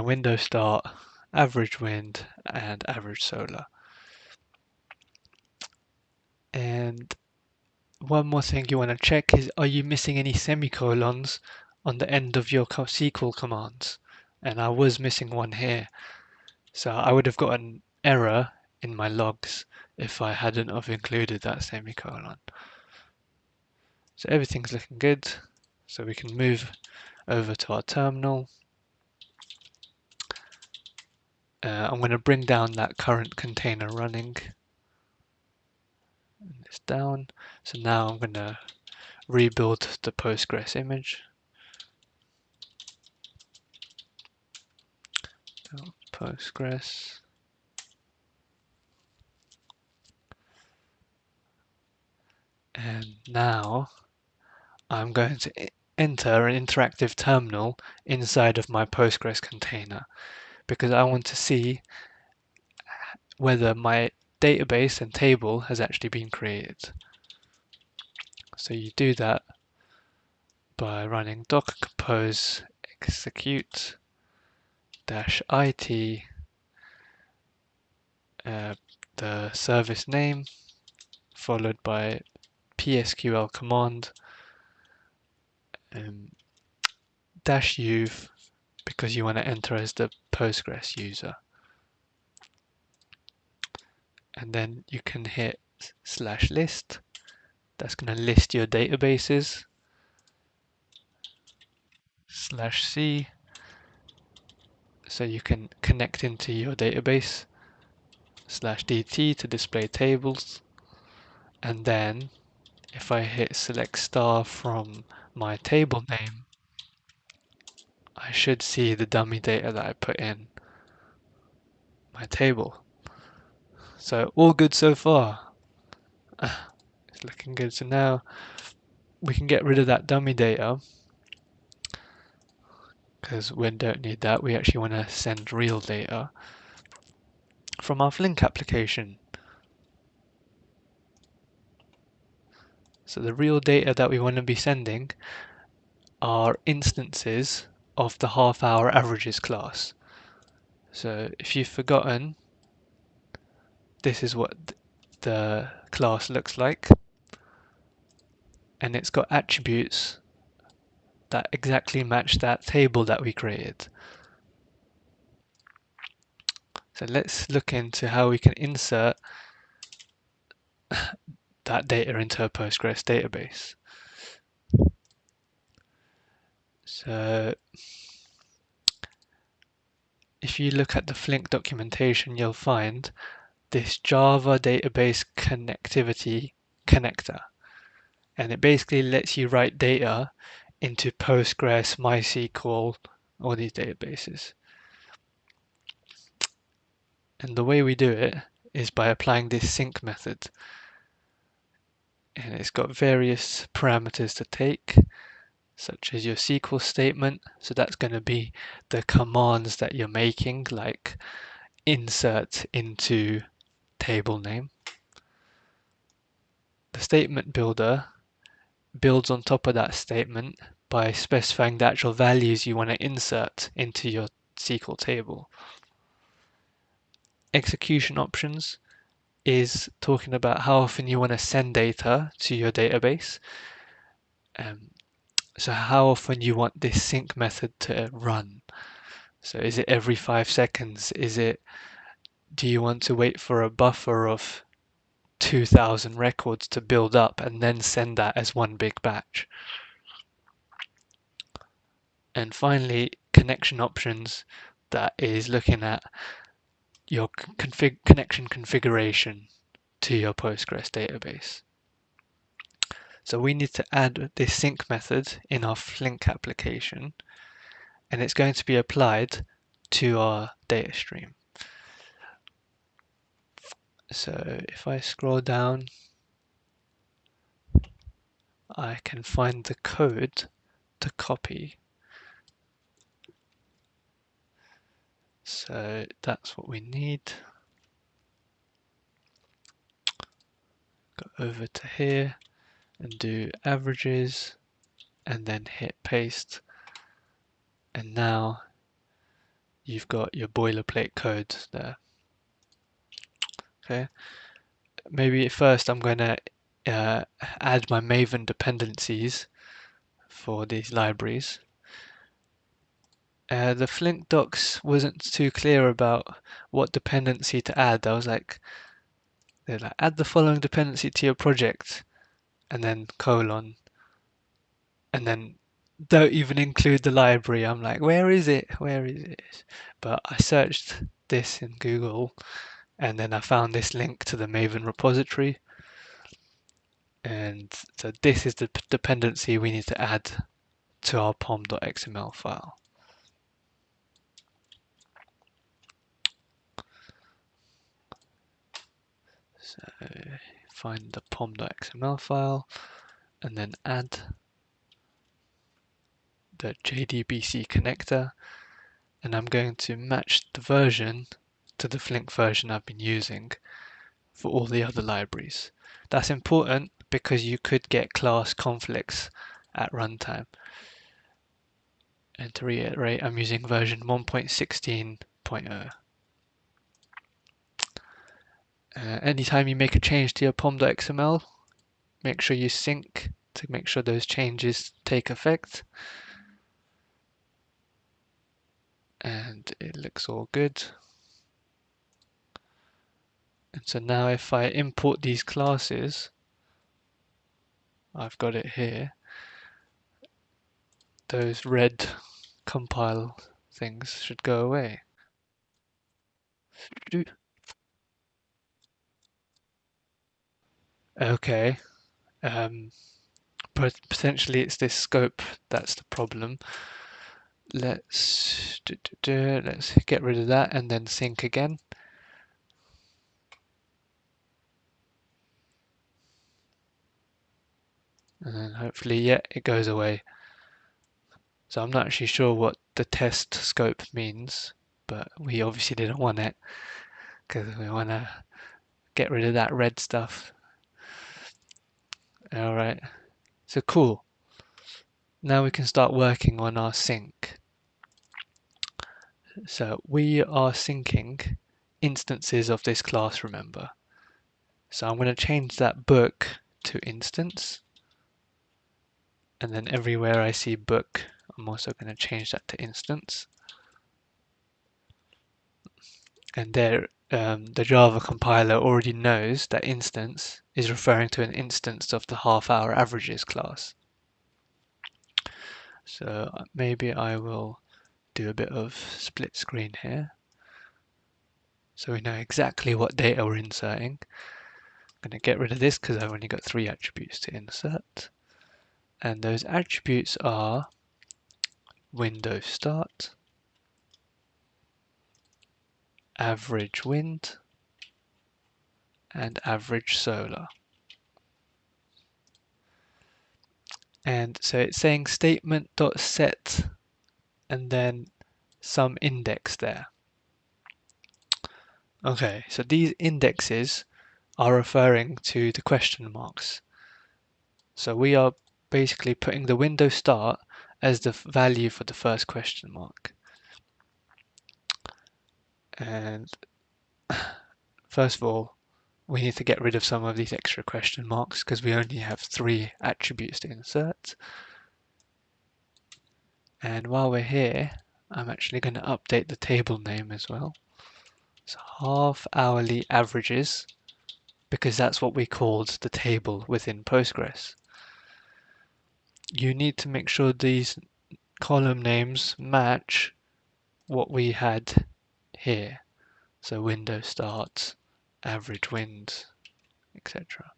window start, average wind, and average solar. And one more thing you want to check is, are you missing any semicolons on the end of your SQL commands? And I was missing one here. So I would have got an error in my logs if I hadn't have included that semicolon. So everything's looking good. So we can move over to our terminal. I'm going to bring down that current container running. It's down. So now I'm going to rebuild the Postgres image. Postgres. And now I'm going to enter an interactive terminal inside of my Postgres container because I want to see whether my database and table has actually been created. So you do that by running docker compose execute -it the service name followed by PSQL command -u because you want to enter as the Postgres user. And then you can hit /list. That's going to list your databases. /c so you can connect into your database. /dt to display tables. And then if I hit select star from my table name, I should see the dummy data that I put in my table. So all good so far. It's looking good. So now we can get rid of that dummy data because we don't need that. We actually want to send real data from our Flink application. So the real data that we want to be sending are instances of the half-hour averages class. So if you've forgotten, this is what the class looks like. And it's got attributes that exactly match that table that we created. So let's look into how we can insert that data into a Postgres database. So if you look at the Flink documentation, you'll find this Java database connectivity connector. And it basically lets you write data into Postgres, MySQL, all these databases. And the way we do it is by applying this sync method. And it's got various parameters to take, such as your SQL statement. So that's going to be the commands that you're making, like insert into table name. The statement builder builds on top of that statement by specifying the actual values you want to insert into your SQL table. Execution options is talking about how often you want to send data to your database. So how often you want this sync method to run. So is it every 5 seconds? Do you want to wait for a buffer of 2,000 records to build up and then send that as one big batch? And finally, connection options, that is looking at your connection configuration to your Postgres database. So we need to add this sync method in our Flink application, and it's going to be applied to our data stream. So if I scroll down, I can find the code to copy. So that's what we need. Go over to here and do averages and then hit paste. And now you've got your boilerplate code there. Okay. Maybe first I'm going to add my Maven dependencies for these libraries. The Flink docs wasn't too clear about what dependency to add. They're like, add the following dependency to your project, and then colon, and then don't even include the library. I'm like, where is it? Where is it? But I searched this in Google, and then I found this link to the Maven repository. And so this is the dependency we need to add to our pom.xml file. So find the pom.xml file and then add the JDBC connector, and I'm going to match the version to the Flink version I've been using for all the other libraries. That's important because you could get class conflicts at runtime. And to reiterate, I'm using version 1.16.0. Anytime you make a change to your pom.xml, make sure you sync to make sure those changes take effect. And it looks all good. And so now if I import these classes, I've got it here. Those red compile things should go away. Okay, but potentially it's this scope that's the problem. Let's get rid of that and then sync again. And then hopefully, yeah, it goes away. So I'm not actually sure what the test scope means, but we obviously didn't want it because we want to get rid of that red stuff. All right, so cool. Now we can start working on our sync. So we are syncing instances of this class, remember. So I'm going to change that book to instance. And then everywhere I see book, I'm also going to change that to instance. And there, the Java compiler already knows that instance is referring to an instance of the half-hour averages class. So maybe I will do a bit of split screen here. so we know exactly what data we're inserting. I'm going to get rid of this because I've only got 3 attributes to insert. And those attributes are window start, average wind, and average solar. And so it's saying statement.set and then some index there. Okay, so these indexes are referring to the question marks. So we are basically putting the window start as the value for the first question mark. And first of all, we need to get rid of some of these extra question marks because we only have 3 attributes to insert. And while we're here, I'm actually going to update the table name as well. So half hourly averages, because that's what we called the table within Postgres. You need to make sure these column names match what we had here. So window start, average wind, etc.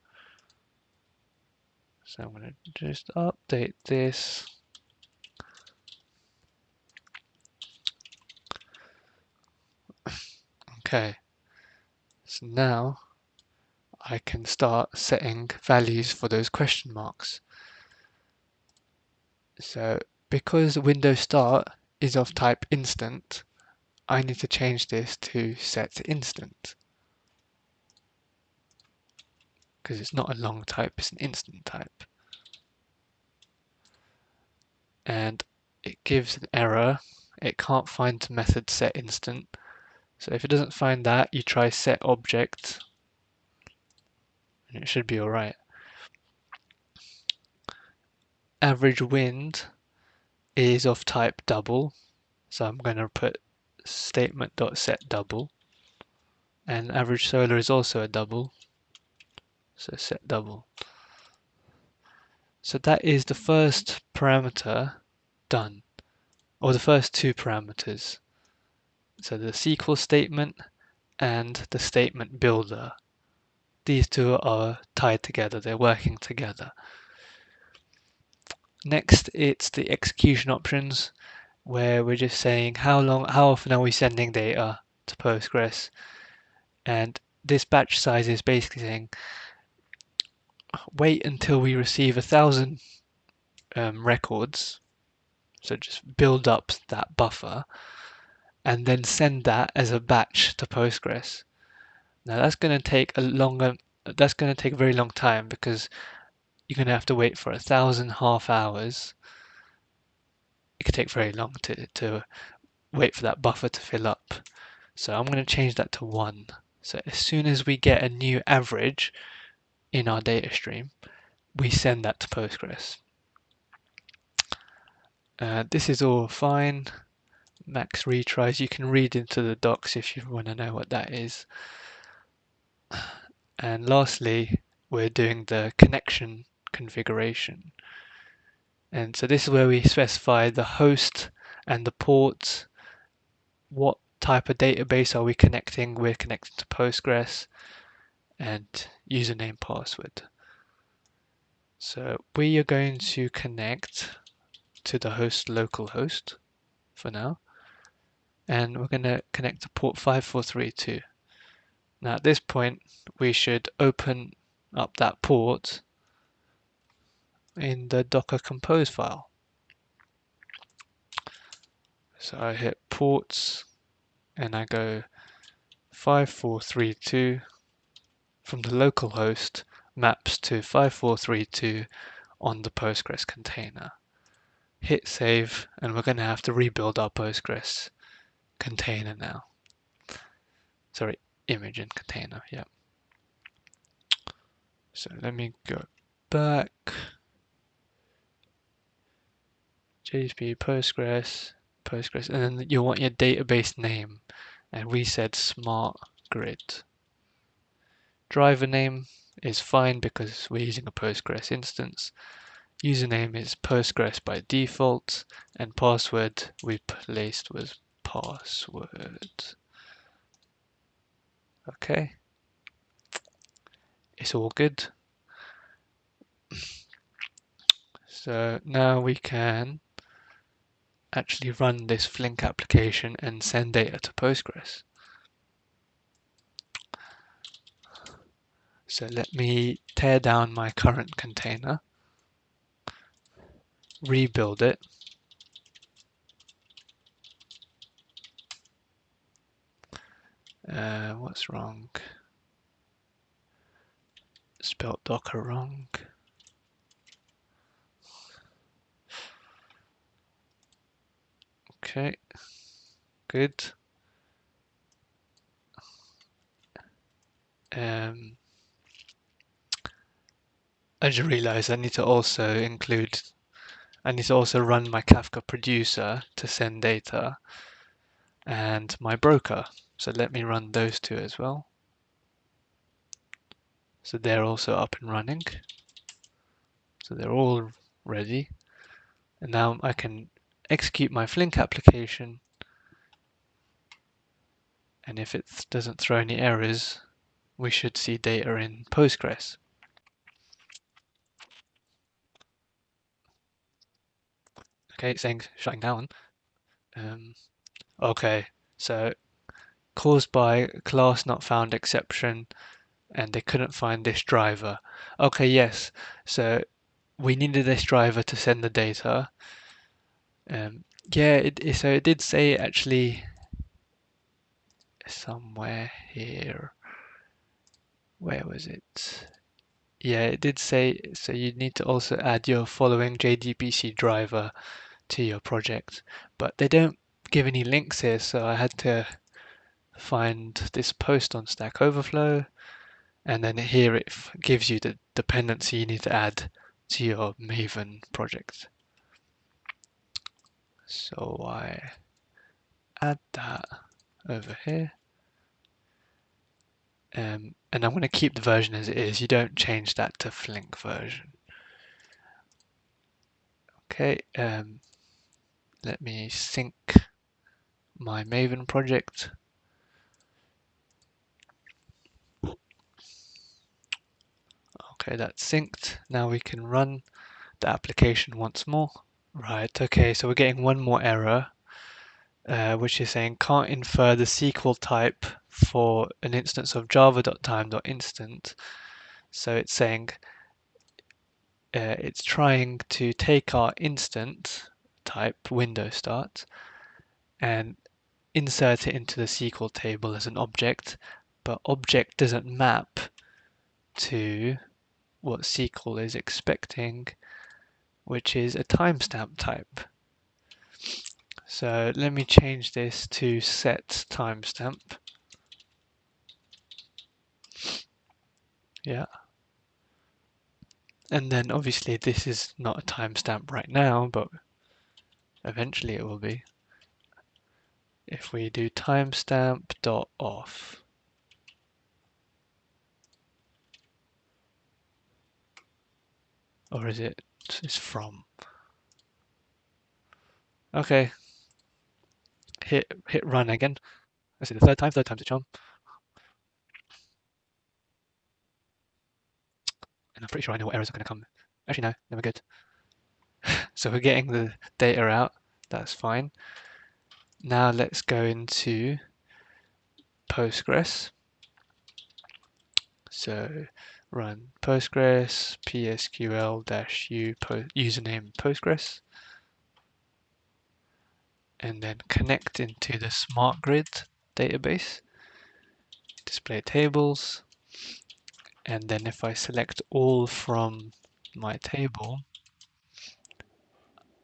So I'm going to just update this. Okay, so now I can start setting values for those question marks. So because window start is of type instant, I need to change this to set instant. Because it's not a long type, it's an instant type. And it gives an error. It can't find the method set instant. So if it doesn't find that, you try set object, and it should be alright. Average wind is of type double, so I'm going to put statement.set double. And average solar is also a double, so set double. So that is the first parameter done, or the first 2 parameters. So the SQL statement and the statement builder. These 2 are tied together, they're working together. Next, it's the execution options, where we're just saying how often are we sending data to Postgres, and this batch size is basically saying wait until we receive 1,000 records, so just build up that buffer, and then send that as a batch to Postgres. Now that's going to take that's going to take a very long time because you're going to have to wait for 1,000 half hours. It could take very long to wait for that buffer to fill up. So I'm going to change that to 1. So as soon as we get a new average in our data stream, we send that to Postgres. This is all fine. Max retries. You can read into the docs if you want to know what that is. And lastly, we're doing the connection configuration. And so this is where we specify the host and the port. What type of database are we connecting? We're connecting to Postgres, and username, password. So we are going to connect to the host localhost for now, and we're going to connect to port 5432. Now at this point, we should open up that port in the Docker Compose file. So I hit ports and I go 5432 from the local host maps to 5432 on the Postgres container. Hit save, and we're going to have to rebuild our Postgres container now. Sorry, image and container, yeah. So let me go back. JSP Postgres, and then you'll want your database name, and we said Smart Grid. Driver name is fine because we're using a Postgres instance. Username is Postgres by default, and password we placed was password. Okay, it's all good. So now we can actually run this Flink application and send data to Postgres. So let me tear down my current container, rebuild it, what's wrong? Spelt Docker wrong. Okay, good. I just realized I need to also run my Kafka Producer to send data and my broker. So let me run those two as well. So they're also up and running. So they're all ready. And now I can execute my Flink application. And if it doesn't throw any errors, we should see data in Postgres. Okay, it's saying shutting down. Okay, so caused by class not found exception, and they couldn't find this driver. Okay, yes. So we needed this driver to send the data. Yeah, so it did say actually somewhere here. Where was it? Yeah, it did say so you need to also add your following JDBC driver to your project, but they don't give any links here, so I had to find this post on Stack Overflow, and then here it gives you the dependency you need to add to your Maven project. So I add that over here. And I'm going to keep the version as it is. You don't change that to Flink version. Okay, let me sync my Maven project. Okay, that's synced. Now we can run the application once more. Right, okay, so we're getting one more error, which is saying can't infer the SQL type for an instance of java.time.instant. So it's saying it's trying to take our instant type window start and insert it into the SQL table as an object, but object doesn't map to what SQL is expecting, which is a timestamp type. So let me change this to set timestamp. Yeah. And then obviously this is not a timestamp right now, but eventually it will be. If we do timestamp.off, or is it it's from? Okay, hit run again. Let's see the third time's the charm. And I'm pretty sure I know what errors are going to come. Actually, no, we're good. So we're getting the data out. That's fine. Now let's go into Postgres. So run Postgres PSQL-u username Postgres, and then connect into the smart grid database, display tables, and then if I select all from my table,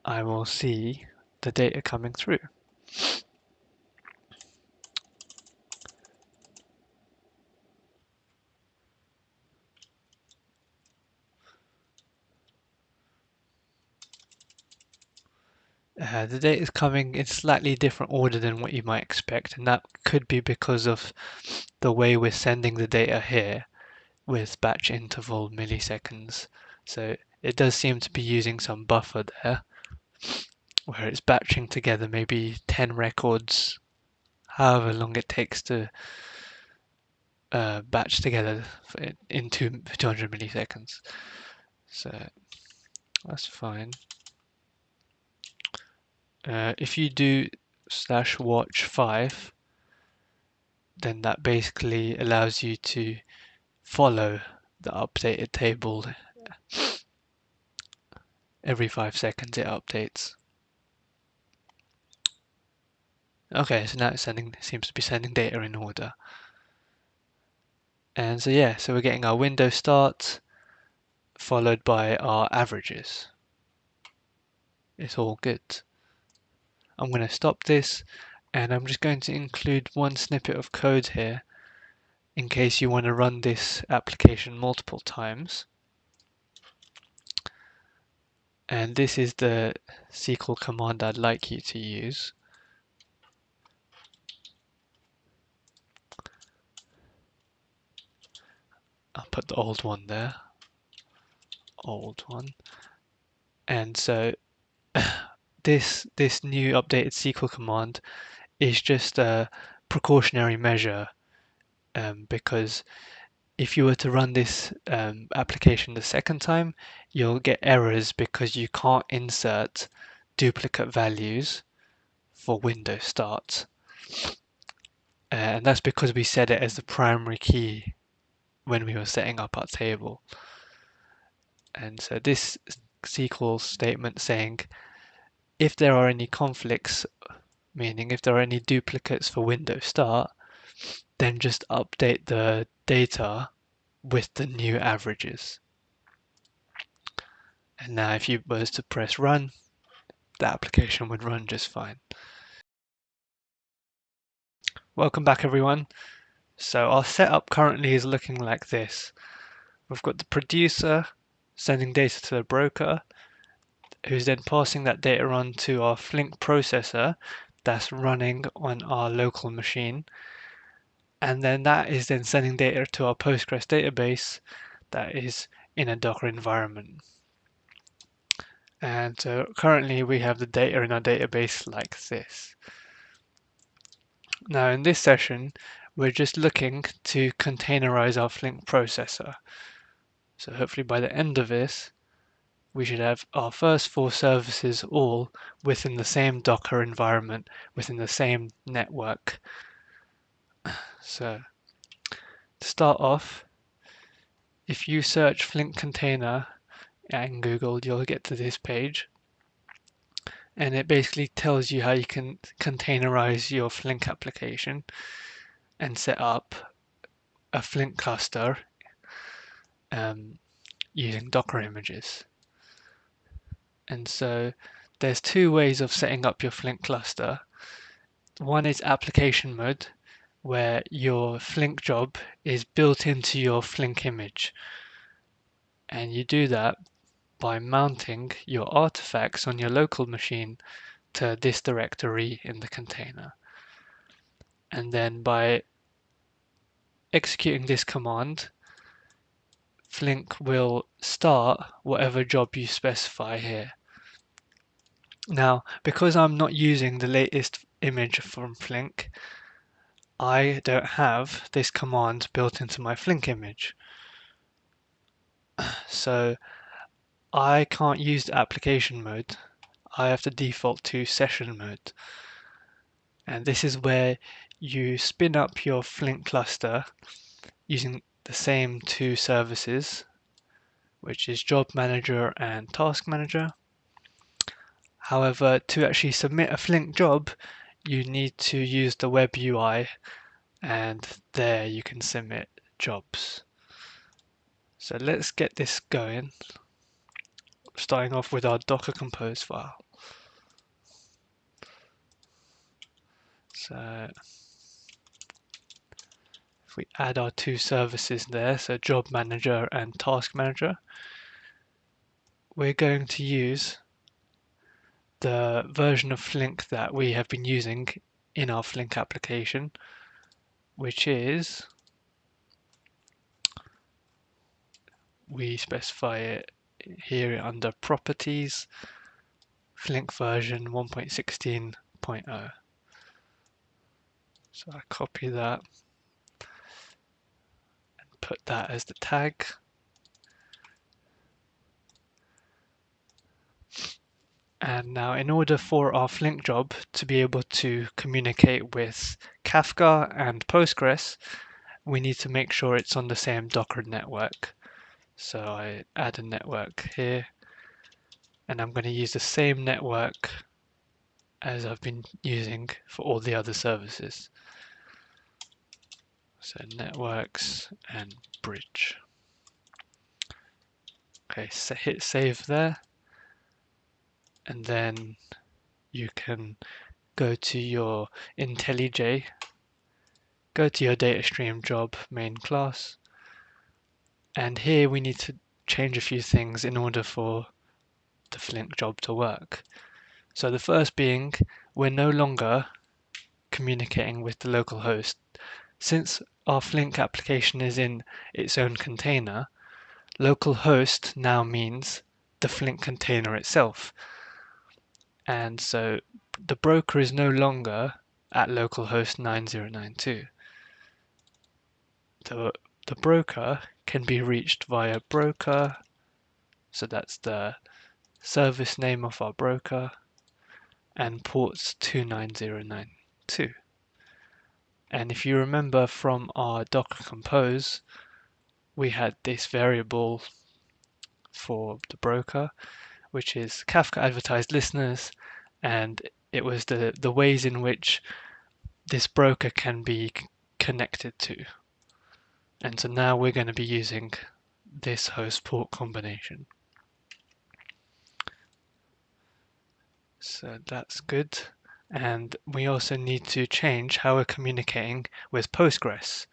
I will see the data coming through. The data is coming in slightly different order than what you might expect, and that could be because of the way we're sending the data here with batch interval milliseconds. So it does seem to be using some buffer there, where it's batching together maybe 10 records, however long it takes to batch together in 200 milliseconds. So that's fine. If you do /watch5, then that basically allows you to follow the updated table. Every 5 seconds it updates. Okay, so now it's seems to be sending data in order. And so yeah, so we're getting our window start followed by our averages. It's all good. I'm going to stop this and I'm just going to include one snippet of code here in case you want to run this application multiple times. And this is the SQL command I'd like you to use. I'll put the old one there. Old one. And so this new updated SQL command is just a precautionary measure, because if you were to run this application the second time, you'll get errors because you can't insert duplicate values for window start. And that's because we set it as the primary key when we were setting up our table. And so this SQL statement saying if there are any conflicts, meaning if there are any duplicates for window start, then just update the data with the new averages. And now if you was to press run, the application would run just fine. Welcome back everyone. So our setup currently is looking like this. We've got the producer sending data to the broker, who's then passing that data on to our Flink processor that's running on our local machine. And then that is then sending data to our Postgres database that is in a Docker environment. And so currently we have the data in our database like this. Now in this session, we're just looking to containerize our Flink processor. So hopefully by the end of this, we should have our first 4 services all within the same Docker environment, within the same network. So to start off, if you search Flink container in Google, you'll get to this page. And it basically tells you how you can containerize your Flink application and set up a Flink cluster using Docker images. And so there's 2 ways of setting up your Flink cluster. One is application mode, where your Flink job is built into your Flink image. And you do that by mounting your artifacts on your local machine to this directory in the container. And then by executing this command, Flink will start whatever job you specify here. Now, because I'm not using the latest image from Flink, I don't have this command built into my Flink image. So I can't use the application mode. I have to default to session mode. And this is where you spin up your Flink cluster using the same 2 services, which is Job Manager and Task Manager. However, to actually submit a Flink job, you need to use the web UI, and there you can submit jobs. So let's get this going, starting off with our Docker Compose file. So if we add our 2 services there, so Job Manager and Task Manager, we're going to use the version of Flink that we have been using in our Flink application, which is, we specify it here under Properties, Flink version 1.16.0. So I copy that put that as the tag. And now in order for our Flink job to be able to communicate with Kafka and Postgres, we need to make sure it's on the same Docker network. So I add a network here, and I'm going to use the same network as I've been using for all the other services. So networks and bridge. Okay, so hit save there, and then you can go to your IntelliJ, go to your data stream job main class, and here we need to change a few things in order for the Flink job to work. So the first being, we're no longer communicating with the local host. Since our Flink application is in its own container, localhost now means the Flink container itself. And so the broker is no longer at localhost 9092. The broker can be reached via broker, so that's the service name of our broker, and ports 29092. And if you remember from our Docker Compose, we had this variable for the broker, which is Kafka advertised listeners, and it was the ways in which this broker can be connected to. And so now we're going to be using this host port combination. So that's good. And we also need to change how we're communicating with Postgres.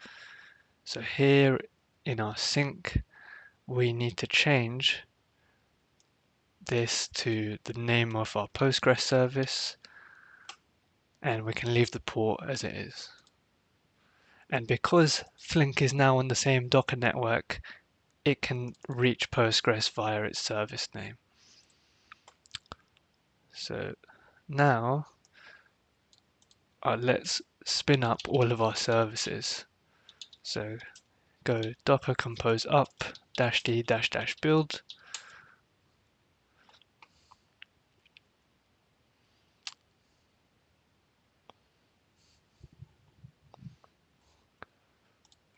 So here in our sync, we need to change this to the name of our Postgres service, and we can leave the port as it is. And because Flink is now on the same Docker network, it can reach Postgres via its service name. So now let's spin up all of our services. So go docker compose up -d -- build.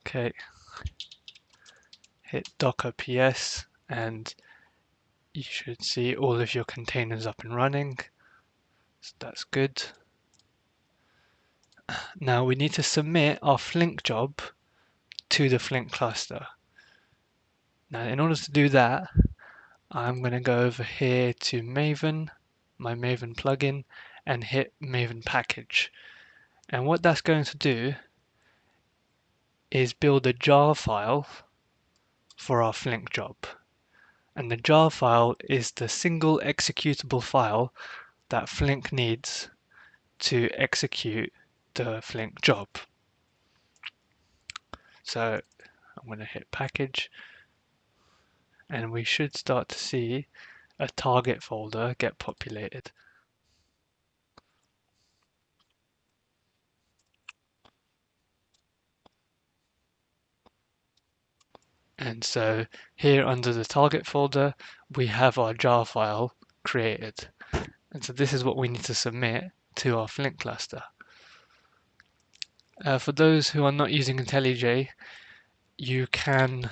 Okay, hit docker ps, and you should see all of your containers up and running. So that's good. Now we need to submit our Flink job to the Flink cluster. Now in order to do that, I'm going to go over here to Maven, my Maven plugin, and hit Maven package. And what that's going to do is build a jar file for our Flink job. And the jar file is the single executable file that Flink needs to execute the Flink job. So I'm going to hit package, and we should start to see a target folder get populated. And so here under the target folder, we have our jar file created. And so this is what we need to submit to our Flink cluster. For those who are not using IntelliJ, you can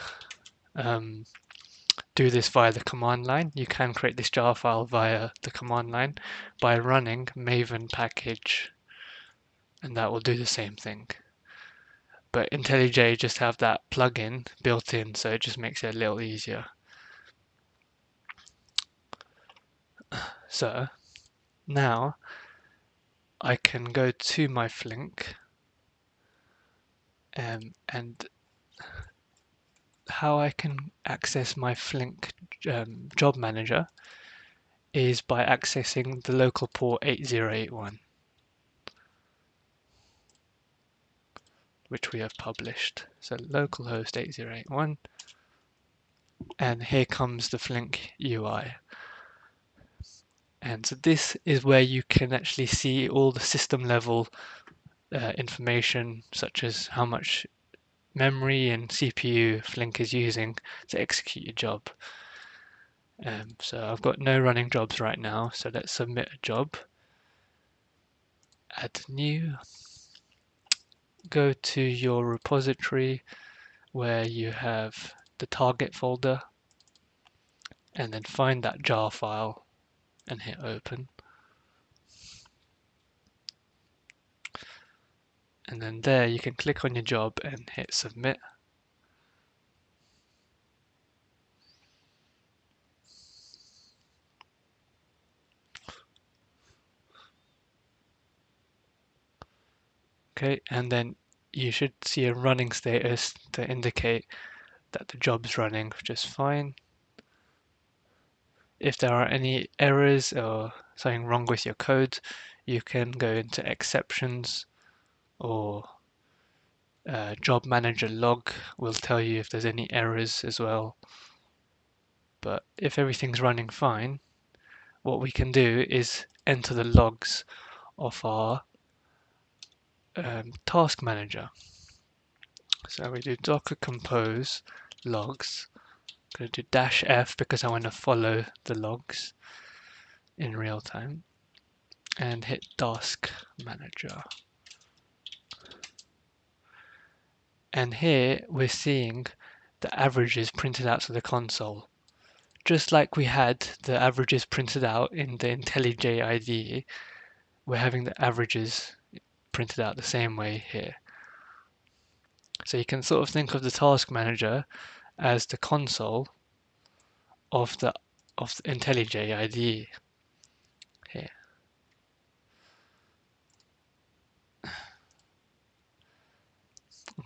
do this via the command line. You can create this jar file via the command line by running maven package, and that will do the same thing. But IntelliJ just have that plugin built in, so it just makes it a little easier. So now I can go to my Flink, and how I can access my Flink job manager is by accessing the local port 8081, which we have published. So localhost 8081, and here comes the Flink UI. And so this is where you can actually see all the system level information, such as how much memory and CPU Flink is using to execute your job. So I've got no running jobs right now, so let's submit a job. Add new. Go to your repository where you have the target folder, and then find that jar file and hit open. And then there you can click on your job and hit submit. Okay, and then you should see a running status to indicate that the job's running just fine. If there are any errors or something wrong with your code, you can go into exceptions, or job manager log will tell you if there's any errors as well. But if everything's running fine, what we can do is enter the logs of our task manager. So we do docker compose logs. I'm going to do -f because I want to follow the logs in real time, and hit task manager. And here we're seeing the averages printed out to the console. Just like we had the averages printed out in the IntelliJ IDE, we're having the averages printed out the same way here. So you can sort of think of the task manager as the console of the IntelliJ IDE here.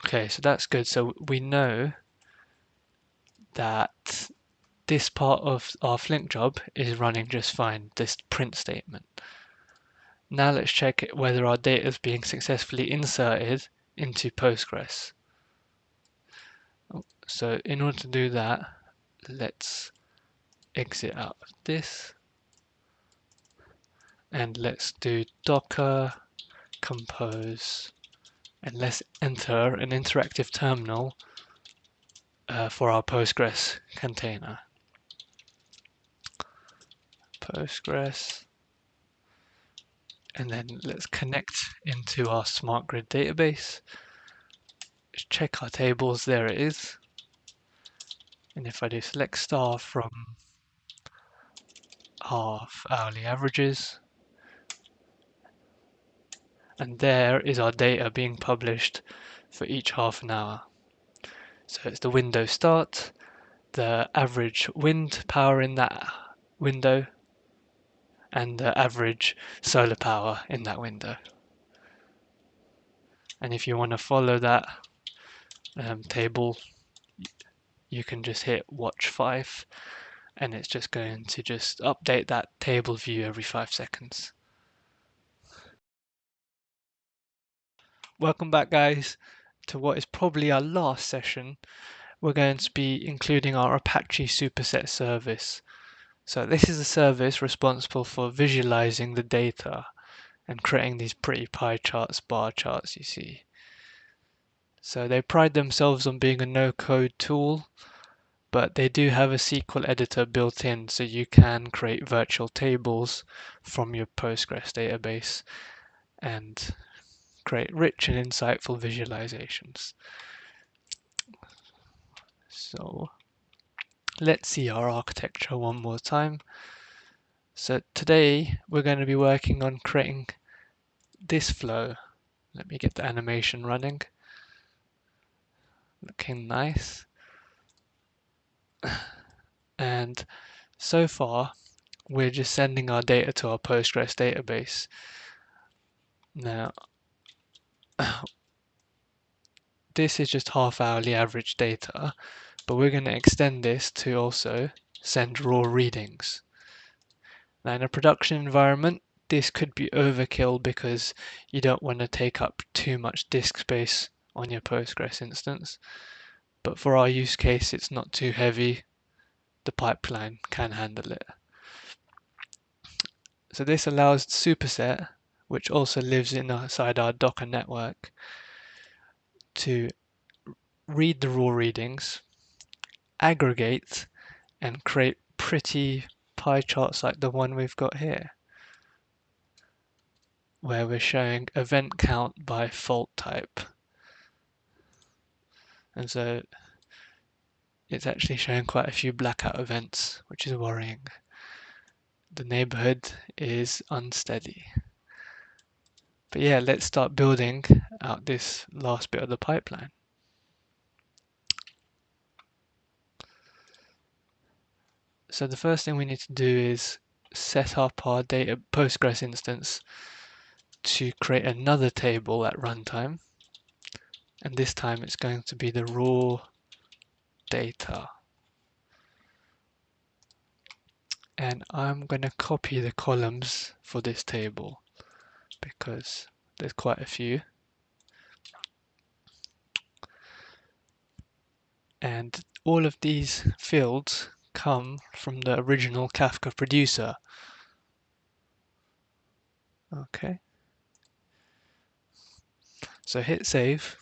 Okay, so that's good. So we know that this part of our Flink job is running just fine, this print statement. Now let's check whether our data is being successfully inserted into Postgres. So in order to do that, let's exit out of this, and let's do docker compose, and let's enter an interactive terminal for our Postgres container. Postgres, and then let's connect into our smart grid database. Let's check our tables, there it is. And if I do select star from half hourly averages, and there is our data being published for each half an hour. So it's the window start, the average wind power in that window, and the average solar power in that window. And if you want to follow that table, you can just hit watch 5, and it's just going to just update that table view every 5 seconds. Welcome back, guys, to what is probably our last session. We're going to be including our Apache Superset service. So this is a service responsible for visualizing the data and creating these pretty pie charts, bar charts you see. So they pride themselves on being a no-code tool, but they do have a SQL editor built in, so you can create virtual tables from your Postgres database and create rich and insightful visualizations. So let's see our architecture one more time. So today we're going to be working on creating this flow. Let me get the animation running. Looking nice. And so far, we're just sending our data to our Postgres database. Now, this is just half hourly average data, but we're going to extend this to also send raw readings. Now, in a production environment, this could be overkill because you don't want to take up too much disk space on your Postgres instance. But for our use case, it's not too heavy. The pipeline can handle it. So this allows Superset, which also lives inside our Docker network, to read the raw readings, aggregate, and create pretty pie charts like the one we've got here, where we're showing event count by fault type. And so it's actually showing quite a few blackout events, which is worrying. The neighborhood is unsteady. But yeah, let's start building out this last bit of the pipeline. So the first thing we need to do is set up our data Postgres instance to create another table at runtime. And this time it's going to be the raw data. And I'm going to copy the columns for this table because there's quite a few. And all of these fields come from the original Kafka Producer. Okay. So hit save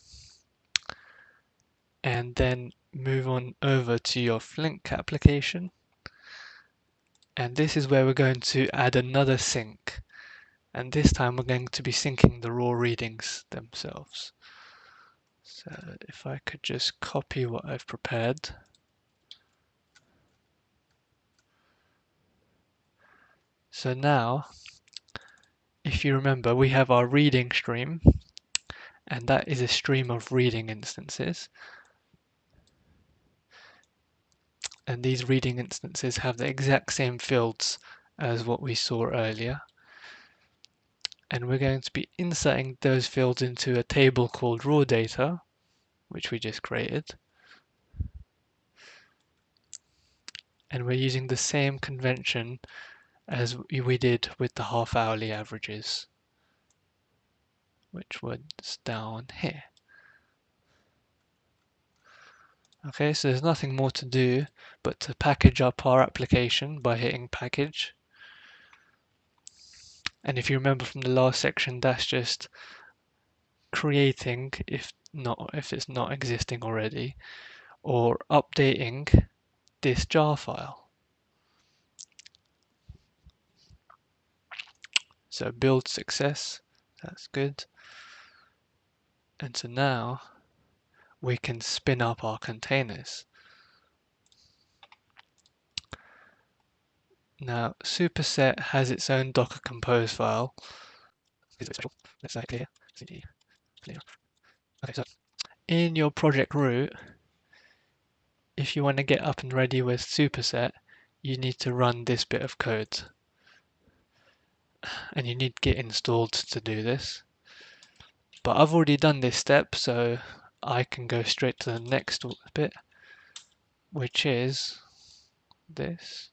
and then move on over to your Flink application. And this is where we're going to add another sync. And this time we're going to be syncing the raw readings themselves. So if I could just copy what I've prepared. So now, if you remember, we have our reading stream, and that is a stream of reading instances. And these reading instances have the exact same fields as what we saw earlier. And we're going to be inserting those fields into a table called raw data, which we just created. And we're using the same convention as we did with the half-hourly averages, which was down here. Okay, so there's nothing more to do but to package up our application by hitting package. And if you remember from the last section, that's just creating if it's not existing already, or updating this jar file. So build success, that's good. And so now we can spin up our containers. Now Superset has its own Docker Compose file. Let's say clear, cd clear. Okay, so in your project root, if you want to get up and ready with Superset, you need to run this bit of code. And you need Git installed to do this. But I've already done this step, so I can go straight to the next bit, which is this.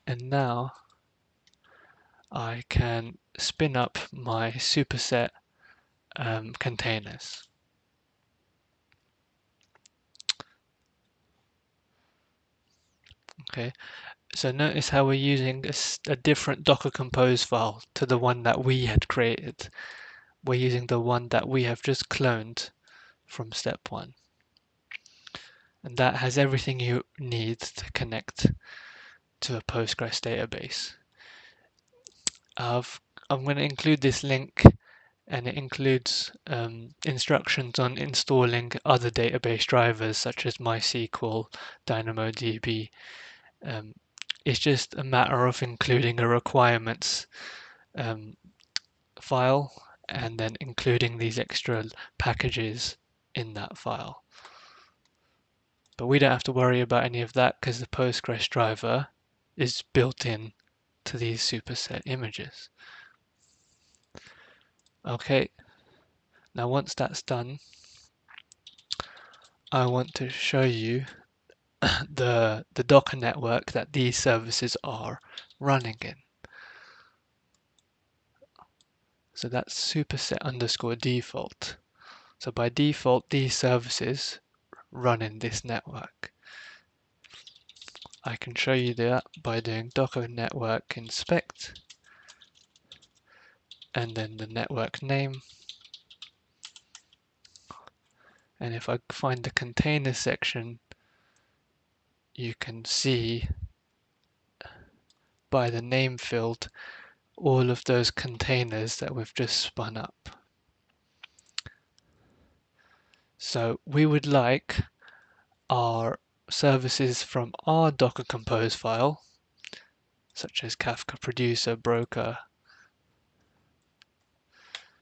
And now I can spin up my Superset containers. Okay, so notice how we're using a different Docker Compose file to the one that we had created. We're using the one that we have just cloned from step 1. And that has everything you need to connect to a Postgres database. I'm going to include this link, and it includes instructions on installing other database drivers such as MySQL, DynamoDB. It's just a matter of including a requirements file and then including these extra packages in that file. But we don't have to worry about any of that because the Postgres driver is built in to these superset images. Okay, now once that's done, I want to show you the Docker network that these services are running in. So that's superset underscore default. So by default, these services run in this network. I can show you that by doing docker network inspect, and then the network name. And if I find the container section, you can see by the name field all of those containers that we've just spun up. So we would like our services from our Docker Compose file, such as Kafka Producer, Broker,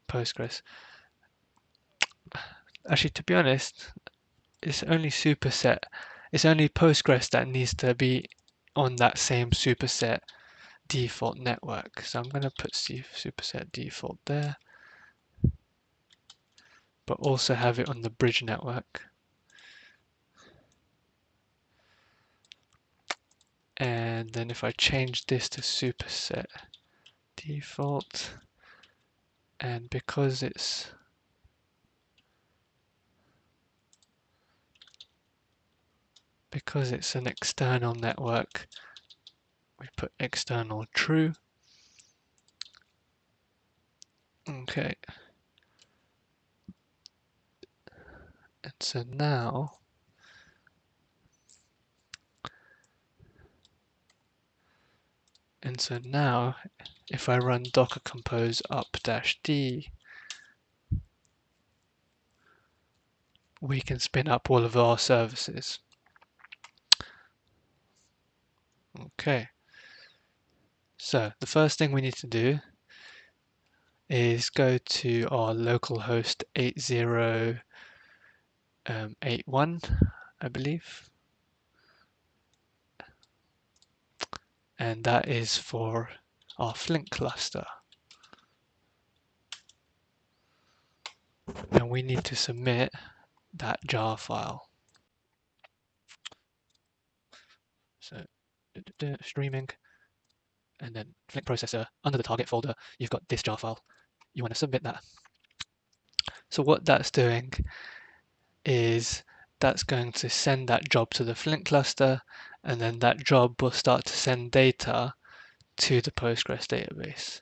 Postgres. Actually, to be honest, it's only Superset. It's only Postgres that needs to be on that same Superset default network. So I'm going to put Superset default there, but also have it on the bridge network. And then if I change this to Superset default, and because it's an external network, we put external true. Okay. And so now if I run docker compose up-d, we can spin up all of our services. Okay. So the first thing we need to do is go to our localhost 8081, I believe. And that is for our Flink cluster. And we need to submit that jar file. So streaming, and then Flink processor, under the target folder, you've got this jar file. You want to submit that. So what that's doing is that's going to send that job to the Flink cluster, and then that job will start to send data to the Postgres database.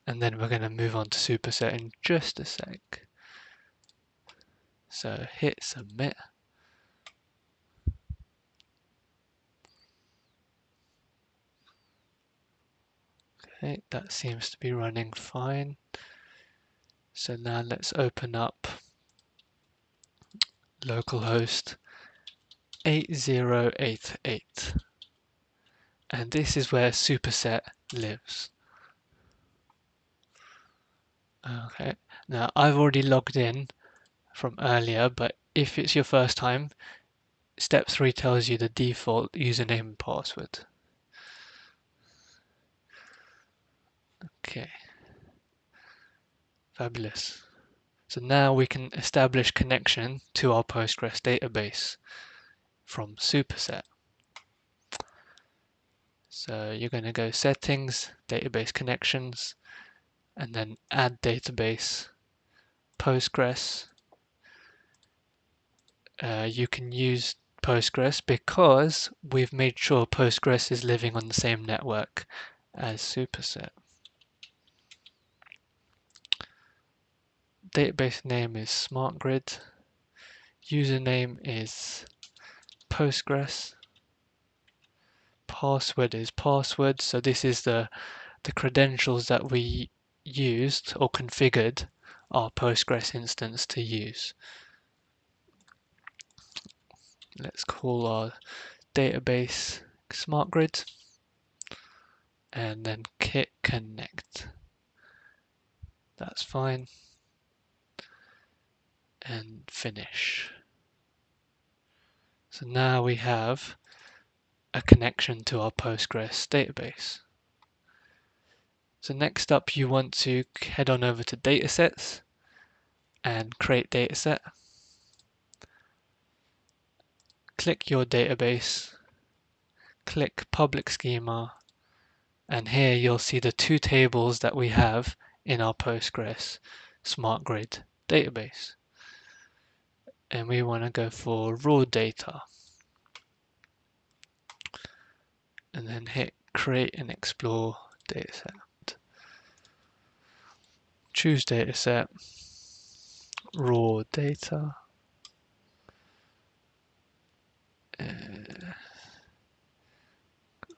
And then we're going to move on to Superset in just a sec. So hit submit. Okay, that seems to be running fine. So now let's open up localhost 8088. And this is where Superset lives. Okay, now I've already logged in from earlier, but if it's your first time, step 3 tells you the default username and password. Okay, fabulous. So now we can establish connection to our Postgres database from Superset. So you're going to go settings, database connections, and then add database, Postgres. You can use Postgres because we've made sure Postgres is living on the same network as Superset. Database name is SmartGrid. Username is Postgres. Password is password. So this is the credentials that we used or configured our Postgres instance to use. Let's call our database SmartGrid and then kit connect. That's fine. And finish. So now we have a connection to our Postgres database. So next up, you want to head on over to datasets and create dataset. Click your database, click public schema, and here you'll see the two tables that we have in our Postgres SmartGrid database. And we want to go for raw data. And then hit create and explore dataset. choose dataset, raw data,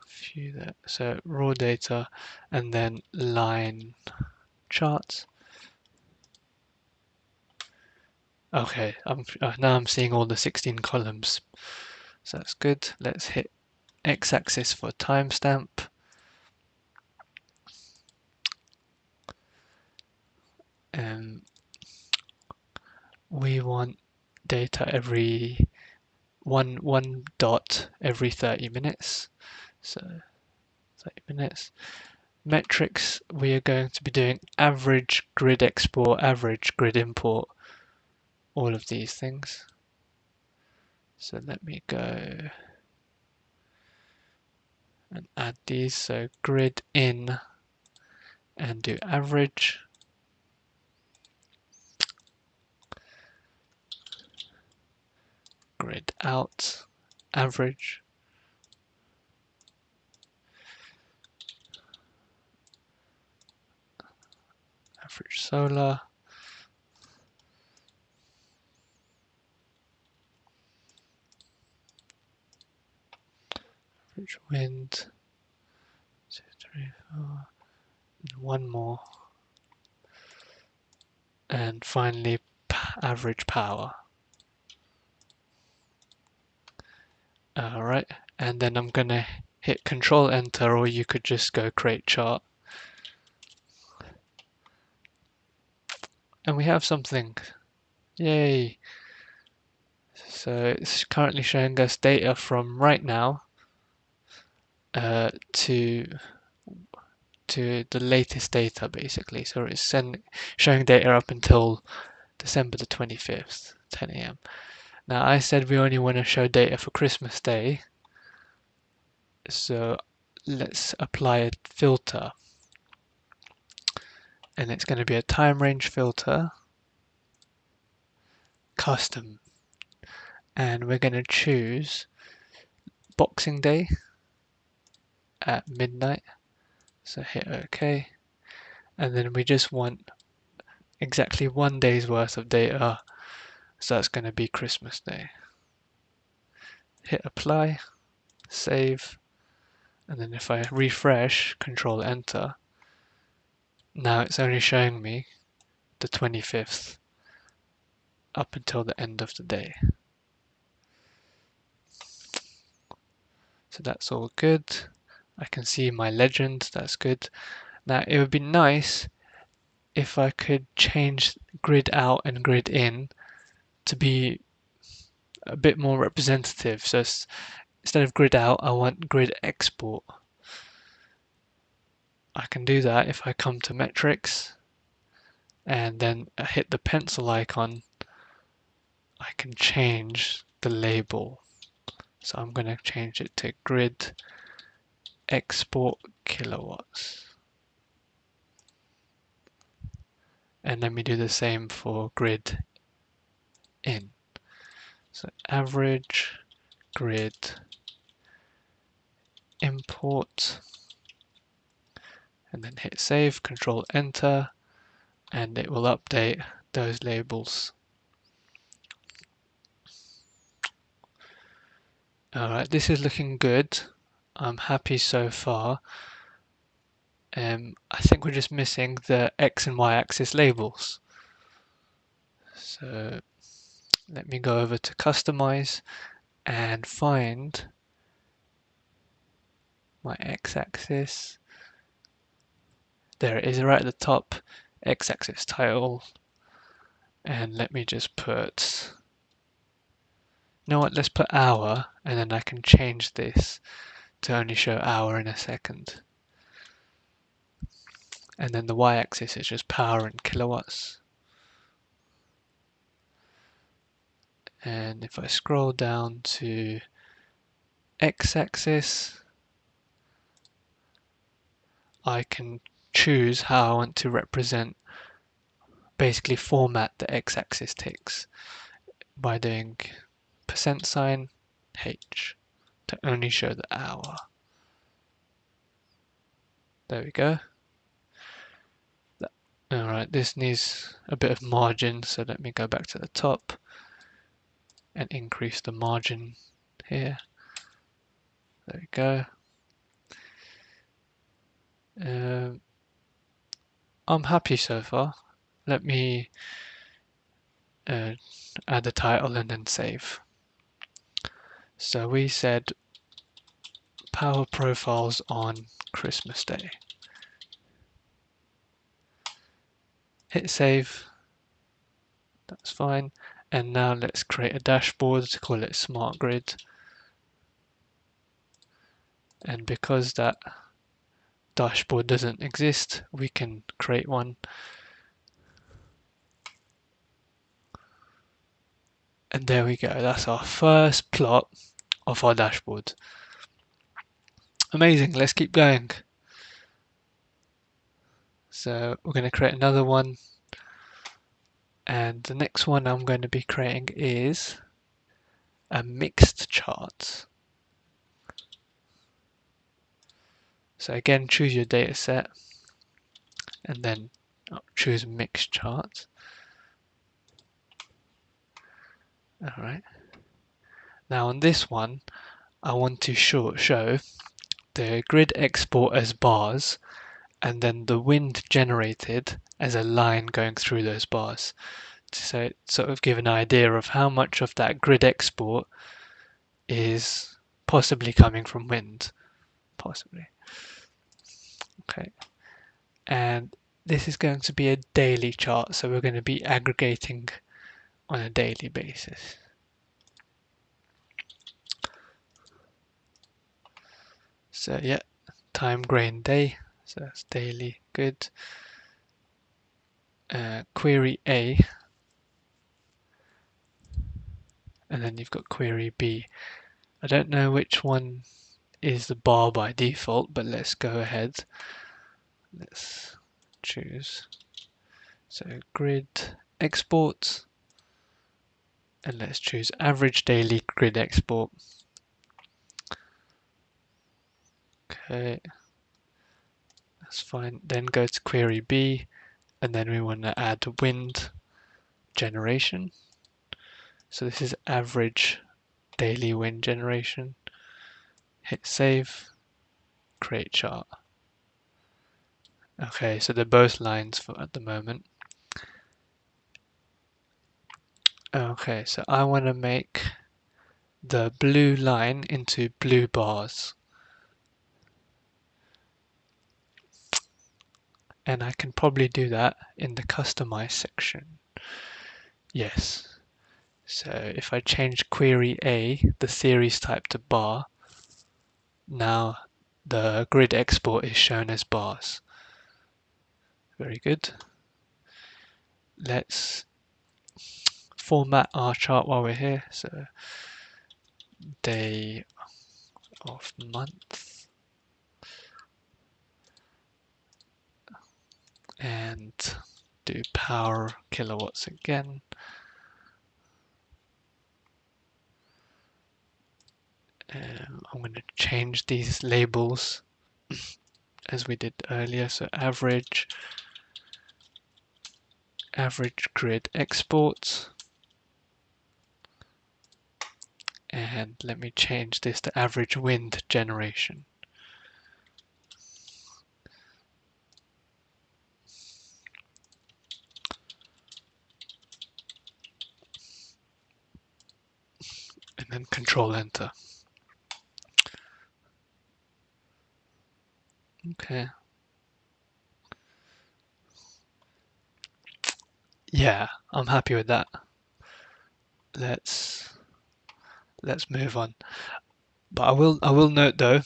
view that. So raw data, and then line charts. Okay, now I'm seeing all the 16 columns, so that's good. Let's hit x-axis for timestamp. And we want data every one dot every 30 minutes. So 30 minutes. Metrics, we are going to be doing average grid export, average grid import, all of these things. So let me go and add these. So grid in and do average. Grid out, average. Average solar. Average wind. 2, 3, 4. And one more. And finally, average power. Alright, and then I'm gonna hit Control Enter, or you could just go create chart. And we have something. Yay! So it's currently showing us data from right now to the latest data, basically. So it's showing data up until December the 25th, 10 a.m. Now I said we only want to show data for Christmas Day, so let's apply a filter, and it's going to be a time range filter, custom, and we're going to choose Boxing Day at midnight. So hit OK, and then we just want exactly 1 day's worth of data, so that's going to be Christmas Day. Hit apply, save, and then if I refresh, Control Enter, now it's only showing me the 25th up until the end of the day. So that's all good. I can see my legend, that's good. Now it would be nice if I could change grid out and grid in to be a bit more representative. So instead of grid out, I want grid export. I can do that if I come to metrics and then hit the pencil icon. I can change the label. So I'm going to change it to grid export kilowatts. And let me do the same for grid in. So average grid import, and then hit save, Control Enter, and it will update those labels. Alright, this is looking good. I'm happy so far. I think we're just missing the X and Y axis labels. So let me go over to customize and find my X axis. There it is, right at the top, X axis title. And let me just put, you know what, let's put hour, and then I can change this to only show hour in a second. And then the y-axis is just power in kilowatts. And if I scroll down to x-axis, I can choose how I want to represent, basically format the x-axis ticks by doing %h to only show the hour. There we go. Alright, this needs a bit of margin, so let me go back to the top and increase the margin here. There we go. I'm happy so far. Let me add the title and then save. So we said power profiles on Christmas Day. Hit save. That's fine. And now let's create a dashboard, call it Smart Grid. And because that dashboard doesn't exist, we can create one. And there we go. That's our first plot of our dashboard. Amazing. Let's keep going. So we're going to create another one. And the next one I'm going to be creating is a mixed chart. So again, choose your data set and then choose mixed chart. All right. Now on this one, I want to show the grid export as bars and then the wind generated as a line going through those bars. So sort of give an idea of how much of that grid export is possibly coming from wind. Possibly. Okay. And this is going to be a daily chart, so we're going to be aggregating on a daily basis. So yeah, time, grain, day, so that's daily, good. Query A, and then you've got query B. I don't know which one is the bar by default, but let's go ahead. Let's choose. So grid export, and let's choose average daily grid export. Okay, that's fine. Then go to query B, and then we want to add wind generation. So this is average daily wind generation. Hit save, create chart. Okay, so they're both lines for at the moment. Okay, so I want to make the blue line into blue bars. And I can probably do that in the customize section. Yes. So if I change query A, the series type to bar, now the grid export is shown as bars. Very good. Let's format our chart while we're here. So day of month and do power kilowatts again. I'm going to change these labels as we did earlier. So average grid export. And let me change this to average wind generation. And then control enter. Okay. Yeah, I'm happy with that. Let's move on. But I will note though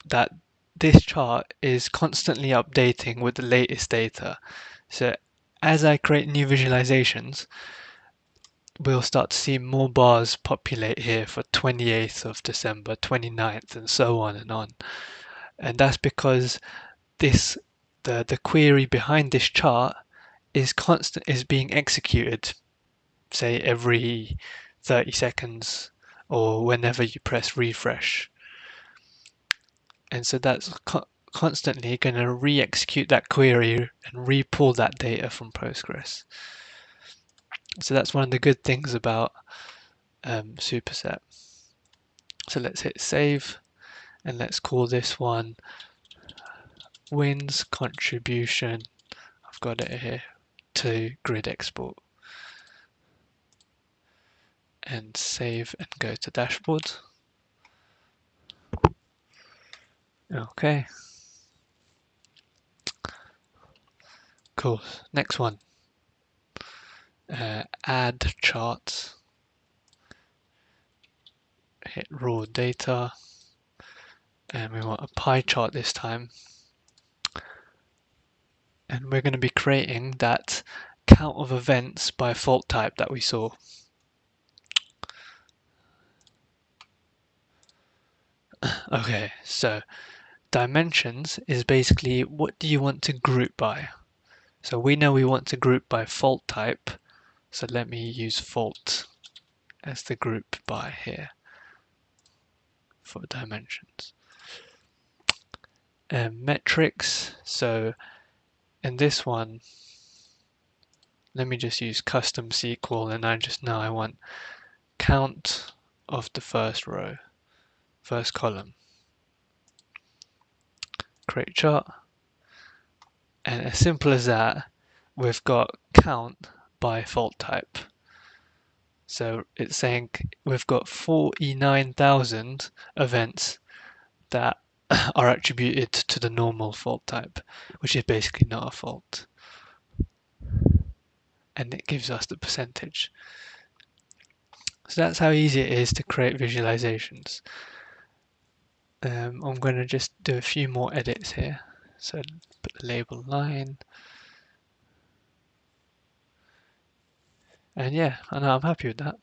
that this chart is constantly updating with the latest data. So as I create new visualizations, we'll start to see more bars populate here for 28th of December, 29th, and so on and on. And that's because the query behind this chart is being executed, say every 30 seconds or whenever you press refresh. And so that's constantly going to re-execute that query and re-pull that data from Postgres. So that's one of the good things about Superset. So let's hit save, and let's call this one wins contribution. I've got it here to grid export, and save and go to dashboard. Okay, cool. Next one, add charts. Hit raw data, and we want a pie chart this time. And we're going to be creating that count of events by fault type that we saw. Okay, so dimensions is basically what do you want to group by. So we know we want to group by fault type, so let me use fault as the group by here for dimensions. And metrics, so in this one, let me just use custom SQL, and I want count of the first row, first column. Create chart, and as simple as that, we've got count by fault type. So it's saying we've got 49,000 events that are attributed to the normal fault type, which is basically not a fault. And it gives us the percentage. So that's how easy it is to create visualizations. I'm going to just do a few more edits here. So put the label line. And yeah, I know I'm happy with that.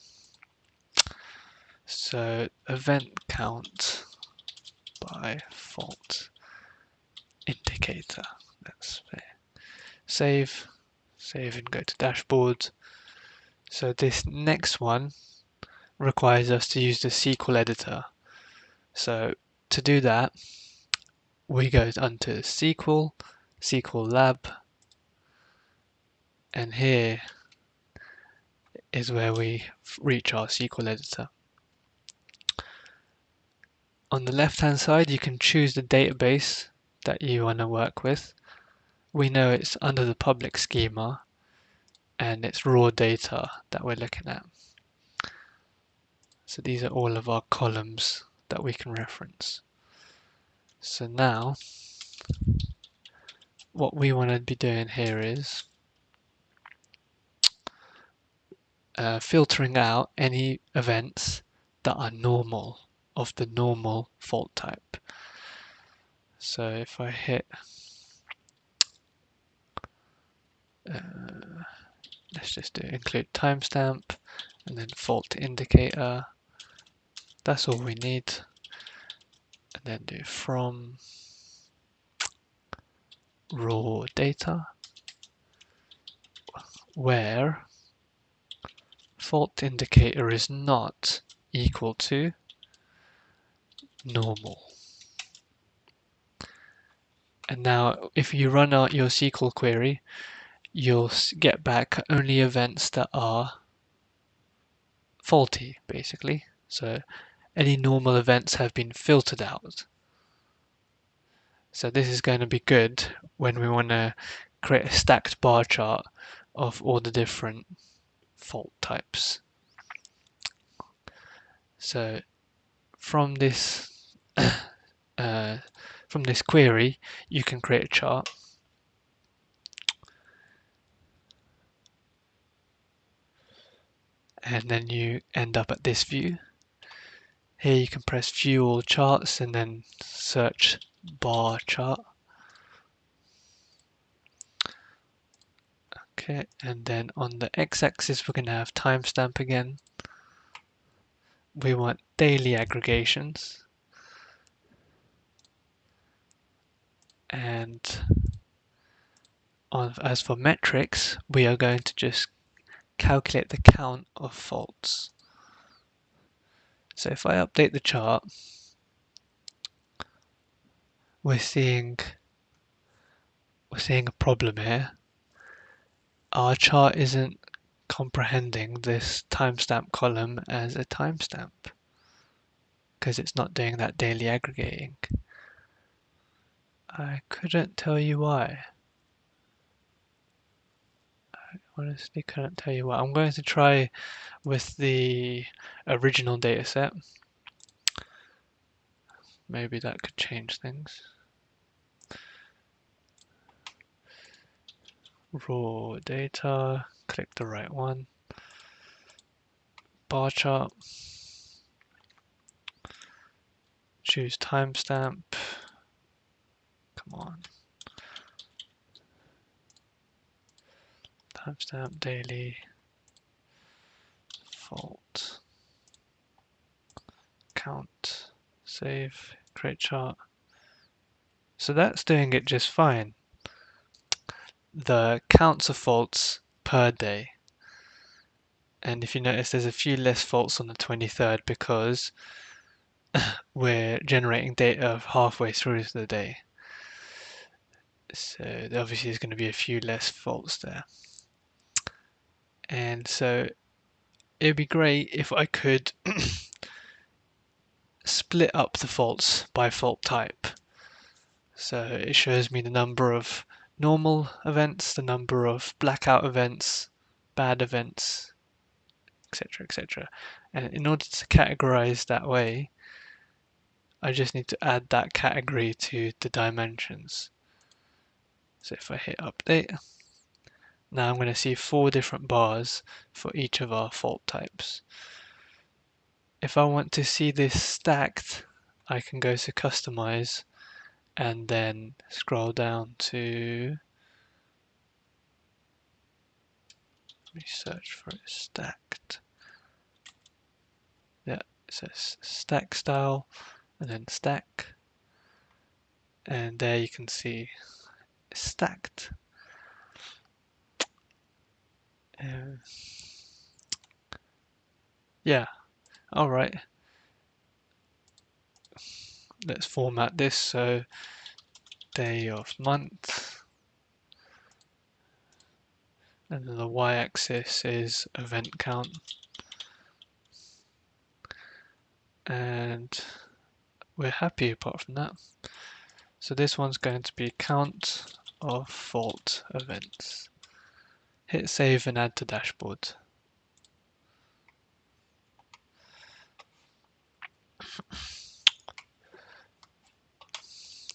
So event count by fault indicator. Let's save and go to dashboard. So this next one requires us to use the SQL editor. So to do that, we go onto SQL Lab, and here is where we reach our SQL editor. On the left hand side, you can choose the database that you want to work with. We know it's under the public schema, and it's raw data that we're looking at. So these are all of our columns that we can reference. So now what we want to be doing here is filtering out any events that are normal, of the normal fault type. So if I hit let's just do include timestamp and then fault indicator, that's all we need, and then do from raw data where fault indicator is not equal to normal. And now if you run out your SQL query, you'll get back only events that are faulty, basically. So any normal events have been filtered out. So this is going to be good when we want to create a stacked bar chart of all the different fault types. So from this query, you can create a chart. And then you end up at this view. Here you can press view all charts and then search bar chart. Okay, and then on the x-axis we're going to have timestamp again. We want daily aggregations. And as for metrics, we are going to just calculate the count of faults. So if I update the chart, we're seeing a problem here. Our chart isn't comprehending this timestamp column as a timestamp because it's not doing that daily aggregating. I couldn't tell you why. I honestly couldn't tell you why. I'm going to try with the original dataset. Maybe that could change things. Raw data, click the right one. Bar chart. Choose timestamp. Come on. Timestamp daily. Fault. Count. Save. Create chart. So that's doing it just fine. The counts of faults per day. And if you notice, there's a few less faults on the 23rd because we're generating data halfway through the day. So obviously there's going to be a few less faults there. And so it'd be great if I could split up the faults by fault type. So it shows me the number of normal events, the number of blackout events, bad events, etc., etc. And in order to categorize that way, I just need to add that category to the dimensions. So if I hit update, now I'm going to see 4 different bars for each of our fault types. If I want to see this stacked, I can go to customize and then scroll down to, let me search for it, stacked. Yeah, it says stack style and then stack. And there you can see stacked. Yeah, alright. Let's format this so day of month. And then the y-axis is event count. And we're happy apart from that. So this one's going to be count of fault events. Hit save and add to dashboard.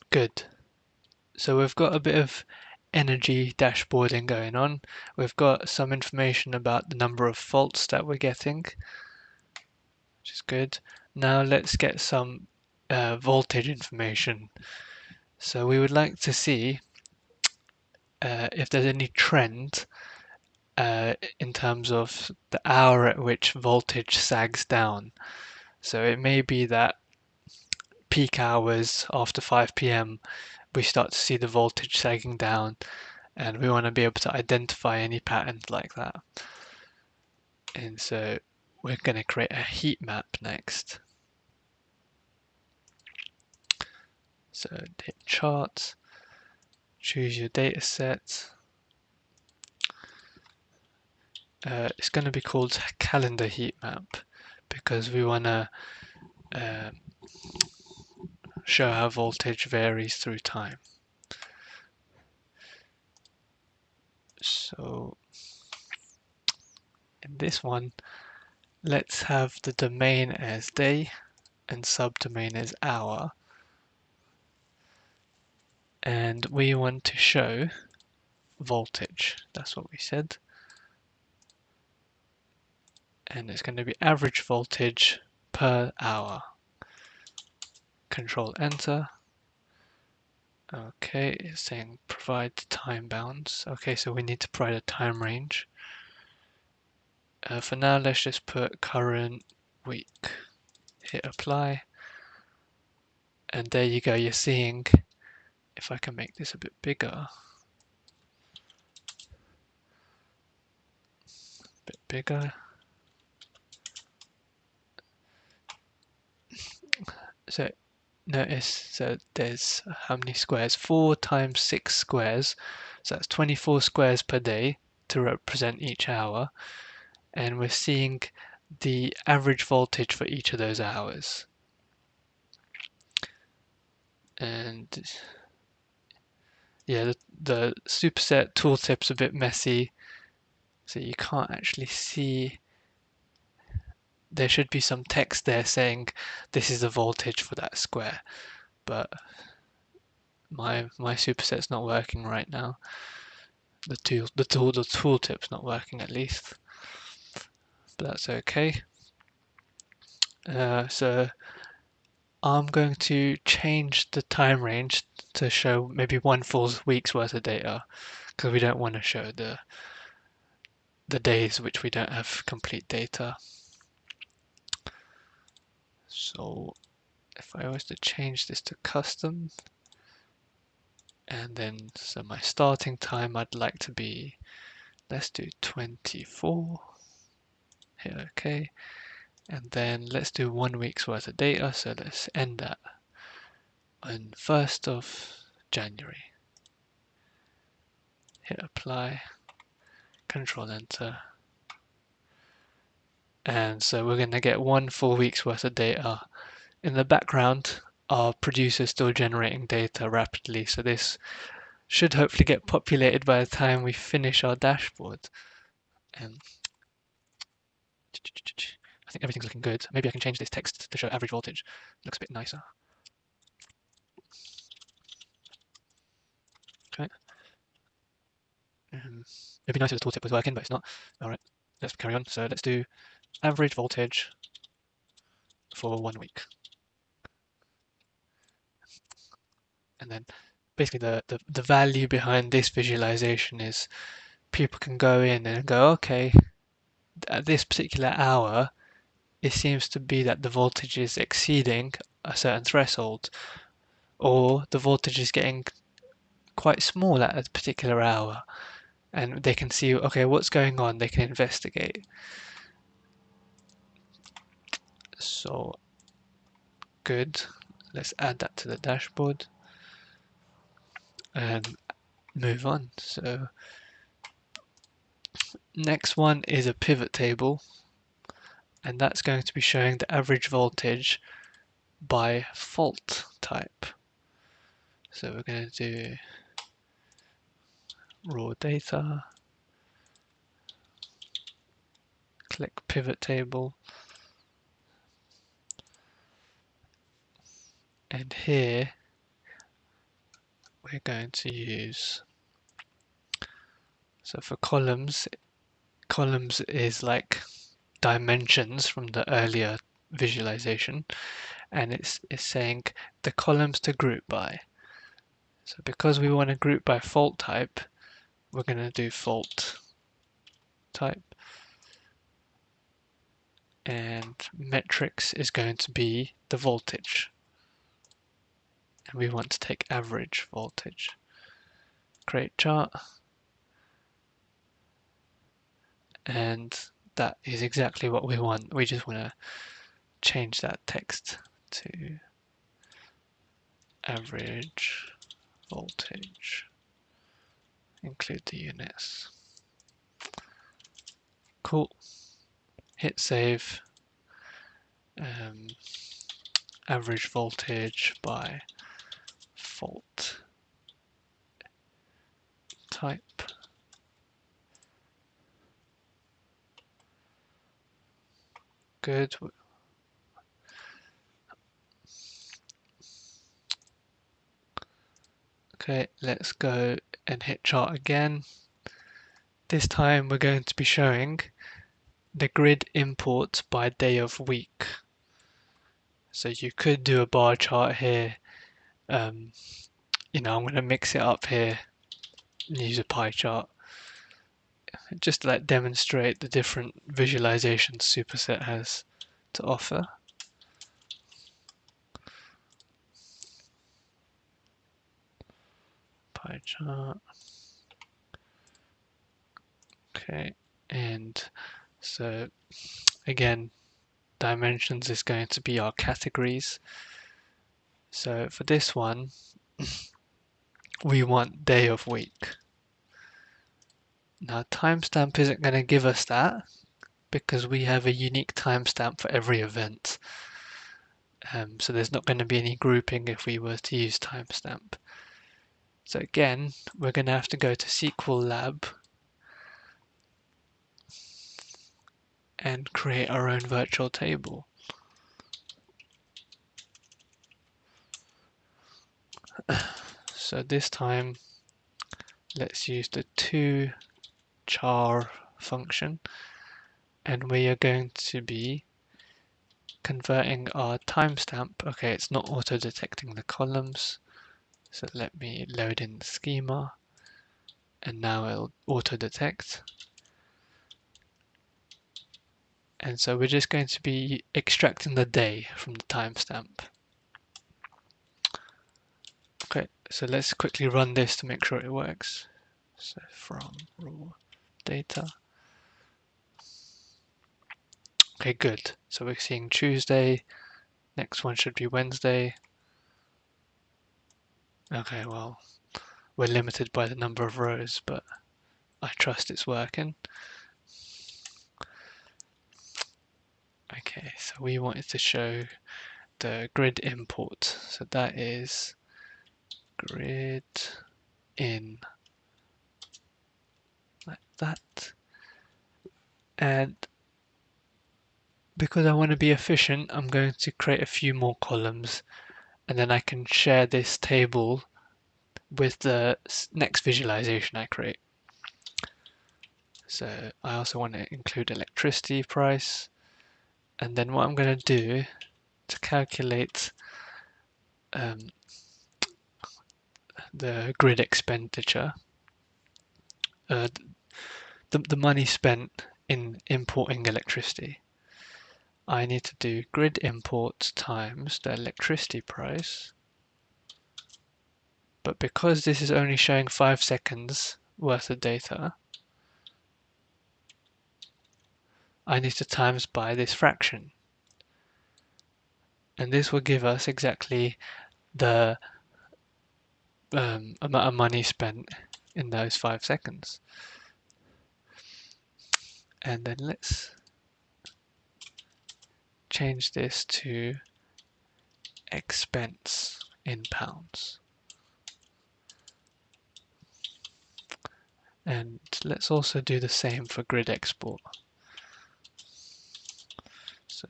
Good. So we've got a bit of energy dashboarding going on. We've got some information about the number of faults that we're getting, which is good. Now let's get some voltage information. So we would like to see if there's any trend in terms of the hour at which voltage sags down. So it may be that peak hours after 5 p.m. we start to see the voltage sagging down, and we want to be able to identify any patterns like that. And so we're going to create a heat map next. So hit chart, choose your data set. It's going to be called calendar heat map because we want to show how voltage varies through time. So in this one, let's have the domain as day and subdomain as hour. And we want to show voltage. That's what we said. And it's going to be average voltage per hour. Control Enter. Okay, it's saying provide time bounds. Okay, so we need to provide a time range. For now, let's just put current week. Hit apply. And there you go, you're seeing, if I can make this a bit bigger, a bit bigger. So notice, so there's how many squares? 4 times 6 squares, so that's 24 squares per day to represent each hour, and we're seeing the average voltage for each of those hours. And yeah, the superset tooltip's a bit messy, so you can't actually see. There should be some text there saying this is the voltage for that square, but my superset's not working right now. The tooltip's not working at least, but that's okay. So I'm going to change the time range to show maybe one full week's worth of data, because we don't want to show the days which we don't have complete data. So if I was to change this to custom, and then so my starting time I'd like to be, let's do 24, hit OK, and then let's do 1 week's worth of data, so let's end that on 1st of January. Hit apply, control enter, and so we're going to get 1 full week's worth of data. In the background, our producer is still generating data rapidly, so this should hopefully get populated by the time we finish our dashboard. And I think everything's looking good. Maybe I can change this text to show average voltage. Looks a bit nicer. Okay. It'd be nice if the tooltip was working, but it's not. All right, let's carry on. So let's do average voltage for 1 week. And then basically the value behind this visualization is people can go in and go, okay, at this particular hour, it seems to be that the voltage is exceeding a certain threshold, or the voltage is getting quite small at a particular hour, and they can see, okay, what's going on, they can investigate. So good, let's add that to the dashboard and move on. So next one is a pivot table, and that's going to be showing the average voltage by fault type. So we're going to do raw data, click pivot table, and here we're going to use, so for columns is like dimensions from the earlier visualization, and it's saying the columns to group by. So because we want to group by fault type, we're going to do fault type, and metrics is going to be the voltage, and we want to take average voltage. Create chart, and that is exactly what we want. We just want to change that text to average voltage, include the units. Cool. Hit save. Average voltage by fault type. Good. Okay, let's go and hit chart again. This time we're going to be showing the grid import by day of week. So you could do a bar chart here. I'm going to mix it up here and use a pie chart just to demonstrate the different visualizations Superset has to offer. Pie chart. Okay, and so again, dimensions is going to be our categories. So for this one, we want day of week. Now timestamp isn't going to give us that because we have a unique timestamp for every event. So there's not going to be any grouping if we were to use timestamp. So again, we're going to have to go to SQL Lab and create our own virtual table. So this time, let's use the toChar function, and we are going to be converting our timestamp. Okay, it's not auto-detecting the columns, so let me load in the schema, and now it'll auto-detect. And so we're just going to be extracting the day from the timestamp. Okay, so let's quickly run this to make sure it works. So from raw data. Okay, good. So we're seeing Tuesday. Next one should be Wednesday. Okay, well, we're limited by the number of rows, but I trust it's working. Okay, so we wanted to show the grid import. So that is grid in, like that. And because I want to be efficient, I'm going to create a few more columns, and then I can share this table with the next visualization I create. So I also want to include electricity price, and then what I'm going to do to calculate the grid expenditure, the money spent in importing electricity, I need to do grid import times the electricity price. But because this is only showing 5 seconds worth of data, I need to times by this fraction. And this will give us exactly the amount of money spent in those 5 seconds. And then let's change this to expense in pounds. And let's also do the same for grid export. So,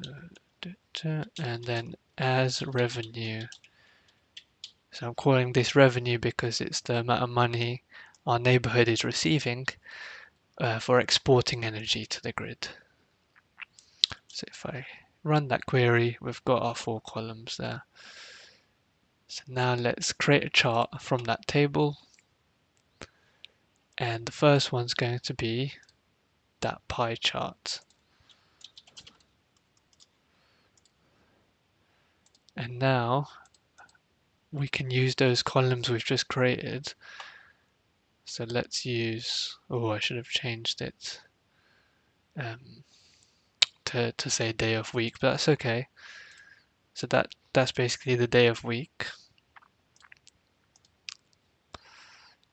and then as revenue. So I'm calling this revenue because it's the amount of money our neighborhood is receiving for exporting energy to the grid. So if I run that query, we've got our 4 columns there. So now let's create a chart from that table. And the first one's going to be that pie chart. And now we can use those columns we've just created. So let's use, oh, I should have changed it to say day of week, but that's okay. So that's basically the day of week.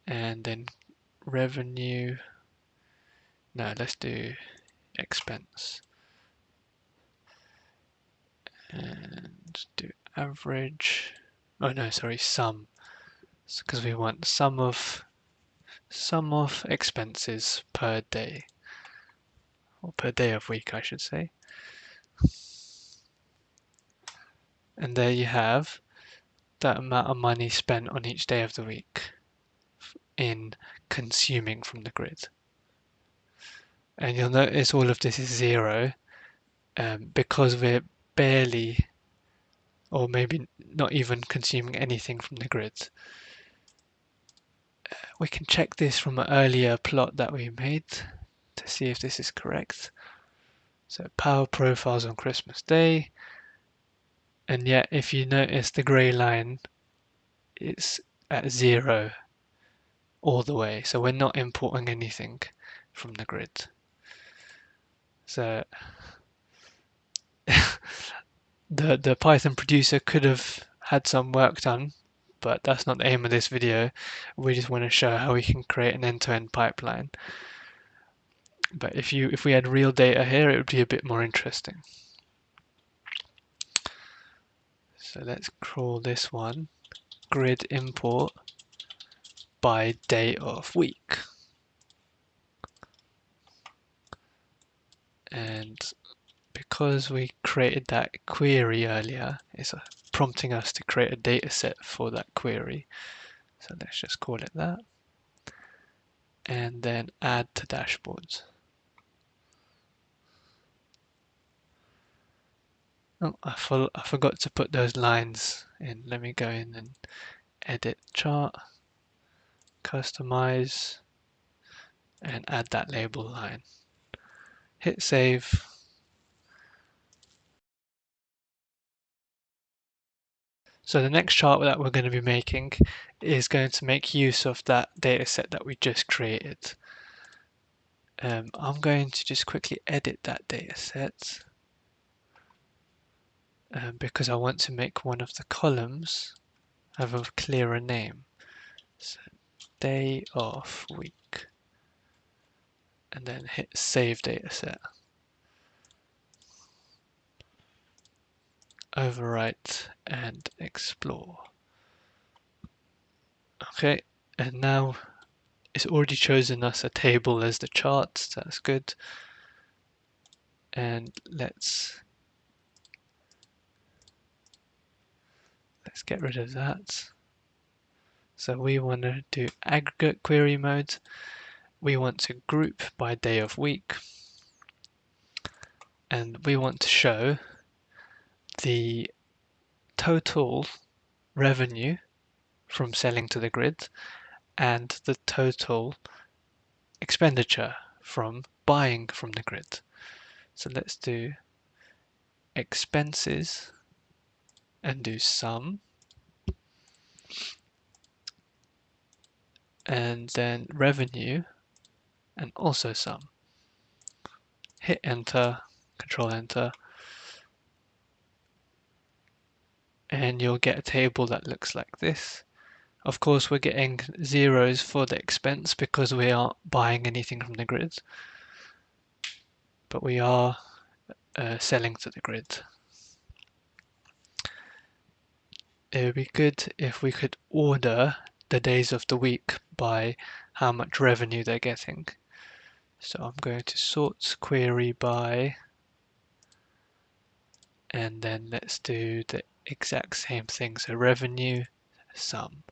And then revenue, no, let's do expense. And do average, oh no, sorry, sum. Because we want sum of expenses per day, or per day of week, I should say. And there you have that amount of money spent on each day of the week in consuming from the grid. And you'll notice all of this is 0 because we're barely, or maybe not even consuming anything from the grid. We can check this from an earlier plot that we made to see if this is correct. So power profiles on Christmas Day. And yet, if you notice the grey line, it's at 0 all the way. So we're not importing anything from the grid. So the Python producer could have had some work done, but that's not the aim of this video. We just want to show how we can create an end-to-end pipeline. But if we had real data here, it would be a bit more interesting. So let's crawl this one, grid import by day of week. And because we created that query earlier, it's prompting us to create a data set for that query. So let's just call it that. And then add to dashboards. Oh, I forgot to put those lines in. Let me go in and edit chart, customize, and add that label line. Hit save. So the next chart that we're going to be making is going to make use of that data set that we just created. I'm going to just quickly edit that data set because I want to make one of the columns have a clearer name. So day of week, and then hit save data set. Overwrite and explore. Okay, and now it's already chosen us a table as the chart, so that's good. And let's get rid of that. So we want to do aggregate query mode. We want to group by day of week. And we want to show the total revenue from selling to the grid and the total expenditure from buying from the grid. So let's do expenses and do sum, and then revenue and also sum. Hit enter, control enter, and you'll get a table that looks like this. Of course, we're getting zeros for the expense because we aren't buying anything from the grid, but we are selling to the grid. It would be good if we could order the days of the week by how much revenue they're getting. So I'm going to sort query by, and then let's do the exact same thing. So revenue, sum,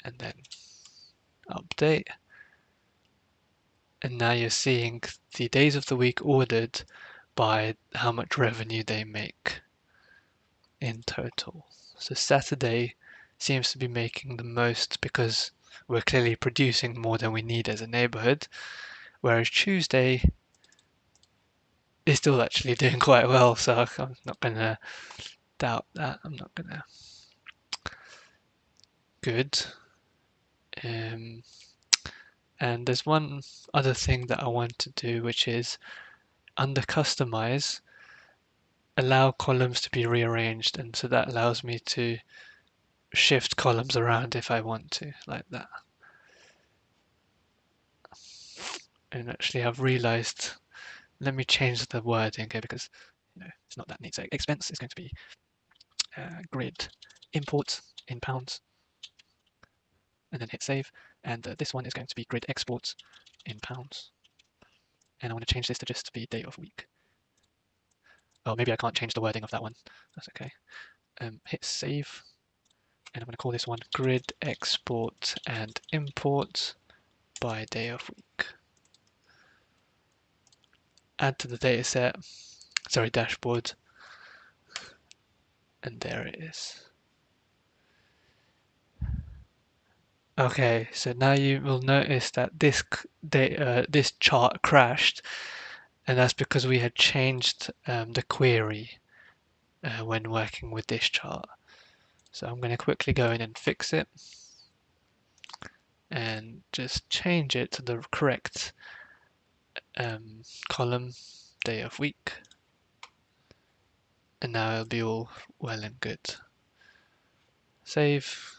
and then update. And now you're seeing the days of the week ordered by how much revenue they make in total. So Saturday seems to be making the most because we're clearly producing more than we need as a neighborhood, whereas Tuesday is still actually doing quite well, so I'm not going to doubt that. I'm not going to. Good. And there's one other thing that I want to do, which is under customize, allow columns to be rearranged, and so that allows me to shift columns around if I want to, like that. And actually I've realized, let me change the wording here because it's not that neat. So expense is going to be grid import in pounds, and then hit save. And this one is going to be grid exports in pounds. And I want to change this to just be day of week. Oh, maybe I can't change the wording of that one. That's okay. Hit save. And I'm going to call this one grid export and import by day of week. Add to the data set, dashboard. And there it is. Okay, so now you will notice that this chart crashed, and that's because we had changed the query when working with this chart. So I'm going to quickly go in and fix it and just change it to the correct column, day of week. And now it'll be all well and good. Save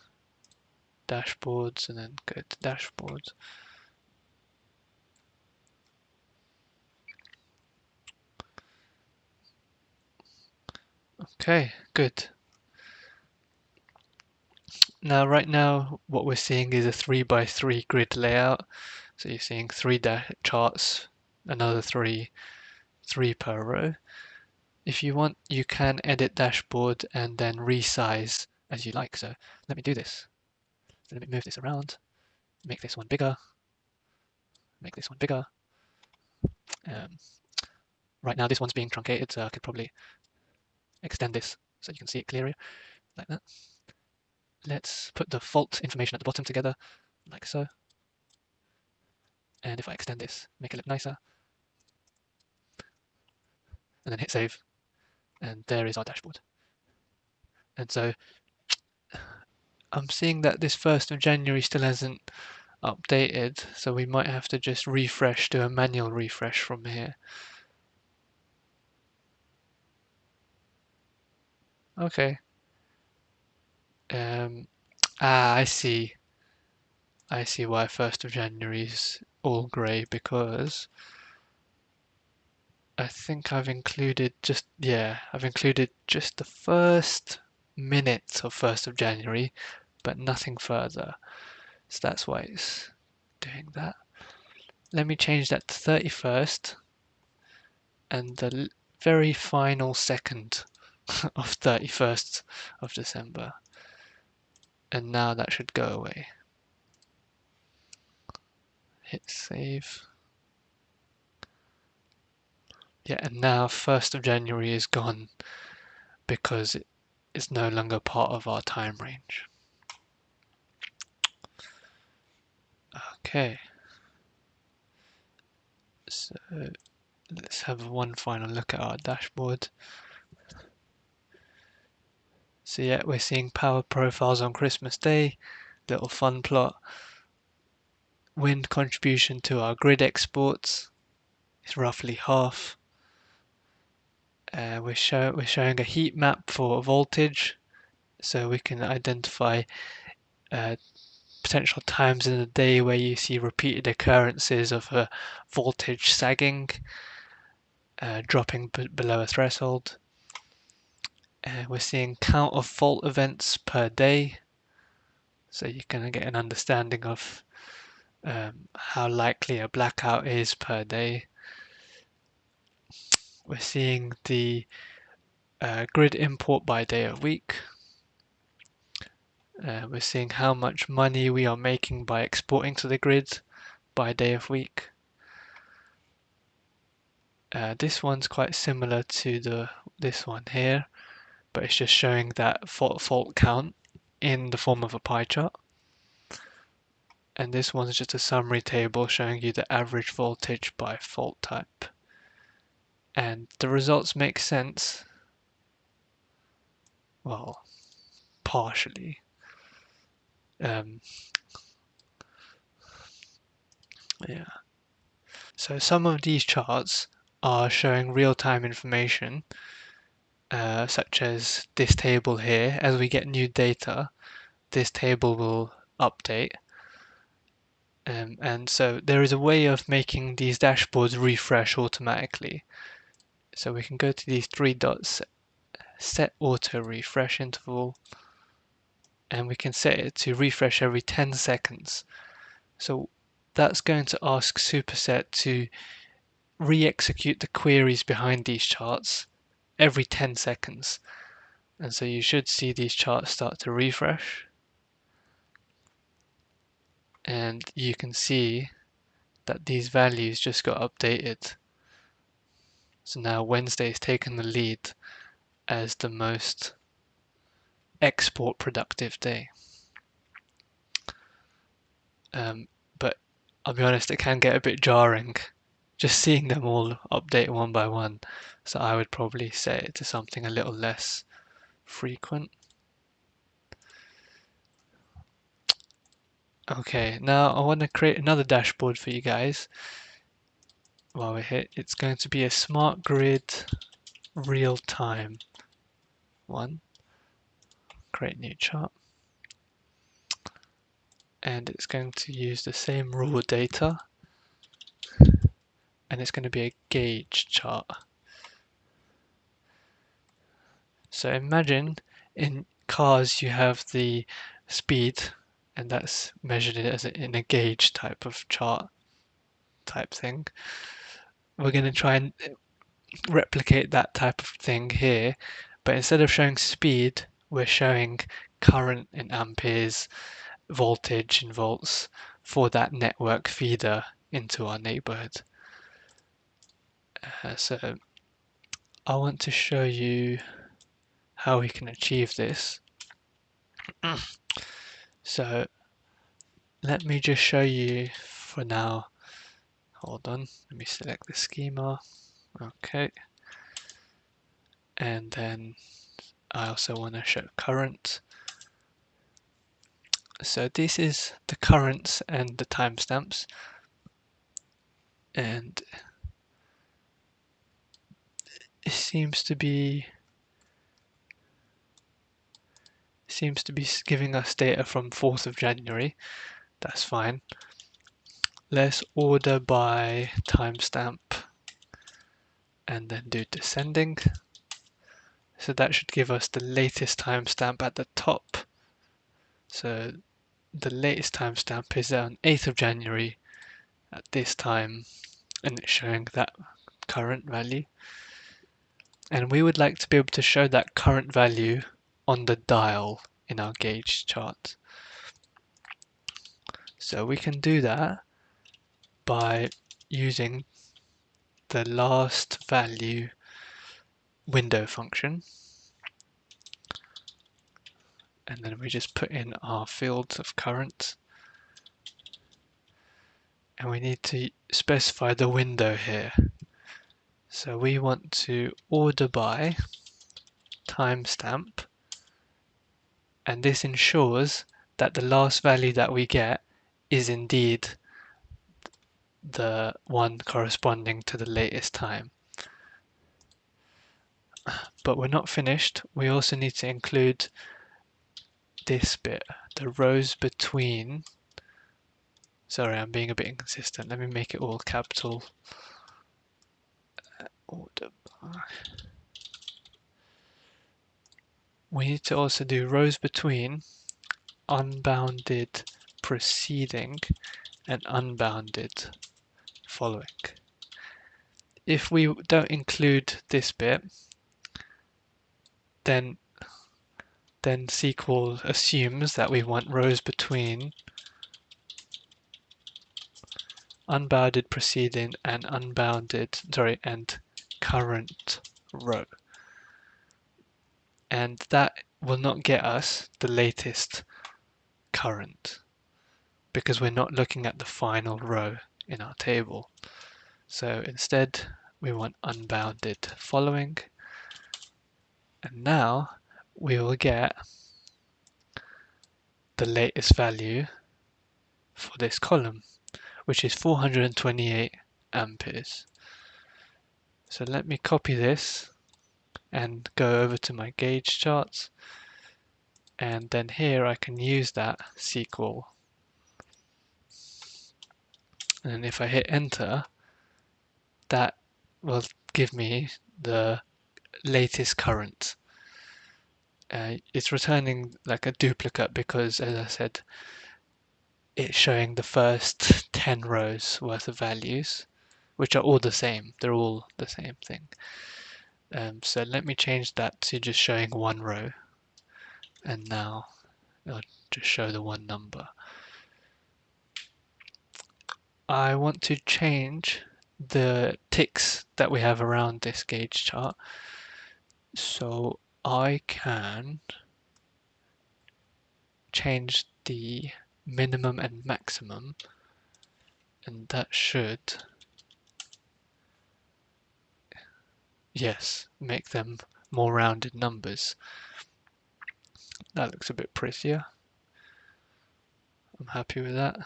dashboards and then go to dashboards. Okay, good. Now, right now, what we're seeing is a 3x3 grid layout. So you're seeing three charts, another three per row. If you want, you can edit dashboard and then resize as you like. So let me do this. So let me move this around, make this one bigger, make this one bigger. Um, right now, this one's being truncated, so I could probably extend this so you can see it clearer, like that. Let's put the fault information at the bottom together, like so. And if I extend this, make it look nicer, and then hit save, and there is our dashboard. And so I'm seeing that this 1st of January still hasn't updated, so we might have to just refresh, do a manual refresh from here. Okay. I see. I see why 1st of January is all grey, because I think I've included I've included just the first minute of 1st of January, but nothing further. So that's why it's doing that. Let me change that to 31st and the very final second of 31st of December. And now that should go away. Hit save. Yeah, and now 1st of January is gone because it is no longer part of our time range. Okay. So let's have one final look at our dashboard. So yeah, we're seeing power profiles on Christmas Day, little fun plot. Wind contribution to our grid exports is roughly half. We're showing a heat map for voltage, so we can identify potential times in the day where you see repeated occurrences of a voltage sagging, dropping below a threshold. We're seeing count of fault events per day, so you can get an understanding of how likely a blackout is per day. We're seeing the grid import by day of week. We're seeing how much money we are making by exporting to the grid by day of week. This one's quite similar to this one here, but it's just showing that fault count in the form of a pie chart. And this one's just a summary table showing you the average voltage by fault type. And the results make sense. Well, partially. Yeah. So some of these charts are showing real-time information, such as this table here. As we get new data, this table will update. And so there is a way of making these dashboards refresh automatically. So we can go to these three dots, set auto refresh interval, and we can set it to refresh every 10 seconds. So that's going to ask Superset to re-execute the queries behind these charts every 10 seconds. And so you should see these charts start to refresh. And you can see that these values just got updated. So now Wednesday's taken the lead as the most export productive day. But I'll be honest, it can get a bit jarring just seeing them all update one by one. So I would probably set it to something a little less frequent. Okay, now I want to create another dashboard for you guys while we're here. It's going to be a smart grid real time one, create new chart, and it's going to use the same raw data, and it's going to be a gauge chart. So imagine in cars you have the speed, and that's measured as in a gauge type of chart type thing. We're going to try and replicate that type of thing here, but instead of showing speed, we're showing current in amperes, voltage in volts for that network feeder into our neighborhood. So I want to show you how we can achieve this. So let me just show you for now. Hold on, let me select the schema. Okay. And then I also want to show current. So this is the currents and the timestamps. And it seems to be giving us data from 4th of January. That's fine. Let's order by timestamp and then do descending. So that should give us the latest timestamp at the top. So the latest timestamp is on 8th of January at this time, and it's showing that current value. And we would like to be able to show that current value on the dial in our gauge chart. So we can do that by using the last value window function. And then we just put in our fields of current. And we need to specify the window here. So we want to order by timestamp, and this ensures that the last value that we get is indeed the one corresponding to the latest time. But we're not finished. We also need to include this bit, the rows between. Sorry, I'm being a bit inconsistent. Let me make it all capital. Order by. We need to also do rows between unbounded preceding and unbounded following. If we don't include this bit, then SQL assumes that we want rows between unbounded preceding and and current row. And that will not get us the latest current because we're not looking at the final row in our table. So instead we want unbounded following, and now we will get the latest value for this column, which is 428 amperes. So let me copy this and go over to my gauge charts, and then here I can use that SQL. And if I hit enter, that will give me the latest current. It's returning like a duplicate because, as I said, it's showing the first 10 rows worth of values, which are all the same. They're all the same thing. So let me change that to just showing one row, and now it'll just show the one number. I want to change the ticks that we have around this gauge chart, so I can change the minimum and maximum, and that should, yes, make them more rounded numbers. That looks a bit prettier. I'm happy with that.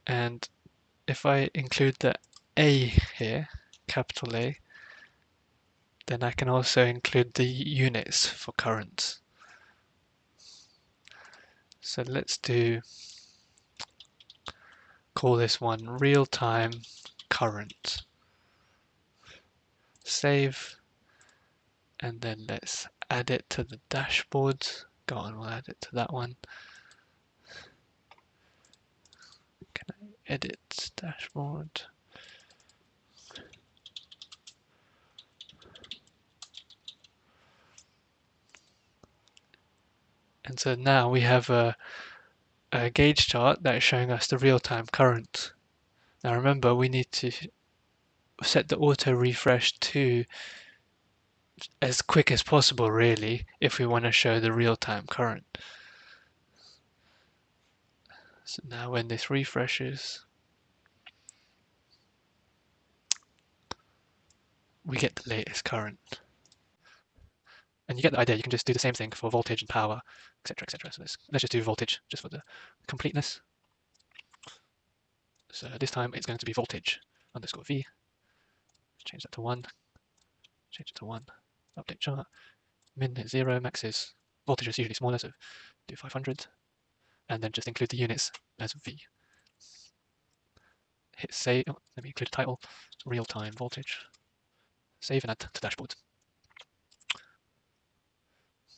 And if I include the A here, capital A, then I can also include the units for current. So let's call this one real-time current. Save, and then let's add it to the dashboard. Go on, we'll add it to that one. Can I edit dashboard? And so now we have a gauge chart that is showing us the real-time current. Now remember, we need to set the auto refresh to as quick as possible, really, if we want to show the real-time current. So now when this refreshes, we get the latest current. And you get the idea. You can just do the same thing for voltage and power, etc., etc. So let's just do voltage just for the completeness. So this time it's going to be voltage underscore V. Change that to 1. Change it to 1. Update chart. Min is 0. Max is voltage is usually smaller, so do 500. And then just include the units as V. Hit save. Oh, let me include a title. Real-time voltage. Save and add to dashboard.